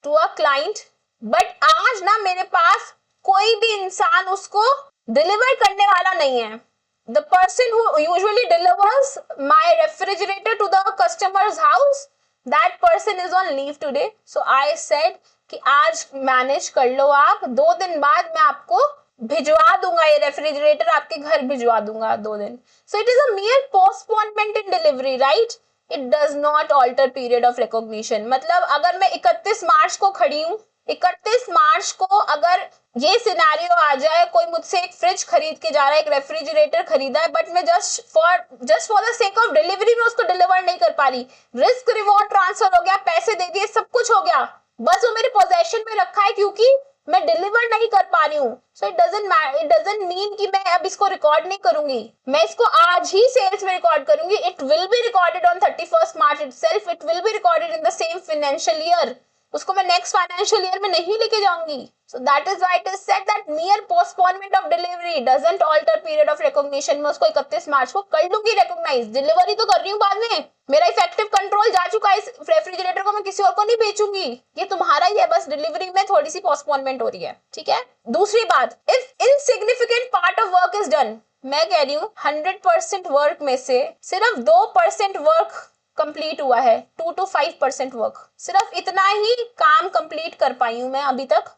to a client, but आज ना मेरे पास कोई भी इंसान उसको डिलीवर करने वाला नहीं है। The person who usually delivers my refrigerator to the customer's house, that person is on leave today. So I said कि आज मैनेज कर लो आप, 2 दिन बाद मैं आपको भिजवा दूंगा, ये रेफ्रिजरेटर आपके घर भिजवा दूंगा 2 दिन। So it is a mere postponement in delivery, right? It does not alter period of recognition. मतलब अगर मैं 31 मार्च को खड़ी हूँ, 31 मार्च को अगर ये सिनेरियो आ जाए, कोई मुझसे एक फ्रिज खरीद के जा रहा है, एक रेफ्रिजरेटर खरीदा है, बट मैं just for the sake of delivery में उसको डिलीवर नहीं कर पा रही, रिस्क रिवॉर्ड ट्रांसफर हो गया, पैसे दे दिए, सब कुछ हो गया, बस वो मेरे पोजेशन में रखा है क्योंकि मैं डिलीवर नहीं कर पा रही हूँ। सो इट डजंट मीन कि मैं अब इसको रिकॉर्ड नहीं करूंगी, मैं इसको आज ही सेल्स में रिकॉर्ड करूंगी। It will be recorded on 31st March itself, it will B recorded in the same financial year, उसको मैं नेक्स्ट फाइनेंशियल ईयर में नहीं लेके जाऊंगी। So that is why it is said that mere postponement of delivery doesn't alter period of recognition। मैं उसको 31 मार्च को कर लूंगी रिकॉग्नाइज, डिलीवरी तो कर रही हूँ बाद में, मेरा इफेक्टिव कंट्रोल जा चुका है, इस रेफ्रिजरेटर को मैं किसी और को नहीं बेचूंगी, ये तुम्हारा ही है, बस डिलीवरी में थोड़ी सी पोस्टपोनमेंट हो रही है। ठीक है, दूसरी बात, if insignificant part of work is done, मैं कह रही हूँ 100% वर्क में से सिर्फ 2% वर्क कंप्लीट हुआ है, 2 to 5% वर्क, सिर्फ इतना ही काम कंप्लीट कर पाई हूं मैं अभी तक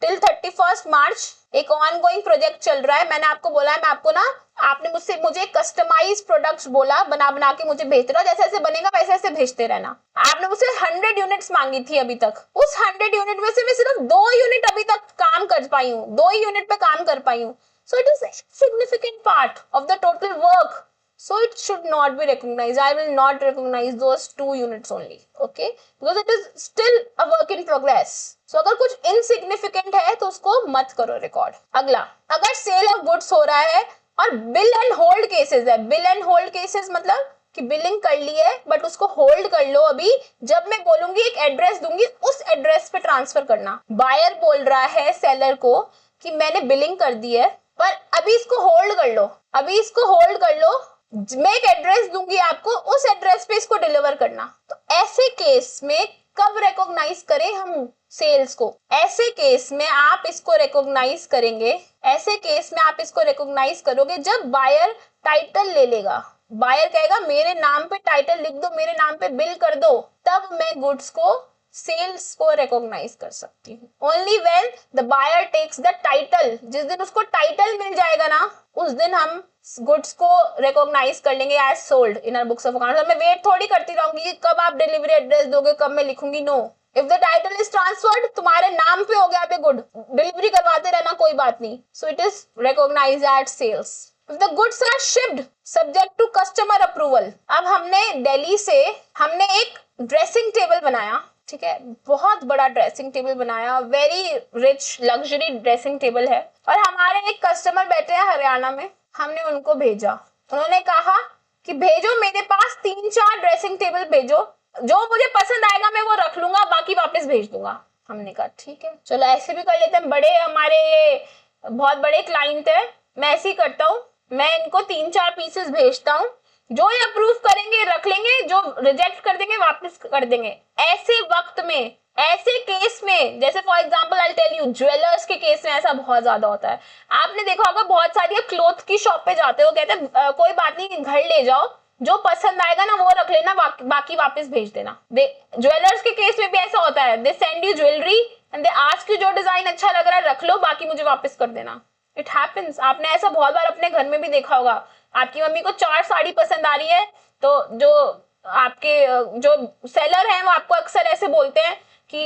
टिल 31st मार्च। एक ऑनगोइंग प्रोजेक्ट चल रहा है, मैंने आपको बोला है, मैं आपको ना, आपने मुझे कस्टमाइज प्रोडक्ट्स बोला, बना के मुझे भेजते रहो, जैसे जैसे बनेगा वैसे वैसे भेजते रहना। आपने मुझसे 100 यूनिट्स मांगी थी अभी तक, उस 100 यूनिट में से मैं सिर्फ 2 यूनिट अभी तक काम कर पाई हूँ, 2 ही यूनिट पे काम कर पाई हूँ। सो it is significant part of the total work, so it should not be recognized. I will not recognize those 2 units only, okay, because it is still a work in progress. So अगर कुछ insignificant है तो उसको मत करो रिकॉर्ड। अगला, अगर सेल ऑफ गुड्स हो रहा है और बिल एंड होल्ड केसेस है, बिल एंड होल्ड केसेस मतलब कि बिलिंग कर ली है बट उसको होल्ड कर लो, अभी जब मैं बोलूंगी एक एड्रेस दूंगी उस एड्रेस पे ट्रांसफर करना। बायर बोल रहा है सेलर को कि मैंने बिलिंग कर दी है पर अभी इसको होल्ड कर लो, अभी इसको होल्ड कर लो, मैं एक एड्रेस दूंगी आपको, उस एड्रेस पे इसको डिलीवर करना। तो ऐसे केस में कब रिकॉग्नाइज करें हम सेल्स को? ऐसे केस में आप इसको रिकॉग्नाइज करेंगे, ऐसे केस में आप इसको रिकॉग्नाइज करोगे जब बायर टाइटल ले लेगा, बायर कहेगा मेरे नाम पे टाइटल लिख दो, मेरे नाम पे बिल कर दो, तब मैं गुड्स को सेल्स को रिकॉग्नाइज कर सकती हूँ। Only when the buyer takes the title, जिस दिन उसको टाइटल मिल जाएगा ना उस दिन हम गुड्स को रिकॉग्नाइज कर लेंगे as sold in our books of accounts. मैं वेट थोड़ी करती रहूंगी कि कब आप डिलीवरी एड्रेस दोगे, कब मैं लिखूंगी, no, if the title is transferred तुम्हारे नाम पे हो गया पे गुड, डिलीवरी करवाते रहना कोई बात नहीं। So it is recognised as sales. If the goods are shipped subject to customer approval, अब हमने दिल्ली से हमने एक ड्रेसिंग टेबल बनाया, ठीक है, बहुत बड़ा ड्रेसिंग टेबल बनाया, very rich luxury dressing table है, और हमारे एक कस्टमर बैठे हैं हरियाणा में, हमने उनको भेजा, उन्होंने कहा कि भेजो मेरे पास 3-4 ड्रेसिंग टेबल भेजो, जो मुझे पसंद आएगा मैं वो रख लूंगा, बाकी वापस भेज दूंगा। हमने कहा ठीक है चलो ऐसे भी कर लेते हैं, बड़े हमारे ये बहुत बड़े क्लाइंट है, मैं ऐसे ही करता हूँ, मैं इनको 3-4 पीसेस भेजता हूँ, जो ये अप्रूव करेंगे रख लेंगे, जो रिजेक्ट कर देंगे वापस कर देंगे। ऐसे वक्त में, ऐसे केस में, जैसे for example I tell you, jewellers के केस में ऐसा बहुत ज्यादा होता है। आपने देखा होगा बहुत सारी क्लोथ की शॉप पे जाते हो, कहते हैं कोई बात नहीं घर ले जाओ, जो पसंद आएगा ना वो रख लेना, बाकी वापस भेज देना। ज्वेलर्स के केस में भी ऐसा होता है, they send you jewellery and they ask you जो डिजाइन अच्छा लग रहा है रख लो, बाकी मुझे वापस कर देना। It happens. आपने ऐसा बहुत बार अपने घर में भी देखा होगा, आपकी मम्मी को 4 साड़ी पसंद आ रही है तो जो आपके जो सेलर हैं वो आपको अक्सर ऐसे बोलते हैं कि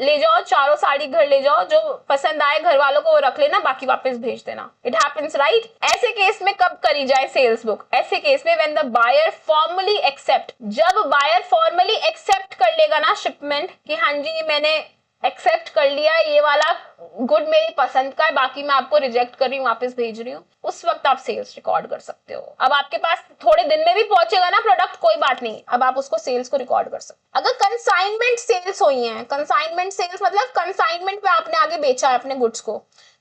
ले जाओ 4 साड़ी घर ले जाओ, जो पसंद आए घर वालों को वो रख लेना, बाकी वापस भेज देना। It happens right. ऐसे केस में कब करी जाए सेल्स बुक? ऐसे केस में when the buyer formally accept, जब बायर फॉर्मली एक्सेप्ट कर लेगा ना शिपमेंट कि हाँ जी मैंने एक्सेप्ट कर लिया, ये वाला गुड मेरी पसंद का है, बाकी मैं आपको रिजेक्ट कर रही हूँ, वापस भेज रही हूँ, उस वक्त आप सेल्स रिकॉर्ड कर सकते हो। अब आपके पास थोड़े दिन में भी पहुंचेगा ना प्रोडक्ट, कोई बात नहीं, अब आप उसको सेल्स को रिकॉर्ड कर सकते। अगर कंसाइनमेंट सेल्स हुई है, कंसाइनमेंट सेल्स मतलब कंसाइनमेंट पे आपने आगे बेचा है अपने गुड्स को,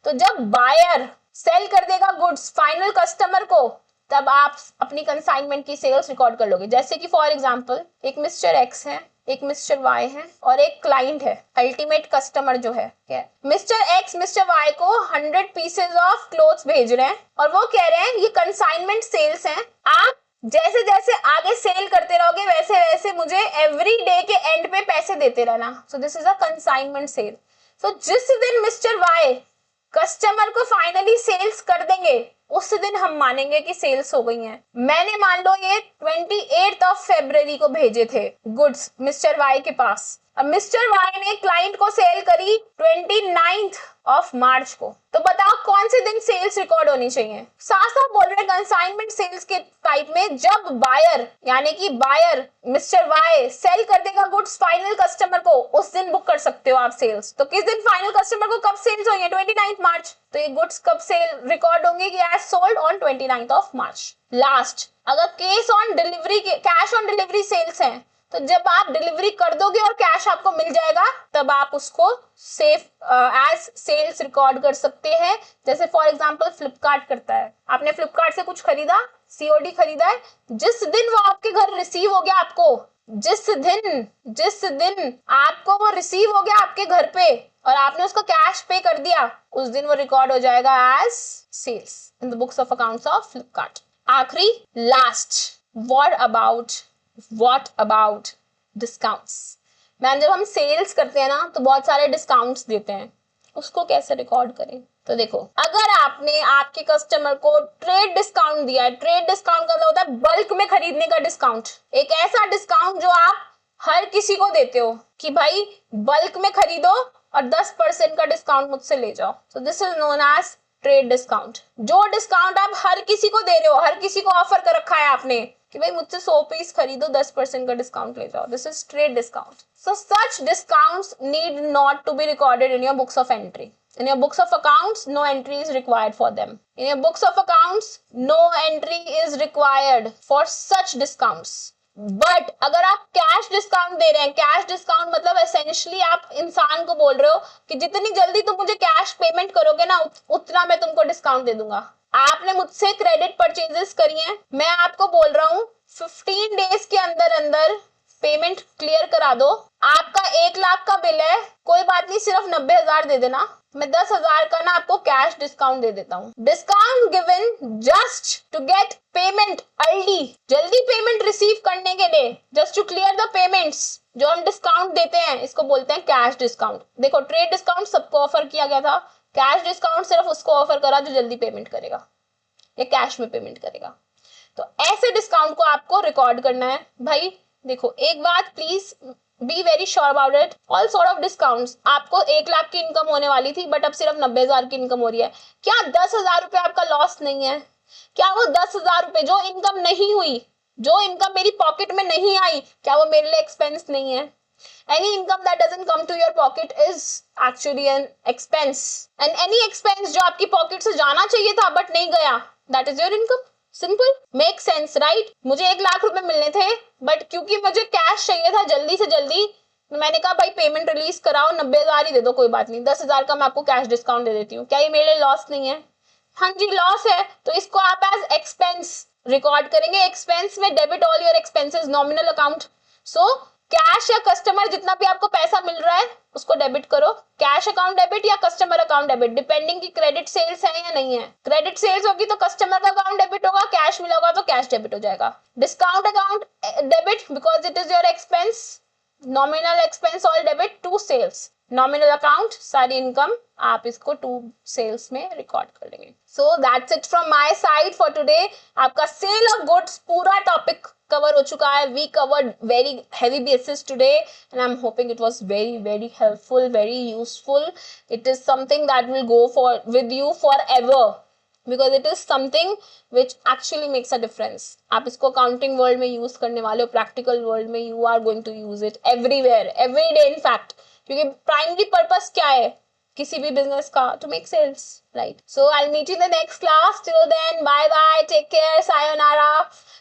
तो जब बायर सेल कर देगा गुड्स फाइनल कस्टमर को, तब आप अपनी कंसाइनमेंट की सेल्स रिकॉर्ड कर लोगे। जैसे कि फॉर एग्जांपल एक मिस्टर एक्स है, एक मिस्टर वाई है और एक क्लाइंट है, अल्टीमेट कस्टमर जो है। मिस्टर एक्स मिस्टर वाई को 100 पीसेज ऑफ क्लोथ्स भेज रहे हैं और वो कह रहे हैं ये कंसाइनमेंट सेल्स हैं, आप जैसे जैसे आगे सेल करते रहोगे वैसे वैसे मुझे एवरी डे के एंड पे पैसे देते रहना। So this is a consignment sale. So जिस दिन मिस्टर वाई कस्टमर को फाइनली सेल्स कर देंगे उस दिन हम मानेंगे कि सेल्स हो गई हैं। मैंने मान लो ये 28 फरवरी को भेजे थे गुड्स मिस्टर वाई के पास, अब मिस्टर वाई ने क्लाइंट को सेल करी 29 मार्च को, तो बताओ कौन से दिन सेल्स रिकॉर्ड होनी चाहिए? साफ साफ बोल रहे हैं कंसाइनमेंट सेल्स के टाइप में, जब बायर यानी कि बायर मिस्टर वाई सेल कर देगा गुड्स फाइनल कस्टमर को, उस दिन बुक कर सकते हो आप सेल्स। तो किस दिन फाइनल कस्टमर को कब सेल्स होंगे? 29 मार्च। तो ये गुड्स कब सेल रिकॉर्ड होंगे कि as sold on 29 March. Last, अगर case on delivery, cash on delivery sales हैं, तो जब आप डिलीवरी कर दोगे और कैश आपको मिल जाएगा तब आप उसको सेफ एज सेल्स रिकॉर्ड कर सकते हैं। जैसे फॉर एग्जांपल फ्लिपकार्ट करता है, आपने फ्लिपकार्ट से कुछ खरीदा, सीओडी खरीदा है, जिस दिन वो आपके घर रिसीव हो गया, आपको जिस दिन आपको वो रिसीव हो गया आपके घर पे और आपने उसको कैश पे कर दिया, उस दिन वो रिकॉर्ड हो जाएगा as sales in the books of accounts of Flipkart. आखिरी last, what about discounts? Ma'am जब हम सेल्स करते हैं ना तो बहुत सारे डिस्काउंट्स देते हैं, उसको कैसे रिकॉर्ड करें? तो देखो, अगर आपने आपके कस्टमर को ट्रेड डिस्काउंट दिया है, ट्रेड डिस्काउंट का मतलब होता है बल्क में खरीदने का डिस्काउंट, एक ऐसा डिस्काउंट जो आप हर किसी को देते हो कि भाई बल्क में खरीदो और 10% का डिस्काउंट मुझसे ले जाओ। So this is known as trade discount. जो डिस्काउंट आप हर किसी को दे रहे हो, हर किसी को ऑफर कर रखा है आपने कि भाई मुझसे 100 पीस खरीदो 10% का डिस्काउंट ले जाओ, this is trade discount. So such discounts need not to be recorded in your books of entry. In your books of accounts, no entry is required for them. In your books of accounts, no entry is required for such discounts. But अगर आप कैश डिस्काउंट दे रहे हैं, कैश डिस्काउंट मतलब एसेंशियली आप इंसान को बोल रहे हो कि जितनी जल्दी तुम मुझे कैश पेमेंट करोगे ना उतना मैं तुमको डिस्काउंट दे दूंगा। आपने मुझसे क्रेडिट परचेजेस करी हैं, मैं आपको बोल रहा हूँ 15 डेज के अंदर अंदर पेमेंट क्लियर करा दो। आपका 1 लाख का बिल है, कोई बात नहीं, सिर्फ 90,000 दे देना, मैं 10,000 का ना आपको कैश डिस्काउंट दे देता हूँ। Discount given just to get payment early, जल्दी पेमेंट रिसीव करने के लिए, just to clear the payments, जो हम डिस्काउंट देते हैं इसको बोलते हैं कैश डिस्काउंट। देखो, ट्रेड डिस्काउंट सबको ऑफर किया गया था, कैश डिस्काउंट सिर्फ उसको ऑफर करा जो जल्दी पेमेंट करेगा या कैश में पेमेंट करेगा। तो ऐसे डिस्काउंट को आपको रिकॉर्ड करना है। भाई देखो, एक बात please be very sure about it, all sort of discounts, आपको 1 लाख की इनकम होने वाली थी बट अब सिर्फ 90,000 की इनकम हो रही है। क्या 10,000 रुपए आपका लॉस नहीं है? क्या वो 10,000 रुपए जो इनकम नहीं हुई, जो इनकम मेरी पॉकेट में नहीं आई, क्या वो मेरे लिए एक्सपेंस नहीं है? Any income that doesn't come to your pocket is actually an expense, and any expense जो आपकी पॉकेट से जाना चाहिए था बट नहीं गया, that is your income. Simple, make sense right? मुझे 1 लाख रुपए मिलने थे बट क्योंकि मुझे कैश चाहिए था जल्दी से जल्दी, मैंने कहा भाई पेमेंट रिलीज कराओ, 90,000 ही दे दो, कोई बात नहीं, 10,000 का मैं आपको कैश डिस्काउंट दे देती हूँ, क्या ये मेरे लिए लॉस नहीं है? हाँ जी लॉस है, तो इसको आप एज एक्सपेंस रिकॉर्ड करेंगे। एक्सपेंस में debit all your expenses, nominal account. So cash या कस्टमर जितना भी आपको पैसा मिल रहा है उसको डेबिट करो, कैश अकाउंट डेबिट या कस्टमर अकाउंट डेबिट, डिपेंडिंग की क्रेडिट सेल्स है या नहीं है। क्रेडिट सेल्स होगी तो कस्टमर का अकाउंट डेबिट होगा, कैश मिला होगा तो कैश डेबिट हो जाएगा। Discount account debit because it is your expense, nominal expense all debit to sales, nominal account सारी इनकम आप इसको टू सेल्स में रिकॉर्ड कर लेंगे। So that's it from my side for today. आपका सेल ऑफ गुड्स पूरा टॉपिक कवर हो चुका है। We covered very heavy basis today and I'm hoping it was very helpful, very useful. It is something that will go for with you forever because it is something which actually makes a difference. आप इसको accounting world में use करने वाले हो, practical world में you are going to use it everywhere, every day in fact, क्योंकि primary purpose क्या है किसी भी business का? To make sales, right? So I'll meet you in the next class. Till then, bye bye, take care, sayonara.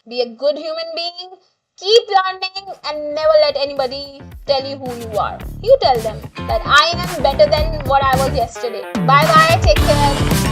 Be a good human being, keep learning and never let anybody tell you who you are. You tell them that I am better than what I was yesterday. Bye bye, take care.